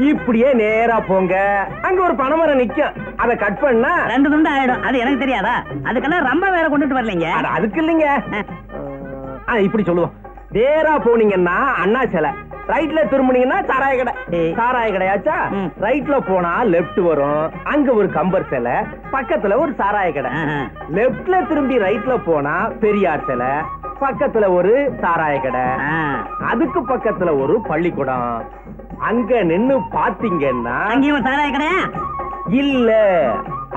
இப்படியே நேரா போங்க, அங்க ஒரு பனைமரம் நிக்கும். அதை கட் பண்ணா 2 துண்டு ஆயிடும். அது எனக்கு தெரியாதா? அதுக்கெல்லாம் ரொம்ப வேற கொண்டுட்டு வரலீங்க. அதுக்கு இல்லைங்க. இப்படி சொல்லுவோம். நேரா போனீங்கன்னா அண்ணா சிலை, ரைட்ல திரும்பினீங்கன்னா சாராய கடை. சாராய கடையாச்சா? ரைட்ல போனா லெப்ட் வரும், அங்க ஒரு கம்பர் சிலை, பக்கத்துல ஒரு சாராய கடை. லெப்ட்ல திரும்பி ரைட்ல போனா பெரியார் சிலை, பக்கத்துல ஒரு சாராய கடை, அதுக்கு பக்கத்துல ஒரு பள்ளிக்கூடம். அங்க நின்னு பாத்தீங்கன்னா அங்கேயும் சாராய கடையா? இல்ல,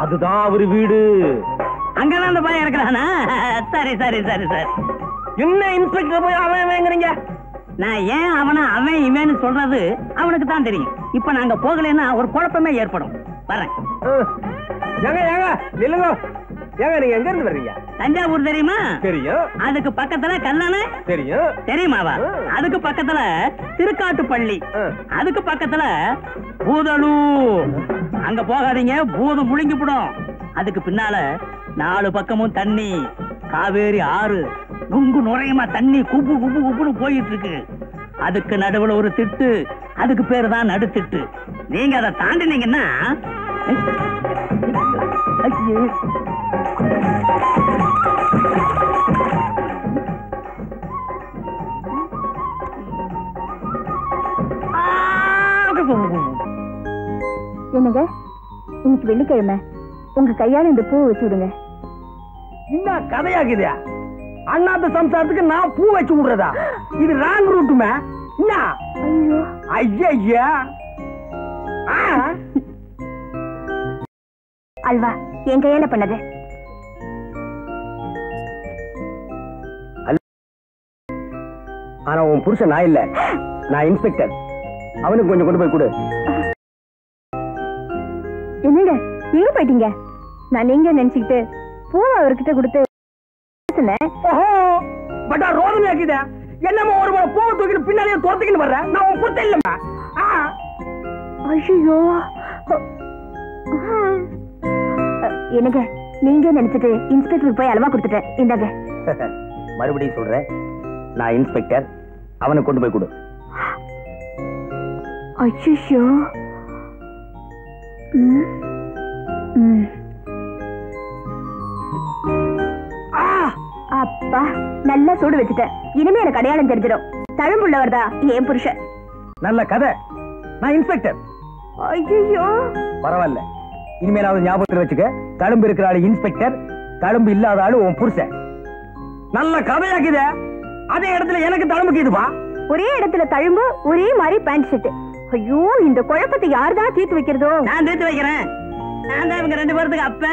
அதுதான் அவரு வீடு. அங்கதான் அந்த பையன் இருக்கிறானா? சரி சரி சரி சரி. என்ன இன்ஸ்பெக்டர் போய் அவன் வாங்குறீங்க? நான் ஏன் அவனை அவன் இவன்னு சொல்றது அவனுக்கு தான் தெரியும். இப்ப நாங்க போகலன்னா ஒரு குழப்பமே ஏற்படும். வரேன். ஏங்க ஏங்க நில்லுங்க. ஏங்க நீங்க எங்க இருந்து வர்றீங்க? தஞ்சாவூர் தெரியுமா? தெரியும். அதுக்கு பக்கத்துல கல்லணை தெரியும். தெரியுமாவா? அதுக்கு பக்கத்துல திருக்காட்டுப்பள்ளி, அதுக்கு பக்கத்துல பூதலூர். அங்க போகாதீங்க, பூதம் முழுங்கிவிடும். அதுக்கு பின்னால 4 பக்கமும் தண்ணி, காவேரி ஆறு நுங்கு நுரையமா தண்ணி குப்பு குப்பு குப்புன்னு போயிட்டு இருக்கு. அதுக்கு நடுவுல ஒரு திட்டு, அதுக்கு பேரு தான் நடுத்திட்டு. நீங்க அதை தாண்டினீங்கன்னா என்னங்க, இன்னைக்கு வெள்ளிக்கிழமை, உங்க கையால இந்த பூ வச்சு விடுங்க. என்ன கதையாக்குது? அண்ணாத்த சம்சாரத்துக்கு நான் பூ வச்சு விடுறதா? இது ராங் ரூட்டுமே. என்ன? ஐயோ ஐயா, அல்வா என் கையால பண்ணது. ஆனா உன் புருஷன் நான் இல்ல, நான் இன்ஸ்பெக்டர். அவனுக்கு கொஞ்சம் கொண்டு போய் கொடு. என்னங்க எங்க போயிட்டீங்க? நான் நீங்க நினைச்சுக்கிட்டு பூ அவர்கிட்ட கொடுத்து ரோதனை ஆக்கித. என்னமோ ஒரு பூவை தூக்கிட்டு பின்னாலேயே தோத்துக்கிட்டு வர்ற. நான் உன் புத்த இல்லம்மா. ஐயோ, என்னங்க நீங்க நினைச்சிட்டு இன்ஸ்பெக்டர் போய் அல்வா கொடுத்துட்டேன். இந்தாங்க. மறுபடியும் சொல்றேன், நான் இன்ஸ்பெக்டர். அவனுக்கு கொண்டு போய் கொடு. ஐயோ, அப்பா நல்லா சூடு வச்சுட்டேன். இனிமே எனக்கு அடையாளம் தெரிஞ்சிடும். தழும்புள்ளவர்தா என் புருஷன். நல்ல கதை. நான் இன்ஸ்பெக்டர். ஐயோ, பரவாயில்ல, இனிமேலாவது ஞாபகத்தில் வச்சுக்க. தழும்பு இருக்கிற ஆளு இன்ஸ்பெக்டர், தழும்பு இல்லாத ஆளு உன் புருஷன். நல்ல கதையாக்குது. அதே இடத்துல எனக்கு தழும்புக்குதுப்பா. ஒரே இடத்துல தழும்பு, ஒரே மாதிரி பேண்ட் ஷர்ட். ஐயோ, இந்த குழப்பத்தை யாருதான் தீர்த்து வைக்கிறதோ? நான் தீர்த்து வைக்கிறேன். நான் தான் இவங்க 2 பேருக்கு அப்ப.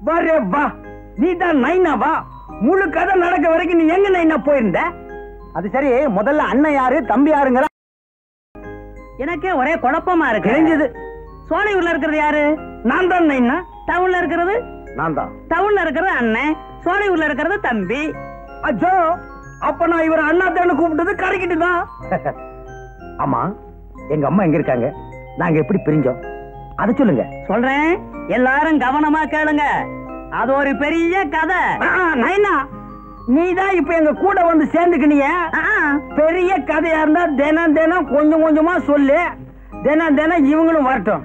வரே வா, நீ தான் நைனாவா? முழு கதை நடக்க வரைக்கும் நீ எங்க நைனா போயிருந்த? அது சரி, முதல்ல அண்ணன் யாரு தம்பி யாருங்கிற எனக்கே ஒரே குழப்பமா இருக்கு. தெரிஞ்சது. சோலையூர்ல இருக்கிறது யாரு? நான் தான் நைனா. டவுன்ல இருக்கிறது நான் தான். டவுன்ல இருக்கிறது அண்ணன், சோலையூர்ல இருக்கிறது தம்பி. அச்சோ, அப்ப நான் இவர் அண்ணா தான் கூப்பிட்டது கரைக்கிட்டு தான். ஆமா, எங்க அம்மா எங்க இருக்காங்க? நாங்க எப்படி பிரிஞ்சோம் அதை சொல்லுங்க. சொல்றேன், எல்லாரும் கவனமா கேளுங்க. அது ஒரு பெரிய கதை. நைனா, நீதான் இப்ப எங்க கூட வந்து சேர்ந்துக்கினிய. பெரிய கதையா இருந்தா தினம் தினம் கொஞ்சம் கொஞ்சமா சொல்லு. தினம் தினம் இவங்களும் வரட்டும்.